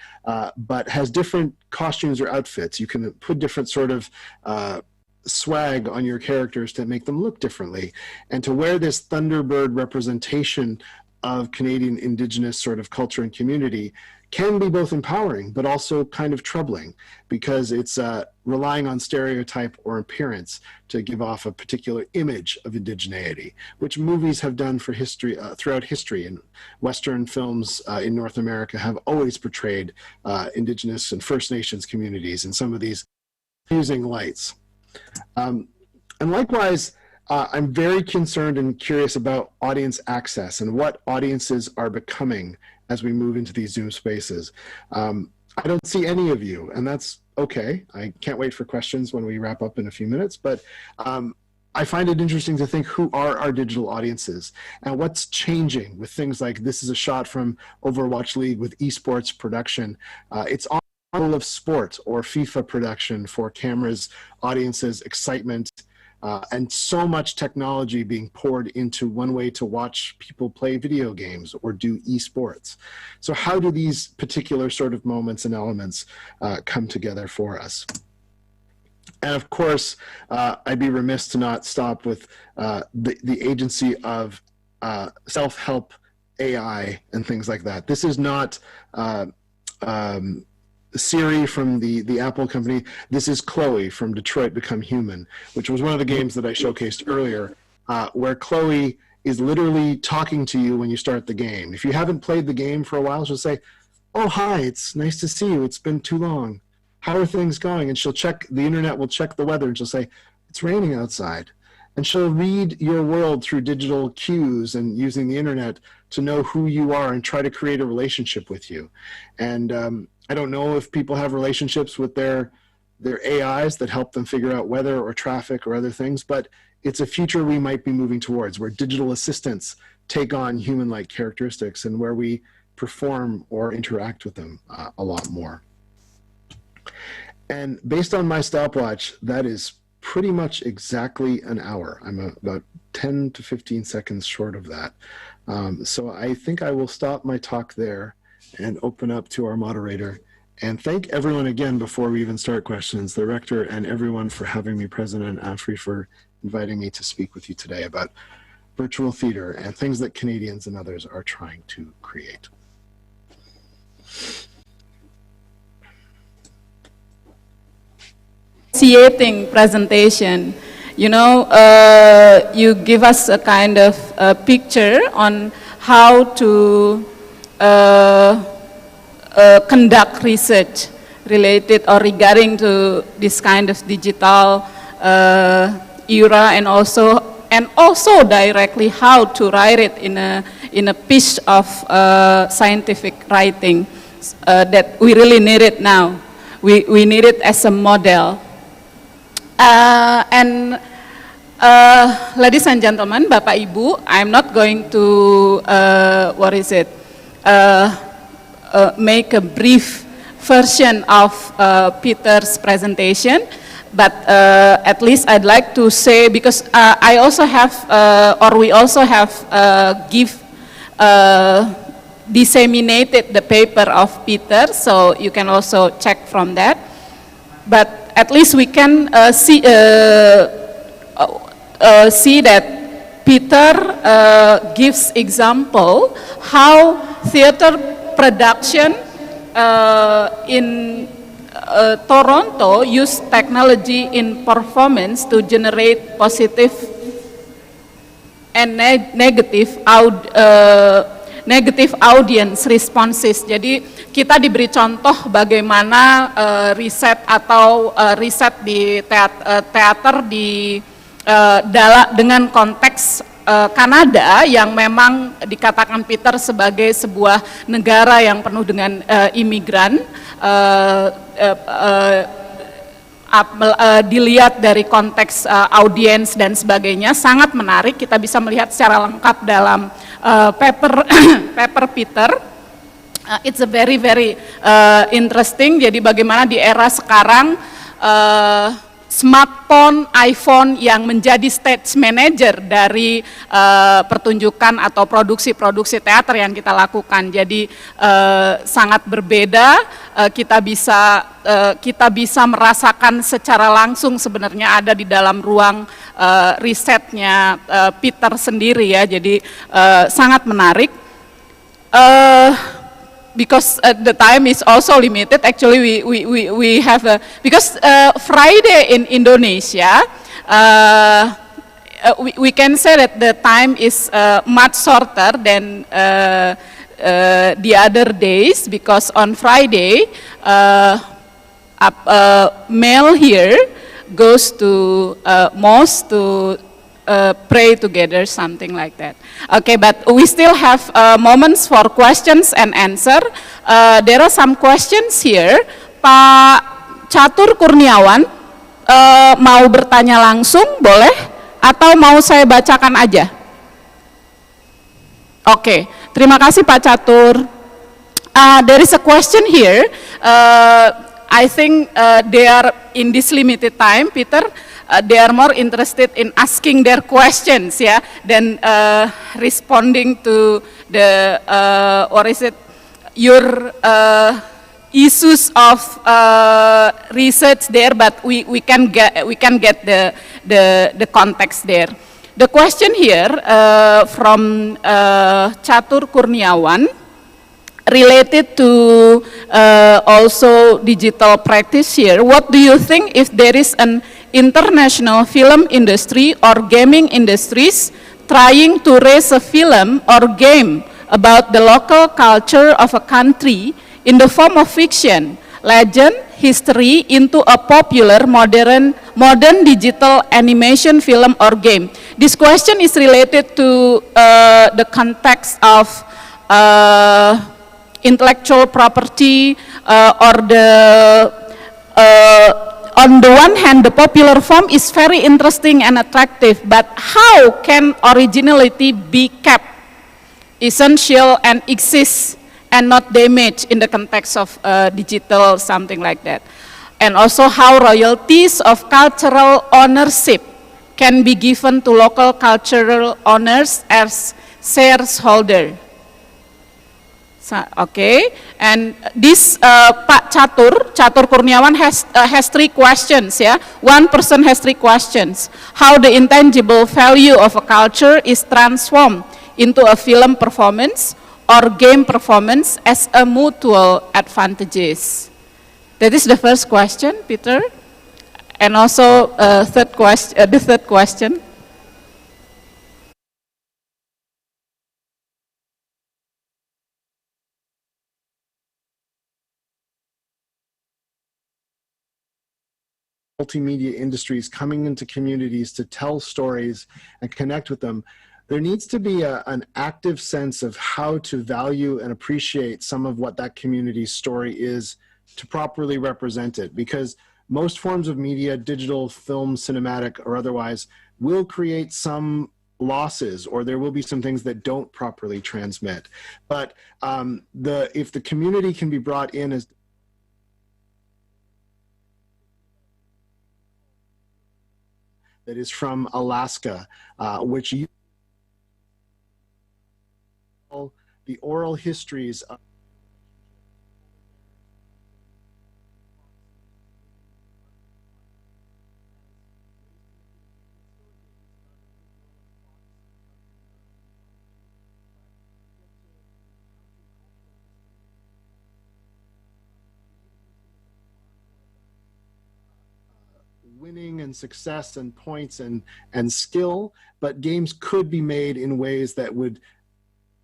but has different costumes or outfits. You can put different sort of swag on your characters to make them look differently. And to wear this Thunderbird representation of Canadian Indigenous sort of culture and community can be both empowering, but also kind of troubling, because it's relying on stereotype or appearance to give off a particular image of indigeneity, which movies have done for history, throughout history. And Western films in North America have always portrayed Indigenous and First Nations communities in some of these confusing lights. And likewise, I'm very concerned and curious about audience access and what audiences are becoming as we move into these Zoom spaces. I don't see any of you, and that's okay. I can't wait for questions when we wrap up in a few minutes, but I find it interesting to think who are our digital audiences and what's changing with things like this is a shot from Overwatch League with esports production. It's on the level of sport or FIFA production for cameras, audiences, excitement, and so much technology being poured into one way to watch people play video games or do esports. So how do these particular sort of moments and elements come together for us? And of course, I'd be remiss to not stop with the agency of self-help AI and things like that. This is not Siri from the Apple company. This is Chloe from Detroit Become Human, which was one of the games that I showcased earlier, where Chloe is literally talking to you when you start the game. If you haven't played the game for a while, she'll say, "Oh, hi, it's nice to see you. It's been too long. How are things going?" And she'll check, the internet will check the weather, and she'll say, "It's raining outside." And she'll read your world through digital cues and using the internet to know who you are and try to create a relationship with you. And I don't know if people have relationships with their AIs that help them figure out weather or traffic or other things, but it's a future we might be moving towards, where digital assistants take on human-like characteristics and where we perform or interact with them a lot more. And based on my stopwatch, that is pretty much exactly an hour. I'm about 10 to 15 seconds short of that. So I think I will stop my talk there and open up to our moderator. And thank everyone again before we even start questions, the rector and everyone for having me present, and Afri for inviting me to speak with you today about virtual theater and things that Canadians and others are trying to create. Initiating presentation, you give us a kind of picture on how to conduct research related or regarding to this kind of digital era, and also directly how to write it in a piece of scientific writing that we really need it now. We need it as a model. And ladies and gentlemen, Bapak Ibu, I'm not going to make a brief version of Peter's presentation, but at least I'd like to say, because I also have, we also have disseminated the paper of Peter, so you can also check from that. But at least we can see that Peter gives example how theater production in Toronto use technology in performance to generate positive and negative audience responses. Jadi kita diberi contoh bagaimana riset atau riset di teater di dengan konteks Kanada yang memang dikatakan Peter sebagai sebuah negara yang penuh dengan imigran. Dilihat dari konteks audiens dan sebagainya, sangat menarik. Kita bisa melihat secara lengkap dalam paper Peter. It's a very interesting. Jadi bagaimana di era sekarang smartphone, iPhone yang menjadi stage manager dari pertunjukan atau produksi teater yang kita lakukan. Jadi sangat berbeda. Kita bisa merasakan secara langsung sebenarnya ada di dalam ruang risetnya Peter sendiri ya. Jadi sangat menarik. Because the time is also limited, actually we have because Friday in Indonesia, we can say that the time is much shorter than the other days, because on Friday, male here goes to mosque to pray together, something like that. Okay, but we still have moments for questions and answer. There are some questions here. Pak Catur Kurniawan mau bertanya langsung, boleh? Atau mau saya bacakan aja? Oke, terima kasih Pak Catur. There is a question here. I think they are in this limited time, Peter. They are more interested in asking their questions, yeah, than responding to the your issues of research there. But we can get the context there. The question here from Catur Kurniawan, related to also digital practice here. What do you think if there is an international film industry or gaming industries trying to raise a film or game about the local culture of a country in the form of fiction, legend, history into a popular modern digital animation film or game? This question is related to the context of intellectual property or the on the one hand, the popular form is very interesting and attractive, but how can originality be kept essential and exist and not damaged in the context of digital, something like that? And also how royalties of cultural ownership can be given to local cultural owners as shareholder. Okay, and this Pak Catur Kurniawan has three questions. Yeah, one person has three questions. How the intangible value of a culture is transformed into a film performance or game performance as a mutual advantages? That is the first question, Peter, and also the third question. Multimedia industries coming into communities to tell stories and connect with them, there needs to be an active sense of how to value and appreciate some of what that community's story is to properly represent it. Because most forms of media, digital, film, cinematic, or otherwise, will create some losses, or there will be some things that don't properly transmit. But if the community can be brought in as that is from Alaska, which the oral histories of winning and success and points and skill, but games could be made in ways that would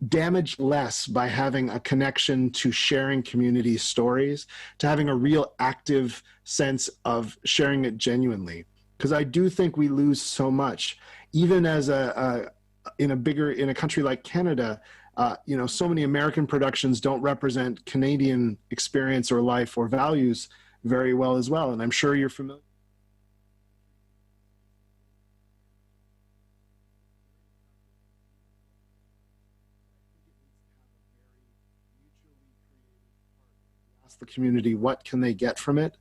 damage less by having a connection to sharing community stories, to having a real active sense of sharing it genuinely. Because I do think we lose so much, even as in a country like Canada, you know, so many American productions don't represent Canadian experience or life or values very well as well. And I'm sure you're familiar. The community, what can they get from it,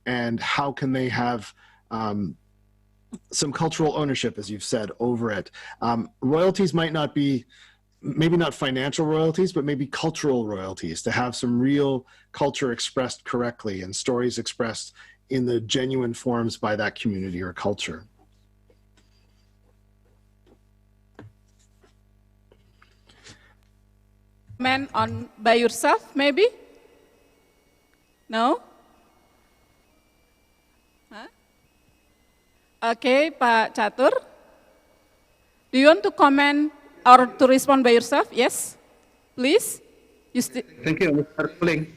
and how can they have some cultural ownership, as you've said, over it. Royalties might not be, maybe not financial royalties, but maybe cultural royalties, to have some real culture expressed correctly and stories expressed in the genuine forms by that community or culture. Comment on by yourself, maybe? No? Huh? Okay, Pak Catur. Do you want to comment or to respond by yourself? Yes, please. Thank you, Mr. Kuling.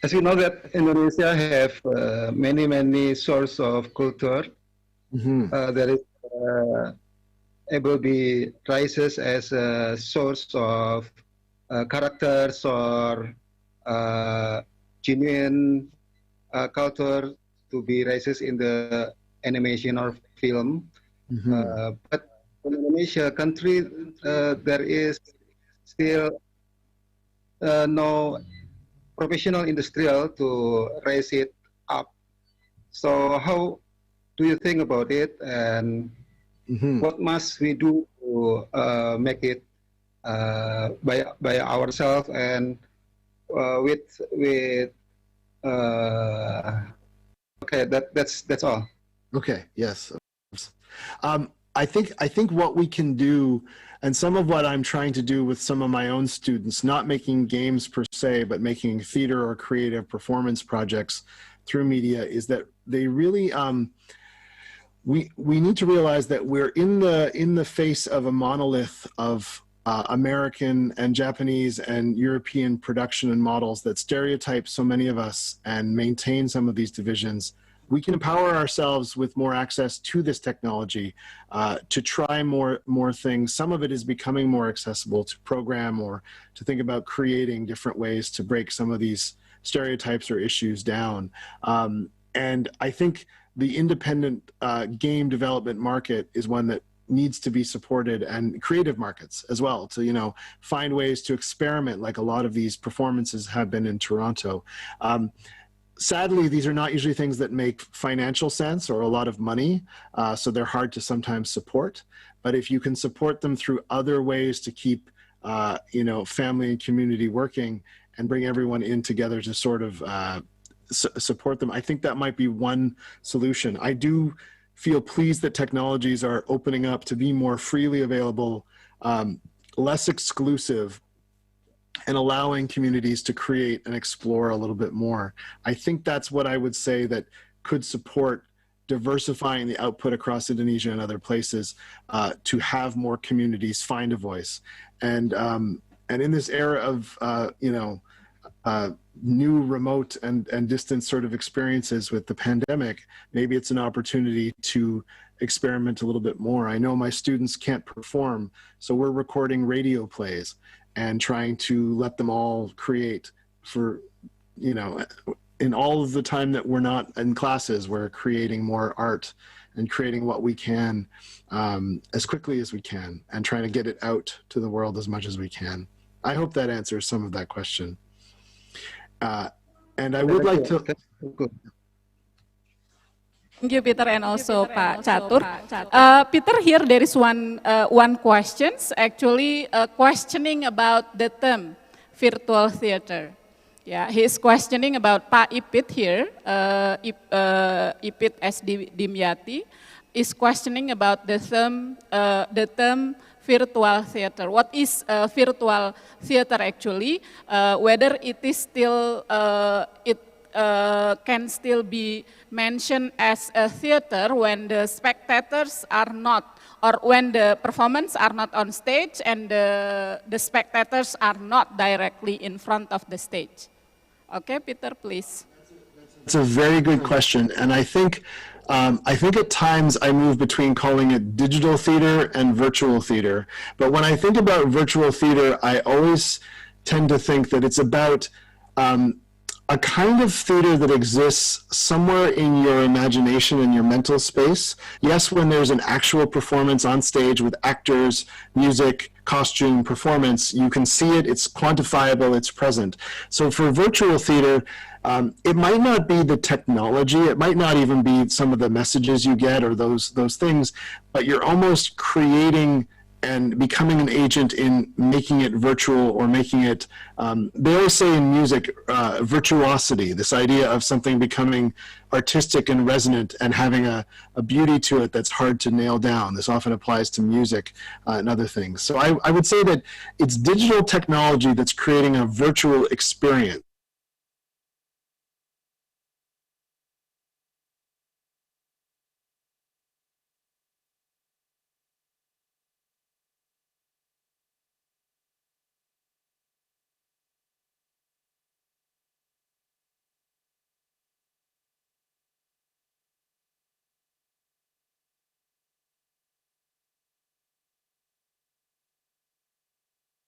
As you know that Indonesia have many sources of culture. There is able to be rises as a source of characters or genuine culture to be raised in the animation or film. But in Indonesia country, there is still no professional industrial to raise it up. So how do you think about it, and what must we do to make it by ourselves and okay, that's all. Okay, yes. I think what we can do, and some of what I'm trying to do with some of my own students, not making games per se, but making theater or creative performance projects through media, is that they really we need to realize that we're in the face of a monolith of American and Japanese and European production and models that stereotype so many of us and maintain some of these divisions. We can empower ourselves with more access to this technology to try more things. Some of it is becoming more accessible to program or to think about creating different ways to break some of these stereotypes or issues down. And I think the independent game development market is one that needs to be supported, and creative markets as well, to, you know, find ways to experiment like a lot of these performances have been in Toronto. Sadly, these are not usually things that make financial sense or a lot of money, so they're hard to sometimes support. But if you can support them through other ways to keep, you know, family and community working and bring everyone in together to sort of support them, I think that might be one solution. I do feel pleased that technologies are opening up to be more freely available, less exclusive, and allowing communities to create and explore a little bit more. I think that's what I would say that could support diversifying the output across Indonesia and other places to have more communities find a voice. And in this era of, you know, new remote and distant sort of experiences with the pandemic, maybe it's an opportunity to experiment a little bit more. I know my students can't perform, so we're recording radio plays and trying to let them all create for, you know, in all of the time that we're not in classes, we're creating more art and creating what we can as quickly as we can and trying to get it out to the world as much as we can. I hope that answers some of that question. And I would like to... Thank you, Peter, and also Pak Catur. Peter, here there is one question, actually questioning about the term virtual theater. Yeah, he's questioning about Pak Ipit here, Ipit S. Dimyati, is questioning about the term virtual theater. What is virtual theater actually? Whether it is still, can still be mentioned as a theater when the spectators are not, or when the performance are not on stage and the spectators are not directly in front of the stage. Okay, Peter, please. It's a very good question, and I think at times I move between calling it digital theater and virtual theater. But when I think about virtual theater, I always tend to think that it's about a kind of theater that exists somewhere in your imagination and your mental space. Yes, when there's an actual performance on stage with actors, music, costume, performance, you can see it, it's quantifiable, it's present. So for virtual theater, it might not be the technology, it might not even be some of the messages you get or those things, but you're almost creating and becoming an agent in making it virtual or making it, they always say in music, virtuosity, this idea of something becoming artistic and resonant and having a beauty to it that's hard to nail down. This often applies to music and other things. So I would say that it's digital technology that's creating a virtual experience.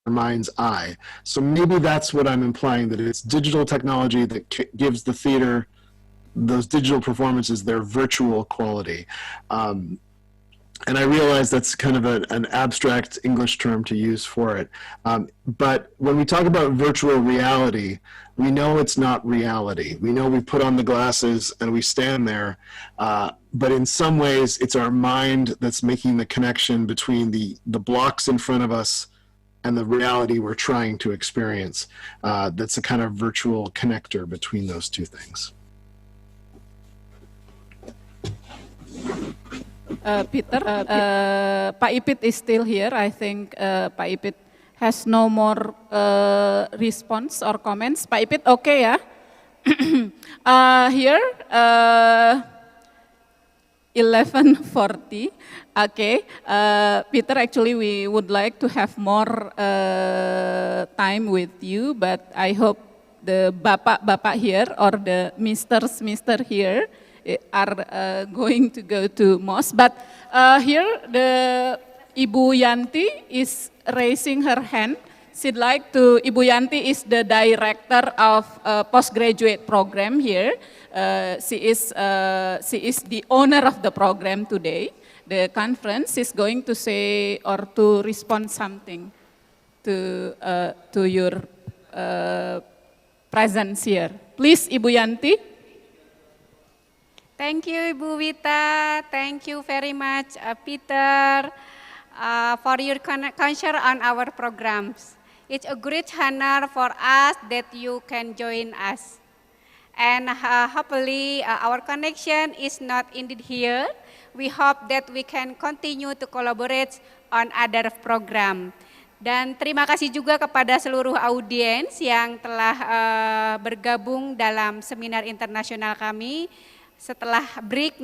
Mind's eye. So maybe that's what I'm implying, that it's digital technology that gives the theater, those digital performances, their virtual quality. And I realize that's kind of an abstract English term to use for it. But when we talk about virtual reality, we know it's not reality. We know we put on the glasses and we stand there, but in some ways it's our mind that's making the connection between the blocks in front of us and the reality we're trying to experience. That's a kind of virtual connector between those two things. Peter, Pak Ipit is still here. I think Pak Ipit has no more response or comments. Pak Ipit, okay ya? Here, 11:40. Okay, Peter, actually we would like to have more time with you, but I hope the bapak here or the mister here are going to go to mosque. But here the Ibu Yanti is raising her hand. She'd like to, Ibu Yanti is the director of postgraduate program here. She is the owner of the program today. The conference is going to say or to respond something to your presence here. Please, Ibu Yanti. Thank you, Ibu Wita. Thank you very much, Peter, for your concern on our programs. It's a great honor for us that you can join us. And hopefully our connection is not ended here. We hope that we can continue to collaborate on other program. Dan terima kasih juga kepada seluruh audiens yang telah bergabung dalam seminar internasional kami. Setelah break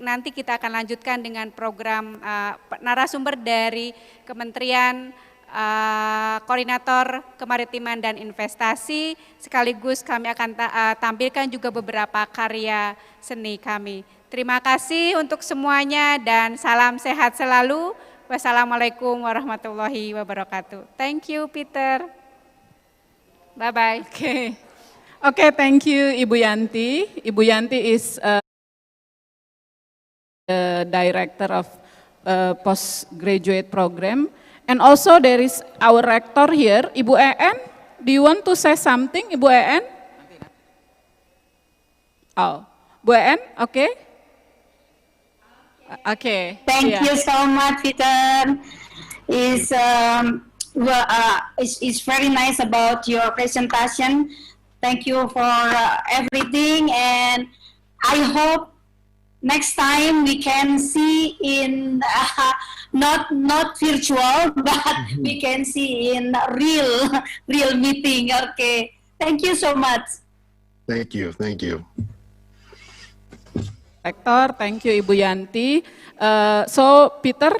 nanti kita akan lanjutkan dengan program narasumber dari Kementerian Koordinator Kemaritiman dan Investasi, sekaligus kami akan tampilkan juga beberapa karya seni kami. Terima kasih untuk semuanya dan salam sehat selalu. Wassalamualaikum warahmatullahi wabarakatuh. Thank you, Peter. Bye-bye. Okay. Okay, thank you, Ibu Yanti. Ibu Yanti is the director of postgraduate program, and also there is our rector here, Ibu En. Do you want to say something, Ibu En? Oh, Bu En, okay. Okay. Thank you so much, Peter. It's very nice about your presentation. Thank you for everything, and I hope next time we can see in not virtual, but we can see in real meeting. Okay, thank you so much. Thank you. Rector, thank you, Ibu Yanti. So, Peter,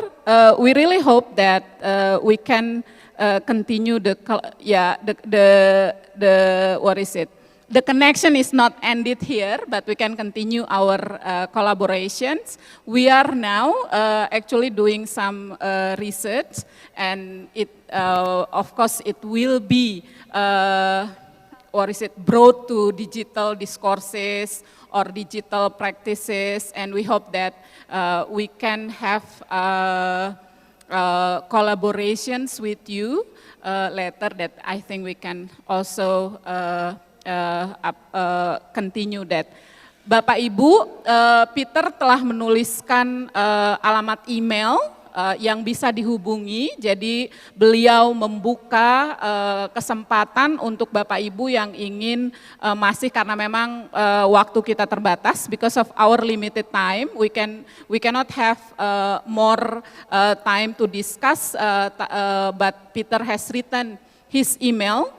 we really hope that we can continue the what is it? The connection is not ended here, but we can continue our collaborations. We are now actually doing some research, and it, of course, it will be brought to digital discourses or digital practices, and we hope that we can have collaborations with you later that I think we can also continue that. Bapak Ibu, Peter telah menuliskan alamat email yang bisa dihubungi, jadi beliau membuka kesempatan untuk Bapak Ibu yang ingin masih, karena memang waktu kita terbatas, because of our limited time, we cannot have more time to discuss, but Peter has written his email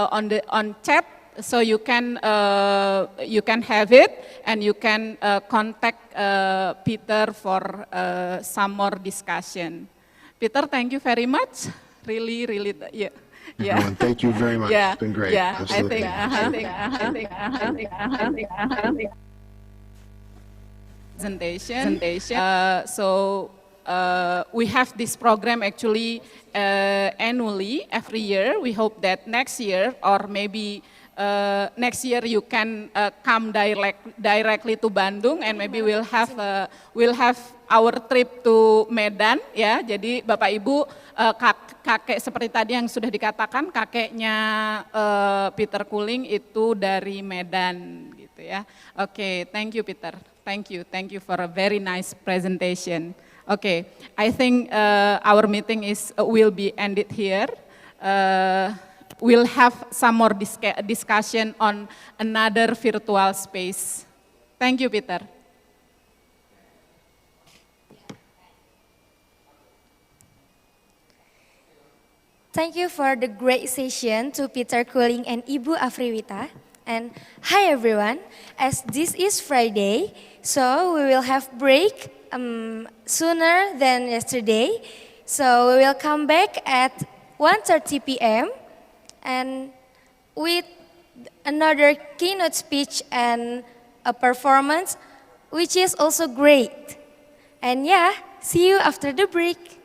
on chat. So you can have it, and you can contact Peter for some more discussion. Peter, thank you very much. Really, yeah. Everyone, thank you very much. Yeah. It's been great. Yeah, Absolutely. Presentation. So we have this program actually annually every year. We hope that next year, or maybe next year you can come directly to Bandung, and maybe we'll have our trip to Medan, ya. Jadi Bapak Ibu, kakek seperti tadi yang sudah dikatakan, kakeknya Peter Kuling itu dari Medan, gitu ya. Okay, thank you Peter. Thank you for a very nice presentation. Okay, I think our meeting will be ended here. We'll have some more discussion on another virtual space. Thank you, Peter. Thank you for the great session to Peter Kuling and Ibu Afriwita. And hi everyone, as this is Friday, so we will have break sooner than yesterday. So we will come back at 1:30 p.m. and with another keynote speech and a performance, which is also great. And yeah, see you after the break.